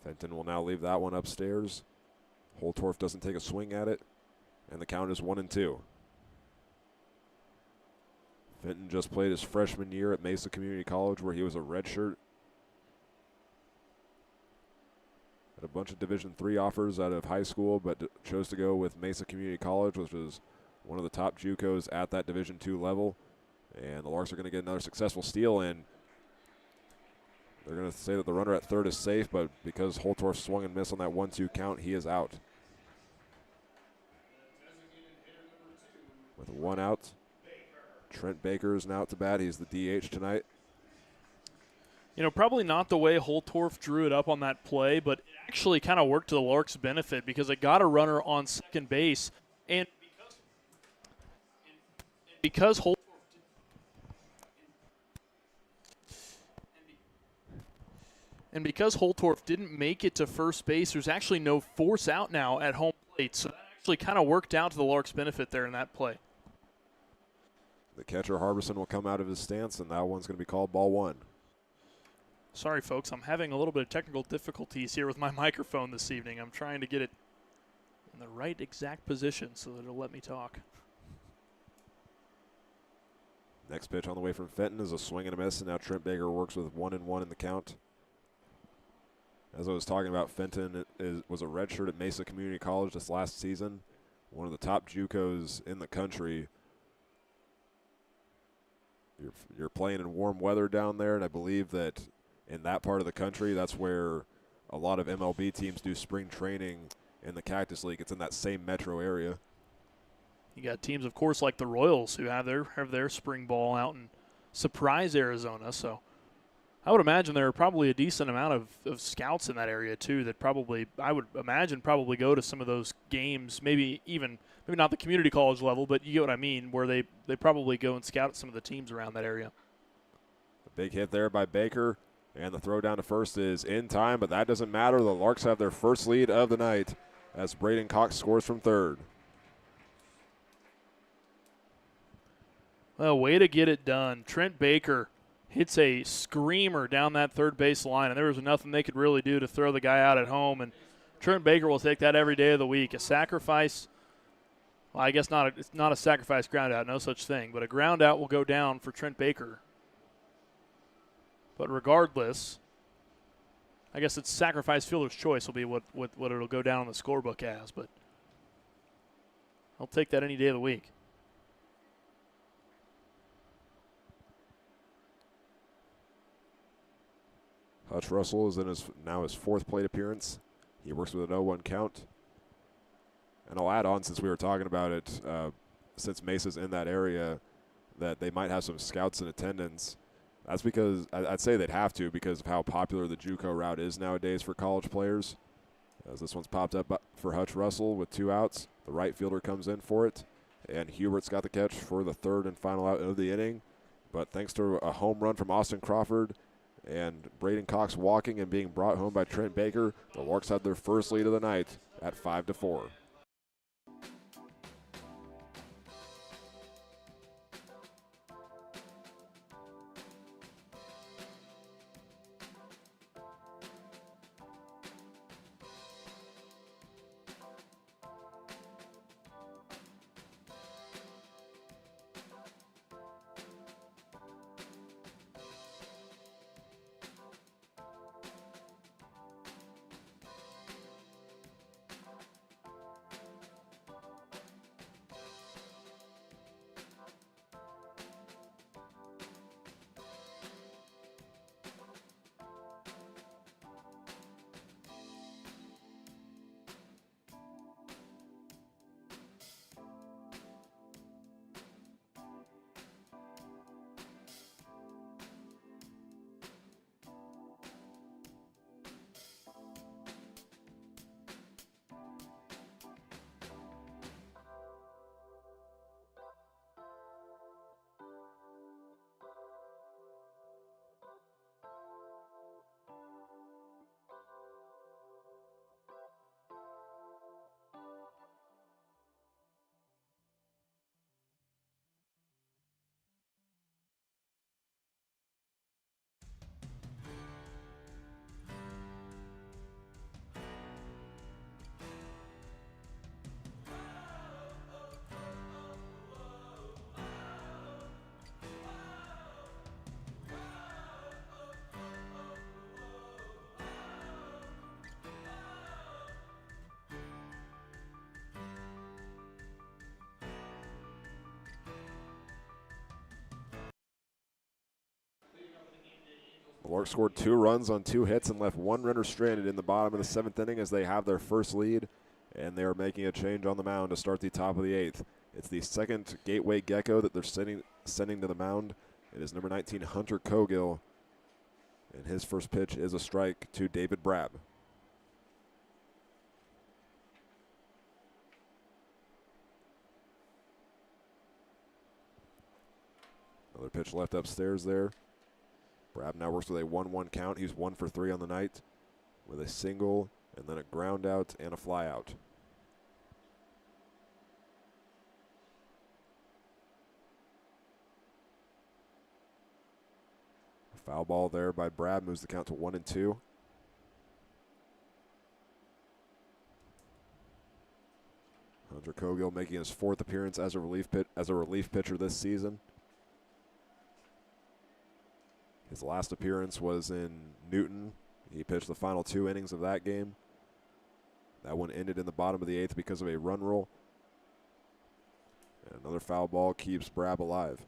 Fenton will now leave that one upstairs. Holtorf doesn't take a swing at it, and the count is 1-2. Fenton just played his freshman year at Mesa Community College, where he was a redshirt. Had a bunch of Division III offers out of high school, but chose to go with Mesa Community College, which was one of the top JUCOs at that Division II level. And the Larks are going to get another successful steal, and they're going to say that the runner at third is safe, but because Holtorf swung and missed on that 1-2 count, he is out. With one out, Trent Baker is now out to bat. He's the DH tonight. You know, probably not the way Holtorf drew it up on that play, but it actually kind of worked to the Larks' benefit because it got a runner on second base. And because Holtorf didn't make it to first base, there's actually no force out now at home plate. So that actually kind of worked out to the Larks' benefit there in that play. The catcher, Harbison, will come out of his stance, and that one's going to be called ball one. Sorry, folks. I'm having a little bit of technical difficulties here with my microphone this evening. I'm trying to get it in the right exact position so that it'll let me talk. Next pitch on the way from Fenton is a swing and a miss, and now Trent Baker works with 1-1 in the count. As I was talking about, Fenton was a redshirt at Mesa Community College this last season, one of the top JUCOs in the country. You're playing in warm weather down there, and I believe that in that part of the country, that's where a lot of MLB teams do spring training in the Cactus League. It's in that same metro area. You got teams, of course, like the Royals who have their spring ball out in Surprise, Arizona. So I would imagine there are probably a decent amount of scouts in that area too that I would imagine probably go to some of those games, maybe not the community college level, but you get what I mean, where they probably go and scout some of the teams around that area. A big hit there by Baker, and the throw down to first is in time, but that doesn't matter. The Larks have their first lead of the night as Braden Cox scores from third. Well, way to get it done. Trent Baker hits a screamer down that third base line, and there was nothing they could really do to throw the guy out at home. And Trent Baker will take that every day of the week. A sacrifice, well, I guess it's not a sacrifice ground out, no such thing, but a ground out will go down for Trent Baker. But regardless, I guess it's sacrifice fielder's choice will be what it'll go down on the scorebook as, but I'll take that any day of the week. Hutch Russell is in his fourth plate appearance. He works with an 0-1 count. And I'll add on, since we were talking about it, since Mesa's in that area, that they might have some scouts in attendance. That's because I'd say they'd have to because of how popular the JUCO route is nowadays for college players. As this one's popped up for Hutch Russell with 2 outs. The right fielder comes in for it. And Hubert's got the catch for the third and final out of the inning. But thanks to a home run from Austin Crawford and Braden Cox walking and being brought home by Trent Baker, the Larks had their first lead of the night at 5-4. Larks scored 2 runs on 2 hits and left 1 runner stranded in the bottom of the 7th inning as they have their first lead, and they are making a change on the mound to start the top of the 8th. It's the second Gateway Gecko that they're sending to the mound. It is number 19, Hunter Cogill, and his first pitch is a strike to David Brab. Another pitch left upstairs there. Brab now works with a 1-1 count. He's 1 for 3 on the night with a single and then a ground out and a fly out. Foul ball there by Brad moves the count to 1-2. Hunter Cogill making his 4th appearance as a relief pitcher this season. His last appearance was in Newton. He pitched the final 2 innings of that game. That one ended in the bottom of the 8th because of a run rule. And another foul ball keeps Brab alive.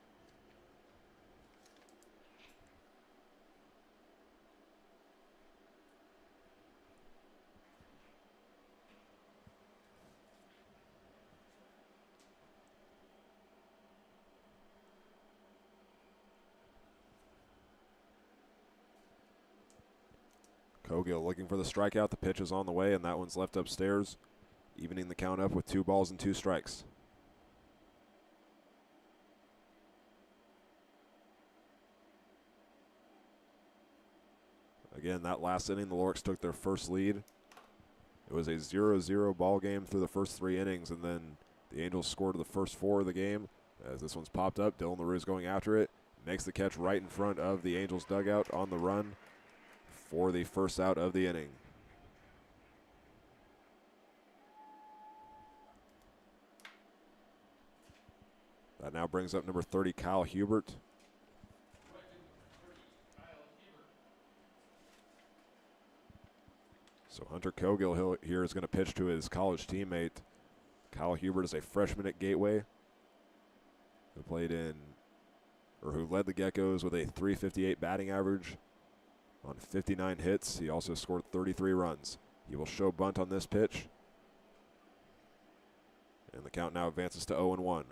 Cogill looking for the strikeout. The pitch is on the way, and that one's left upstairs, evening the count up with 2 balls and 2 strikes. Again, that last inning, the Larks took their first lead. It was a 0-0 ball game through the first 3 innings, and then the Angels scored the first 4 of the game. As this one's popped up, Dylan LaRue's going after it, makes the catch right in front of the Angels dugout on the run for the first out of the inning. That now brings up number 30, Kyle Hubert. So Hunter Cogill here is going to pitch to his college teammate. Kyle Hubert is a freshman at Gateway who led the Geckos with a .358 batting average on 59 hits. He also scored 33 runs. He will show bunt on this pitch. And the count now advances to 0-1.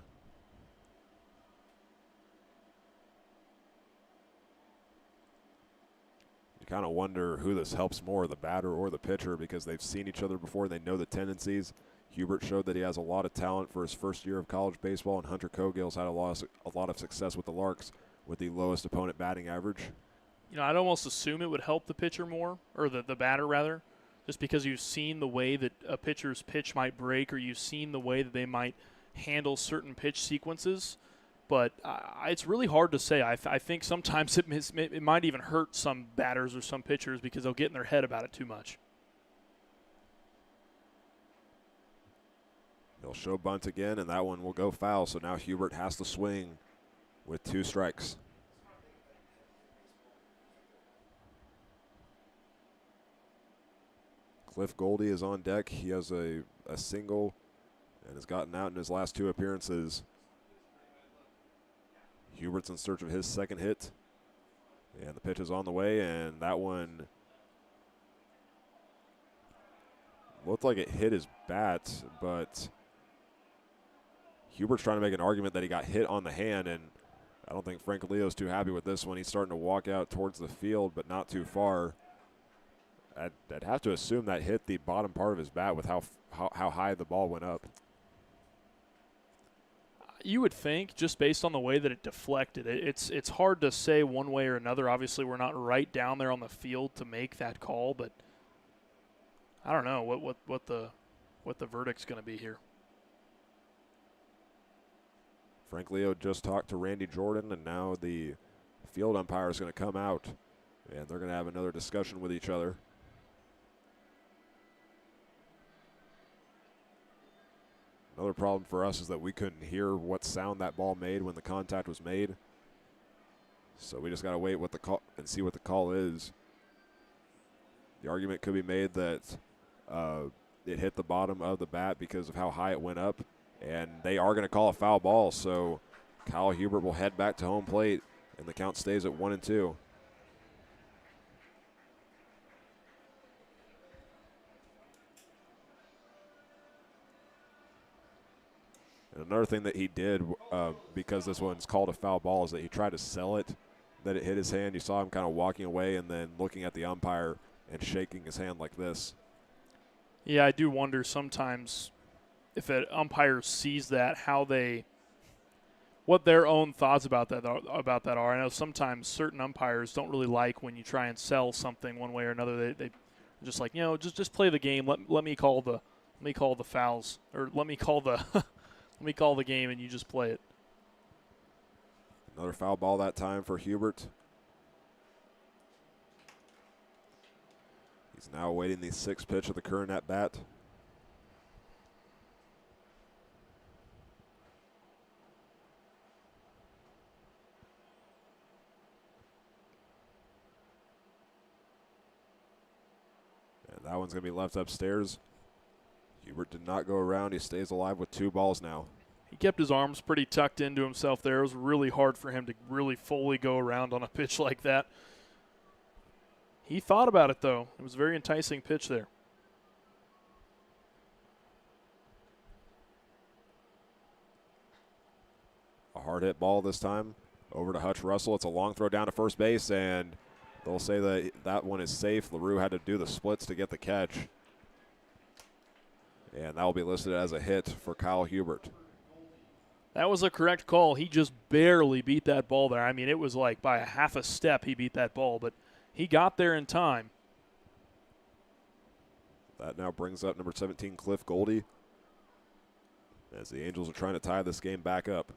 You kind of wonder who this helps more, the batter or the pitcher, because they've seen each other before. They know the tendencies. Hubert showed that he has a lot of talent for his first year of college baseball, and Hunter Cogill's had a lot of success with the Larks with the lowest opponent batting average. You know, I'd almost assume it would help the pitcher more, or the batter rather, just because you've seen the way that a pitcher's pitch might break, or you've seen the way that they might handle certain pitch sequences. But it's really hard to say. I think sometimes it might even hurt some batters or some pitchers because they'll get in their head about it too much. They'll show bunt again, and that one will go foul. So now Hubert has to swing with 2 strikes. Cliff Goldie is on deck. He has a single and has gotten out in his last 2 appearances. Hubert's in search of his 2nd hit. And the pitch is on the way, and that one looked like it hit his bat, but Hubert's trying to make an argument that he got hit on the hand, and I don't think Frank Leo's too happy with this one. He's starting to walk out towards the field, but not too far. I'd have to assume that hit the bottom part of his bat with how high the ball went up. You would think, just based on the way that it deflected, it's hard to say one way or another. Obviously, we're not right down there on the field to make that call, but I don't know what the verdict's going to be here. Frank Leo just talked to Randy Jordan, and now the field umpire is going to come out, and they're going to have another discussion with each other. Another problem for us is that we couldn't hear what sound that ball made when the contact was made. So we just got to wait and see what the call is. The argument could be made that it hit the bottom of the bat because of how high it went up, and they are going to call a foul ball. So Kyle Hubert will head back to home plate, and the count stays at 1-2. And another thing that he did, because this one's called a foul ball, is that he tried to sell it, that it hit his hand. You saw him kind of walking away and then looking at the umpire and shaking his hand like this. Yeah, I do wonder sometimes if an umpire sees that, what their own thoughts about that are. I know sometimes certain umpires don't really like when you try and sell something one way or another. They just like, just play the game. Let me call the fouls, or let me call the let me call the game, and you just play it. Another foul ball that time for Hubert. He's now awaiting the sixth pitch of the current at bat. And that one's going to be left upstairs. Hubert did not go around. He stays alive with 2 balls now. He kept his arms pretty tucked into himself there. It was really hard for him to really fully go around on a pitch like that. He thought about it, though. It was a very enticing pitch there. A hard hit ball this time. Over to Hutch Russell. It's a long throw down to first base, and they'll say that that one is safe. LaRue had to do the splits to get the catch. And that will be listed as a hit for Kyle Hubert. That was a correct call. He just barely beat that ball there. I mean, it was like by a half a step he beat that ball, but he got there in time. That now brings up number 17, Cliff Goldie, as the Angels are trying to tie this game back up.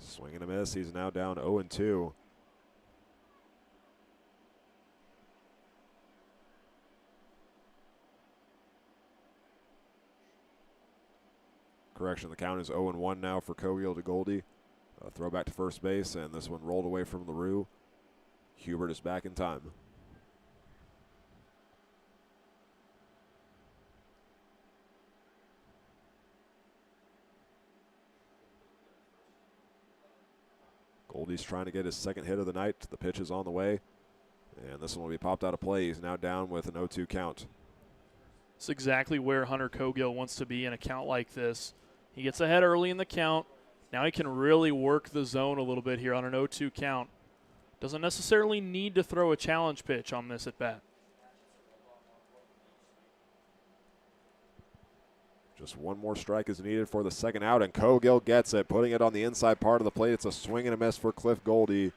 Swing and a miss. He's now down 0-2. Correction, the count is 0-1 now for Cogill to Goldie. A throw back to first base, and this one rolled away from LaRue. Hubert is back in time. Goldie's trying to get his second hit of the night. The pitch is on the way, and this one will be popped out of play. He's now down with an 0-2 count. It's exactly where Hunter Cogill wants to be in a count like this. He gets ahead early in the count. Now he can really work the zone a little bit here on an 0-2 count. Doesn't necessarily need to throw a challenge pitch on this at bat. Just one more strike is needed for the second out, and Cogill gets it, putting it on the inside part of the plate. It's a swing and a miss for Cliff Goldie.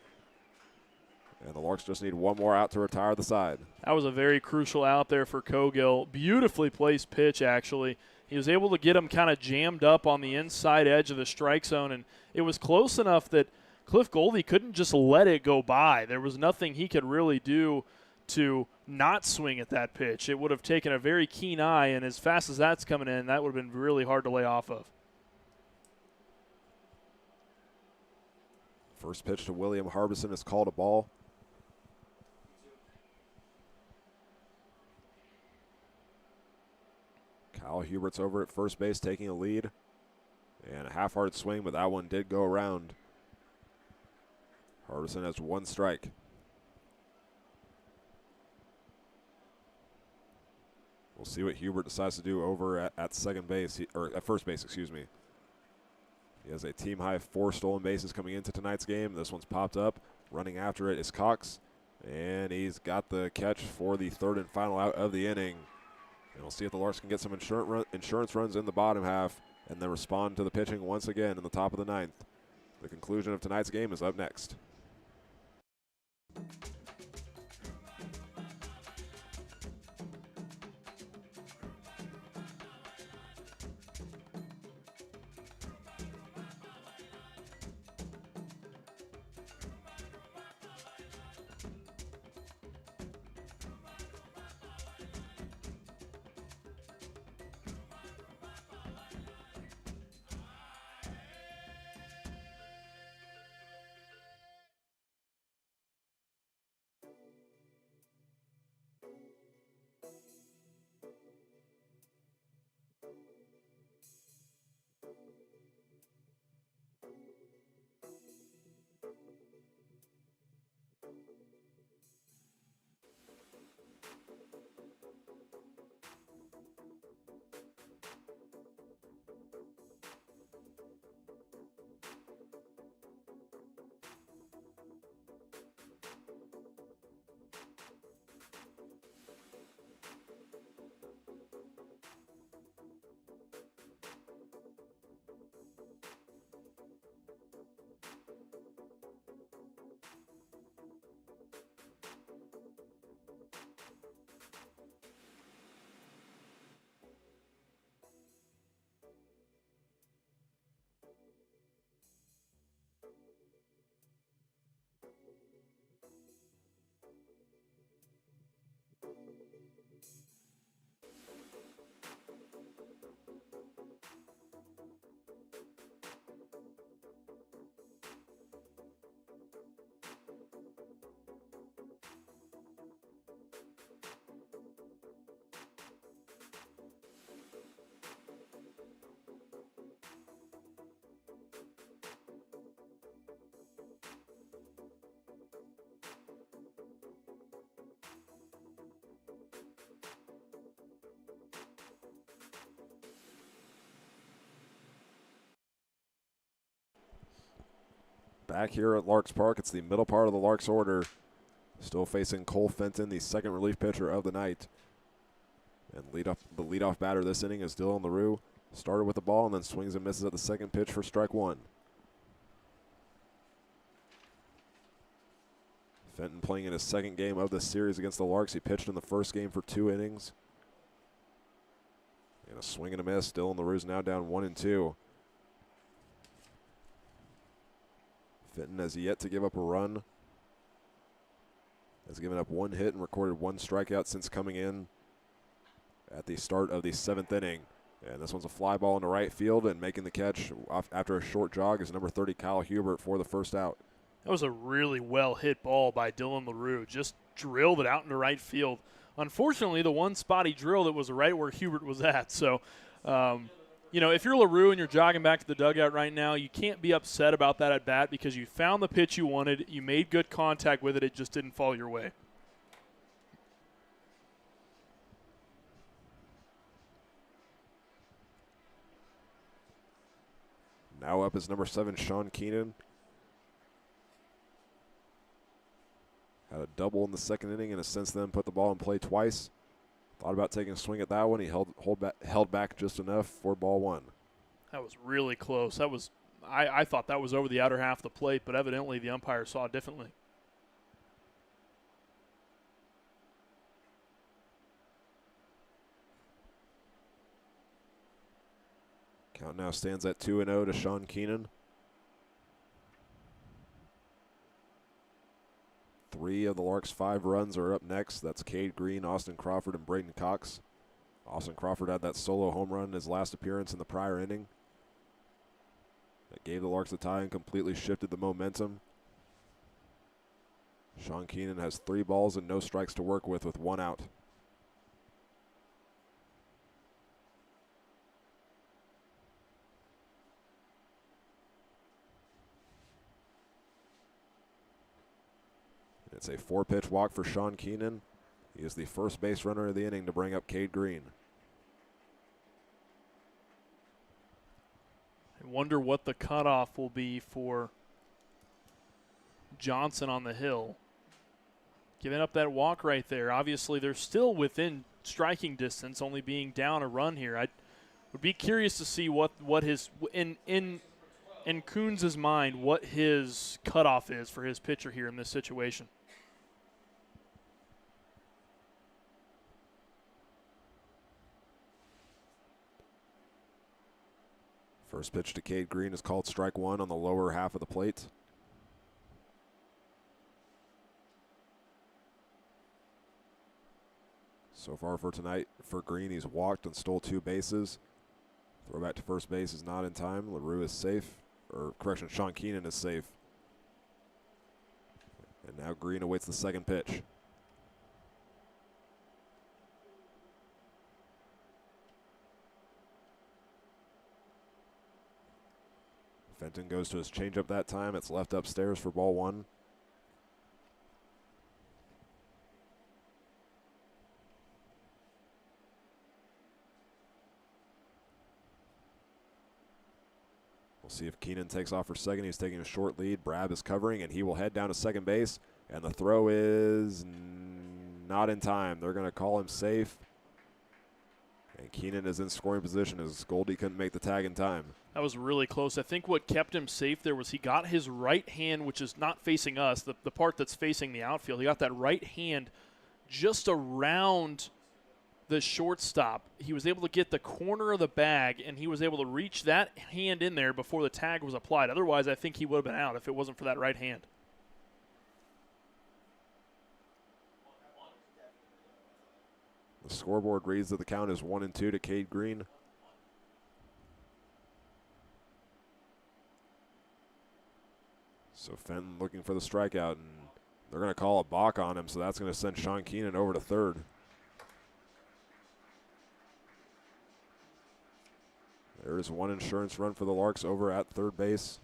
And the Larks just need one more out to retire the side. That was a very crucial out there for Cogill. Beautifully placed pitch, actually. He was able to get him kind of jammed up on the inside edge of the strike zone, and it was close enough that Cliff Goldie couldn't just let it go by. There was nothing he could really do to not swing at that pitch. It would have taken a very keen eye, and as fast as that's coming in, that would have been really hard to lay off of. First pitch to William Harbison is called a ball. Kyle Hubert's over at first base taking a lead. And a half-hearted swing, but that one did go around. Harbison has one strike. We'll see what Hubert decides to do over at second base, or at first base, excuse me. He has a team-high 4 stolen bases coming into tonight's game. This one's popped up. Running after it is Cox, and he's got the catch for the third and final out of the inning. And we'll see if the Larks can get some insurance runs in the bottom half and then respond to the pitching once again in the top of the ninth. The conclusion of tonight's game is up next. back here at Larks Park. It's the middle part of the Larks order. Still facing Cole Fenton, the second relief pitcher of the night. And the leadoff batter this inning is Dylan LaRue. Started with the ball and then swings and misses at the second pitch for strike one. Fenton playing in his second game of the series against the Larks. He pitched in the first game for 2 innings. And a swing and a miss. Dylan LaRue's now down 1-2. Fenton has yet to give up a run. Has given up 1 hit and recorded 1 strikeout since coming in at the start of the 7th inning. And this one's a fly ball into right field, and making the catch after a short jog is number 30, Kyle Hubert, for the first out. That was a really well hit ball by Dylan LaRue. Just drilled it out into right field. Unfortunately, the one spot he drilled it was right where Hubert was at. So, if you're LaRue and you're jogging back to the dugout right now, you can't be upset about that at bat because you found the pitch you wanted. You made good contact with it. It just didn't fall your way. Now up is number 7, Sean Keenan. Had a double in the second inning and has since then put the ball in play twice. Thought about taking a swing at that one. He held back just enough for ball 1. That was really close. That was I thought that was over the outer half of the plate, but evidently the umpire saw it differently. Count now stands at 2-0 to Sean Keenan. 3 of the Larks' 5 runs are up next. That's Cade Green, Austin Crawford, and Braden Cox. Austin Crawford had that solo home run in his last appearance in the prior inning. That gave the Larks the tie and completely shifted the momentum. Sean Keenan has 3 balls and no strikes to work with 1 out. It's a 4-pitch walk for Sean Keenan. He is the first base runner of the inning to bring up Cade Green. I wonder what the cutoff will be for Johnson on the hill. Giving up that walk right there. Obviously, they're still within striking distance, only being down a run here. I would be curious to see what his in Coons' mind, what his cutoff is for his pitcher here in this situation. First pitch to Cade Green is called strike 1 on the lower half of the plate. So far for tonight, for Green, he's walked and stole 2 bases. Throw back to first base is not in time. LaRue is safe. Or, correction, Sean Keenan is safe. And now Green awaits the second pitch. Fenton goes to his changeup that time. It's left upstairs for ball 1. We'll see if Keenan takes off for second. He's taking a short lead. Brab is covering, and he will head down to second base. And the throw is not in time. They're going to call him safe. And Keenan is in scoring position as Goldie couldn't make the tag in time. That was really close. I think what kept him safe there was he got his right hand, which is not facing us, the part that's facing the outfield. He got that right hand just around the shortstop. He was able to get the corner of the bag, and he was able to reach that hand in there before the tag was applied. Otherwise, I think he would have been out if it wasn't for that right hand. The scoreboard reads that the count is 1-2 to Cade Green. So Fenton looking for the strikeout, and they're going to call a balk on him, so that's going to send Sean Keenan over to third. There is 1 insurance run for the Larks over at third base.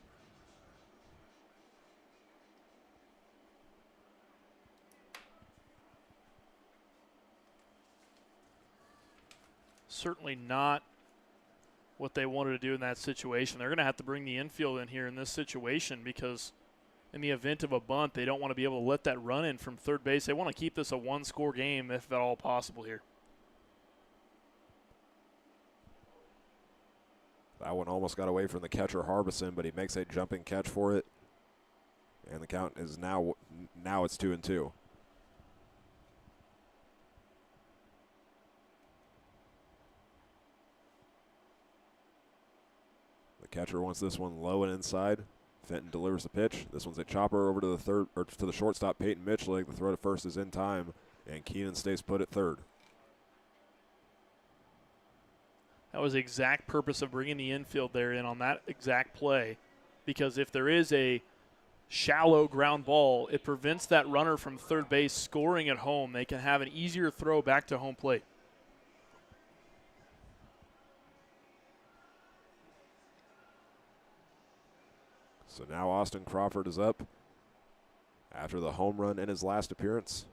Certainly not what they wanted to do in that situation. They're going to have to bring the infield in here in this situation because in the event of a bunt, they don't want to be able to let that run in from third base. They want to keep this a one-score game if at all possible here. That one almost got away from the catcher Harbison, but he makes a jumping catch for it. And the count is now it's 2-2. The catcher wants this one low and inside. Fenton delivers the pitch. This one's a chopper over to the third or to the shortstop, Peyton Mitchell. The throw to first is in time, and Keenan stays put at third. That was the exact purpose of bringing the infield there in on that exact play, because if there is a shallow ground ball, it prevents that runner from third base scoring at home. They can have an easier throw back to home plate. So now Austin Crawford is up after the home run in his last appearance.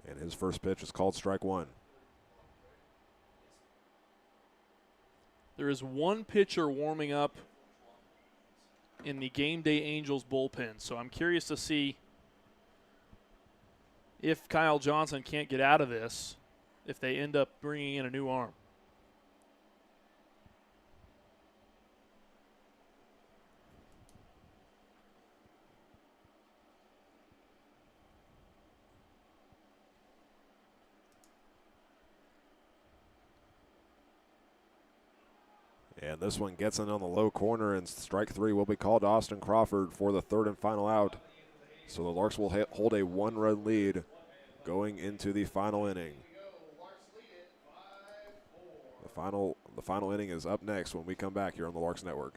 And his first pitch is called strike one. There is one pitcher warming up in the Gameday Angels bullpen, so I'm curious to see if Kyle Johnson can't get out of this, if they end up bringing in a new arm. And this one gets in on the low corner, and strike three will be called to Austin Crawford for the third and final out. So the Larks will hold a one-run lead going into the final inning. The final inning is up next when we come back here on the Larks Network.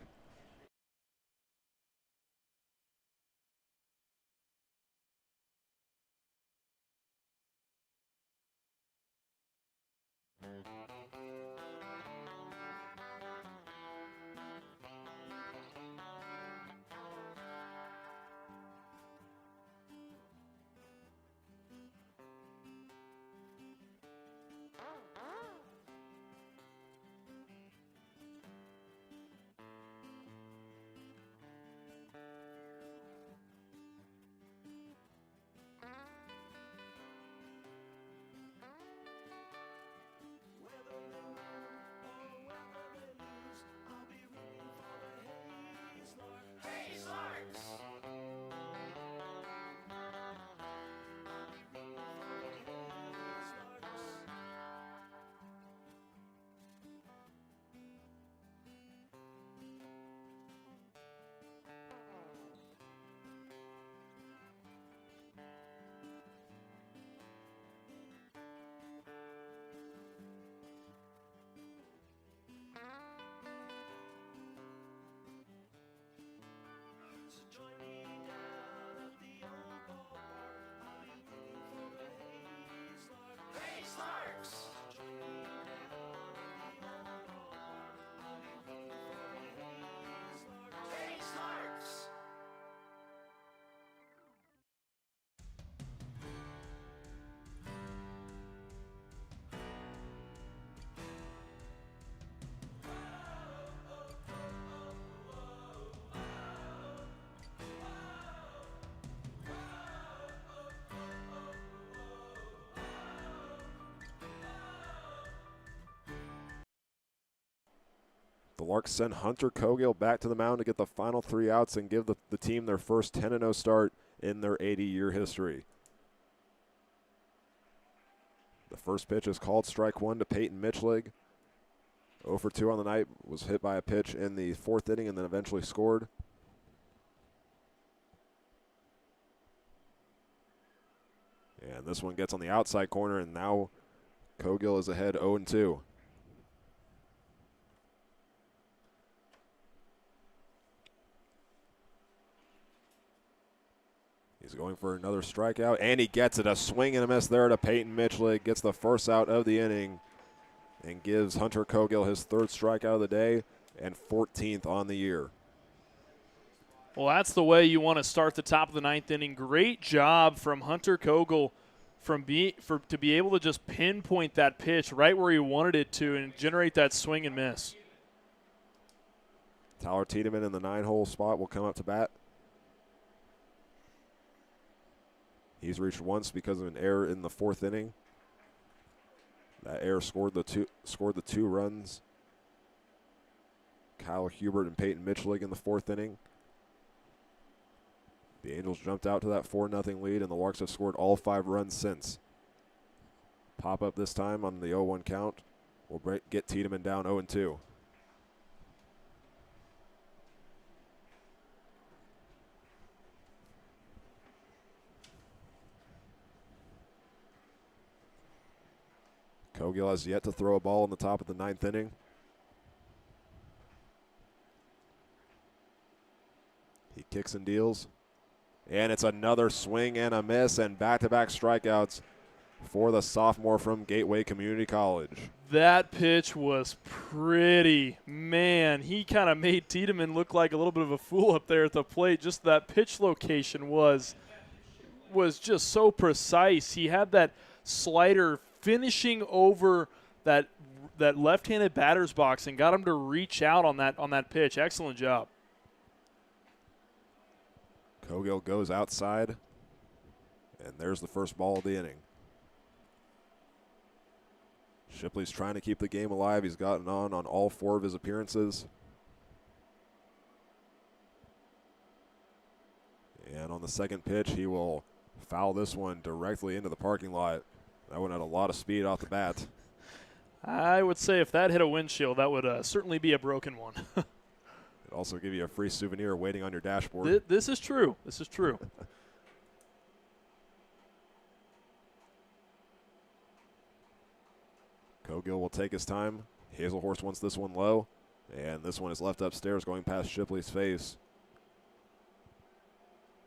The Larks send Hunter Cogill back to the mound to get the final three outs and give the team their first 10-0 start in their 80-year history. The first pitch is called strike one to Peyton Mitchell. 0 for 2 on the night, was hit by a pitch in the fourth inning and then eventually scored. And this one gets on the outside corner, and now Cogill is ahead 0-2. He's going for another strikeout, and he gets it. A swing and a miss there to Peyton Mitchell. Gets the first out of the inning and gives Hunter Cogill his third strikeout of the day and 14th on the year. Well, that's the way you want to start the top of the ninth inning. Great job from Hunter Cogill to be able to just pinpoint that pitch right where he wanted it to and generate that swing and miss. Tyler Tiedemann in the 9-hole spot will come up to bat. He's reached once because of an error in the 4th inning. That error scored the two runs. Kyle Hubert and Peyton Mitchell in the 4th inning. The Angels jumped out to that 4-0 lead, and the Larks have scored all 5 runs since. Pop up this time on the 0-1 count. We'll get Tiedemann down 0-2. Cogill has yet to throw a ball in the top of the 9th inning. He kicks and deals. And it's another swing and a miss and back-to-back strikeouts for the sophomore from Gateway Community College. That pitch was pretty. Man, he kind of made Tiedemann look like a little bit of a fool up there at the plate. Just that pitch location was just so precise. He had that slider finishing over that left-handed batter's box and got him to reach out on that pitch. Excellent job. Cogill goes outside, and there's the first ball of the inning. Shipley's trying to keep the game alive. He's gotten on all 4 of his appearances. And on the second pitch, he will foul this one directly into the parking lot. That one had a lot of speed off the bat. I would say if that hit a windshield, that would certainly be a broken one. It'd also give you a free souvenir waiting on your dashboard. This is true. This is true. Cogill will take his time. Hazelhorse wants this one low, and this one is left upstairs going past Shipley's face.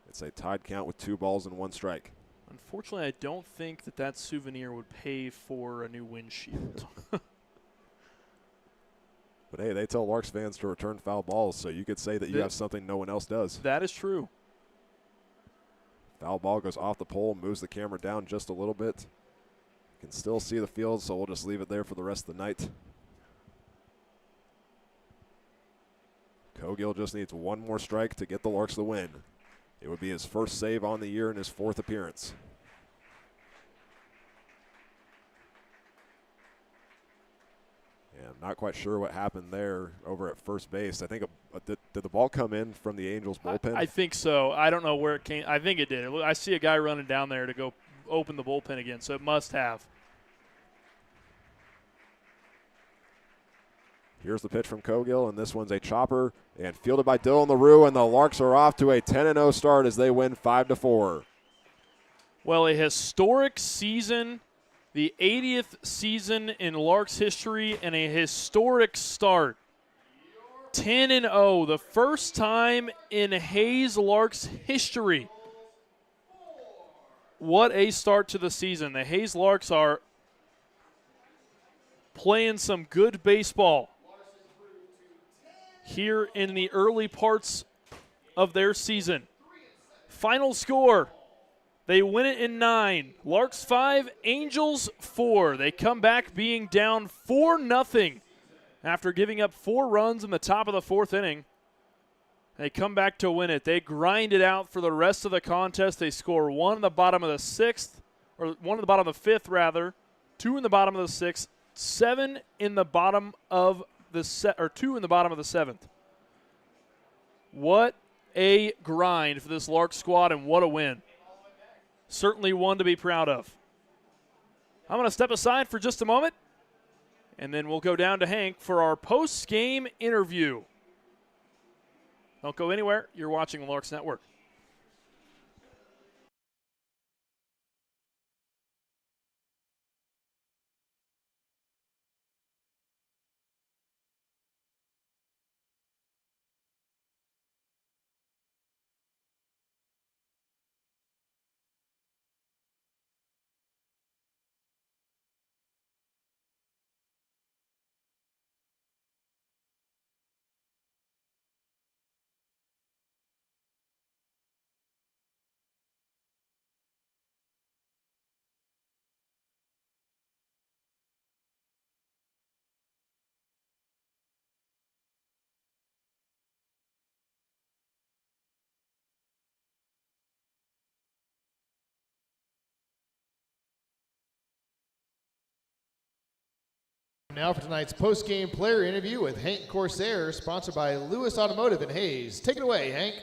It's a tied count with 2 balls and 1 strike. Unfortunately, I don't think that souvenir would pay for a new windshield. But hey, they tell Larks fans to return foul balls, so you could say that you have something no one else does. That is true. Foul ball goes off the pole, moves the camera down just a little bit. Can still see the field, so we'll just leave it there for the rest of the night. Cogill just needs 1 more strike to get the Larks the win. It would be his first save on the year in his 4th appearance. Yeah, I'm not quite sure what happened there over at first base. I think did the ball come in from the Angels bullpen? I think so. I don't know where it came. I think it did. I see a guy running down there to go open the bullpen again, so it must have. Here's the pitch from Cogill, and this one's a chopper and fielded by Dylan LaRue, and the Larks are off to a 10-0 start as they win 5-4. Well, a historic season, the 80th season in Larks history, and a historic start. 10-0, the first time in Hayes Larks history. What a start to the season. The Hayes Larks are playing some good baseball here in the early parts of their season. Final score, they win it in 9. Larks 5, Angels 4. They come back being down 4-0 after giving up 4 runs in the top of the 4th inning. They come back to win it. They grind it out for the rest of the contest. They score 1 in the bottom of the 6th, or 1 in the bottom of the 5th rather, 2 in the bottom of the 6th, 7 in the bottom of the 2 in the bottom of the 7th. What a grind for this Larks squad, and what a win. Certainly one to be proud of. I'm going to step aside for just a moment, and then we'll go down to Hank for our post-game interview. Don't go anywhere. You're watching the Larks Network. Now for tonight's post-game player interview with Hank Corsair, sponsored by Lewis Automotive in Hayes. Take it away, Hank.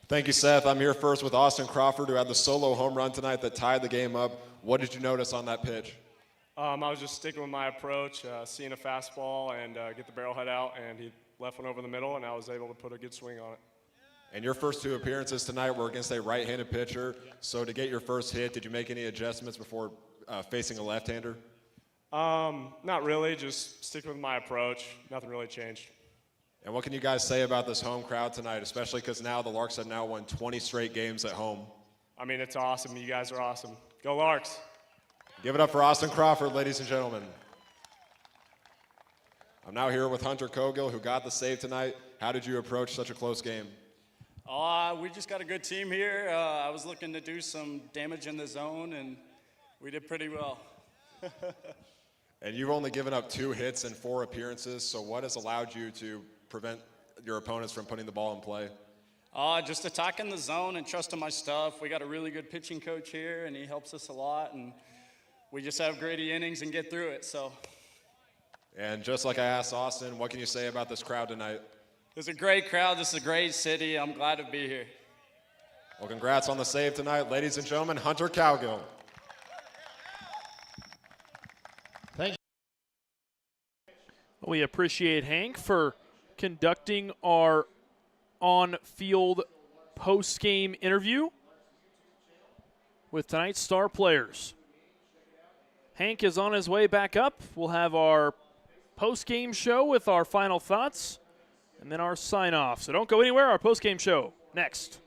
Thank you, Seth. I'm here first with Austin Crawford, who had the solo home run tonight that tied the game up. What did you notice on that pitch? I was just sticking with my approach, seeing a fastball and get the barrel head out, and he left one over the middle, and I was able to put a good swing on it. And your first two appearances tonight were against a right-handed pitcher. So to get your first hit, did you make any adjustments before facing a left-hander? Not really, just sticking with my approach. Nothing really changed. And what can you guys say about this home crowd tonight, especially because now the Larks have now won 20 straight games at home? I mean, it's awesome. You guys are awesome. Go Larks. Give it up for Austin Crawford, ladies and gentlemen. I'm now here with Hunter Cogill, who got the save tonight. How did you approach such a close game? We just got a good team here. I was looking to do some damage in the zone, and we did pretty well. And you've only given up 2 hits in 4 appearances, so what has allowed you to prevent your opponents from putting the ball in play? Just attacking the zone and trusting my stuff. We got a really good pitching coach here, and he helps us a lot, and we just have gritty innings and get through it. So. And just like I asked Austin, what can you say about this crowd tonight? It's a great crowd. This is a great city. I'm glad to be here. Well, congrats on the save tonight, ladies and gentlemen. Hunter Cogill. Thank you. We appreciate Hank for conducting our on-field post-game interview with tonight's star players. Hank is on his way back up. We'll have our post-game show with our final thoughts and then our sign-off. So don't go anywhere. Our post-game show next.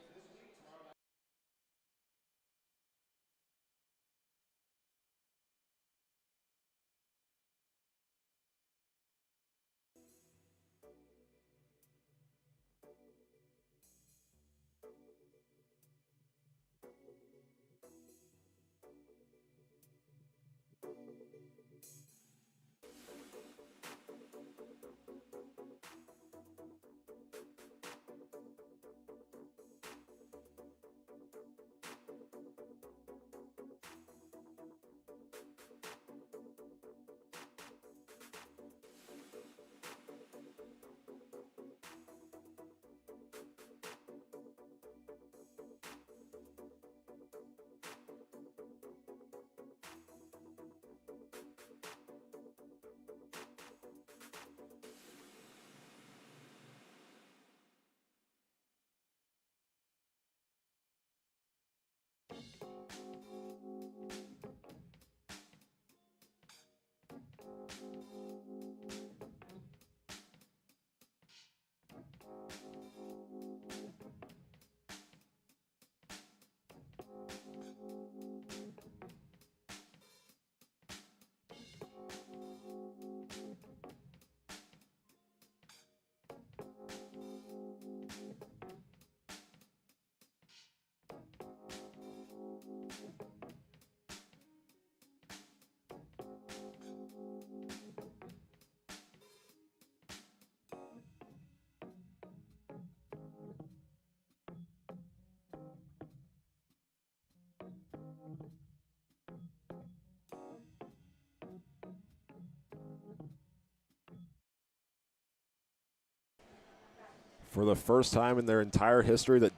For the first time in their entire history that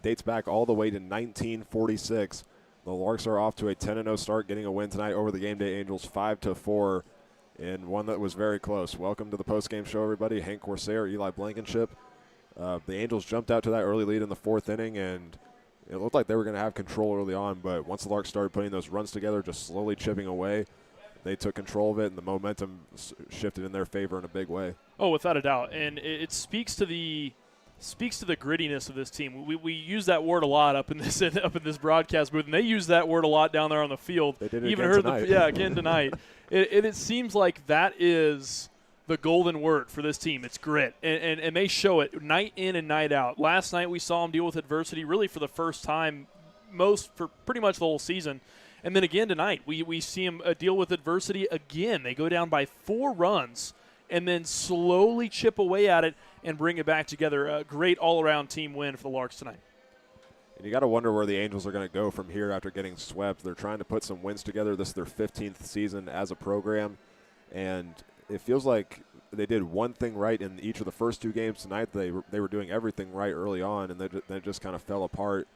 dates back all the way to 1946, the Larks are off to a 10-0 start, getting a win tonight over the Gameday Angels 5-4 in one that was very close. Welcome to the postgame show, everybody. Hank Corsair, Eli Blankenship. The Angels jumped out to that early lead in the 4th inning, and it looked like they were going to have control early on, but once the Larks started putting those runs together, just slowly chipping away, they took control of it, and the momentum shifted in their favor in a big way. Oh, without a doubt, and it speaks to the grittiness of this team. We use that word a lot up in this broadcast booth, and they use that word a lot down there on the field. They did it again tonight. Again tonight. It seems like that is the golden word for this team. It's grit, and they show it night in and night out. Last night we saw them deal with adversity really for the first time, for pretty much the whole season. And then again tonight, we see them deal with adversity again. They go down by 4 runs and then slowly chip away at it and bring it back together. A great all-around team win for the Larks tonight. And you got to wonder where the Angels are going to go from here after getting swept. They're trying to put some wins together. This is their 15th season as a program, and it feels like they did one thing right in each of the first 2 games tonight. They were doing everything right early on, and then it just kind of fell apart.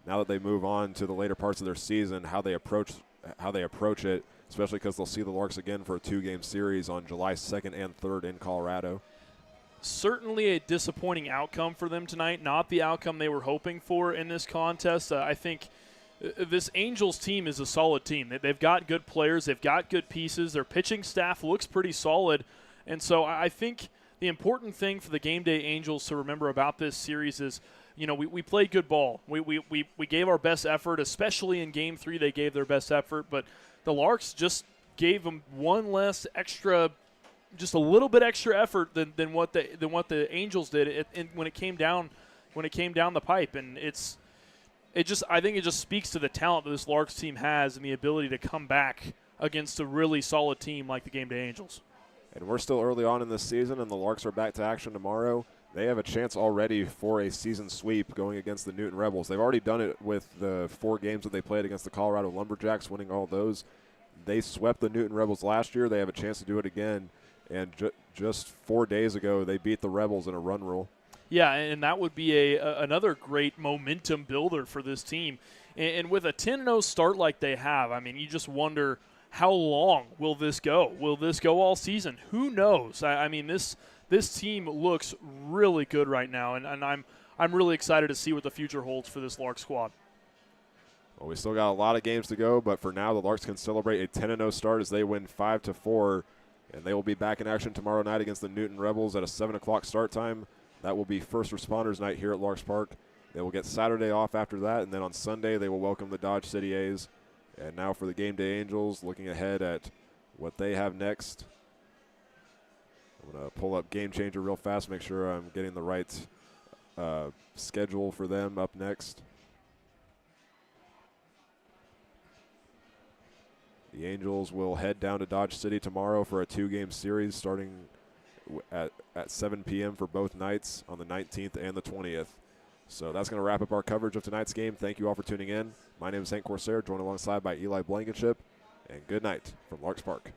Now that they move on to the later parts of their season, how they approach it, especially because they'll see the Larks again for a 2-game series on July 2nd and 3rd in Colorado. Certainly a disappointing outcome for them tonight, not the outcome they were hoping for in this contest. I think this Angels team is a solid team. They've got good players. They've got good pieces. Their pitching staff looks pretty solid. And so I think the important thing for the Gameday Angels to remember about this series is, we played good ball. We gave our best effort, especially in Game 3 they gave their best effort. But the Larks just gave them just a little bit extra effort than what the Angels did when it came down the pipe. And I think it just speaks to the talent that this Larks team has and the ability to come back against a really solid team like the Gameday Angels. And we're still early on in this season, and the Larks are back to action tomorrow. They have a chance already for a season sweep going against the Newton Rebels. They've already done it with the 4 games that they played against the Colorado Lumberjacks, winning all those. They swept the Newton Rebels last year. They have a chance to do it again. And just 4 days ago, they beat the Rebels in a run rule. Yeah, and that would be another great momentum builder for this team. And with a 10-0 start like they have, I mean, you just wonder, how long will this go? Will this go all season? Who knows? I mean, this team looks really good right now, and I'm really excited to see what the future holds for this Lark squad. Well, we still got a lot of games to go, but for now, the Larks can celebrate a 10-0 start as they win 5-4, and they will be back in action tomorrow night against the Newton Rebels at a 7 o'clock start time. That will be First Responders Night here at Larks Park. They will get Saturday off after that, and then on Sunday they will welcome the Dodge City A's. And now for the Gameday Angels, looking ahead at what they have next. I'm going to pull up Game Changer real fast, make sure I'm getting the right schedule for them up next. The Angels will head down to Dodge City tomorrow for a 2-game series starting at 7 p.m. for both nights on the 19th and the 20th. So that's going to wrap up our coverage of tonight's game. Thank you all for tuning in. My name is Hank Corsair, joined alongside by Eli Blankenship. And good night from Larks Park.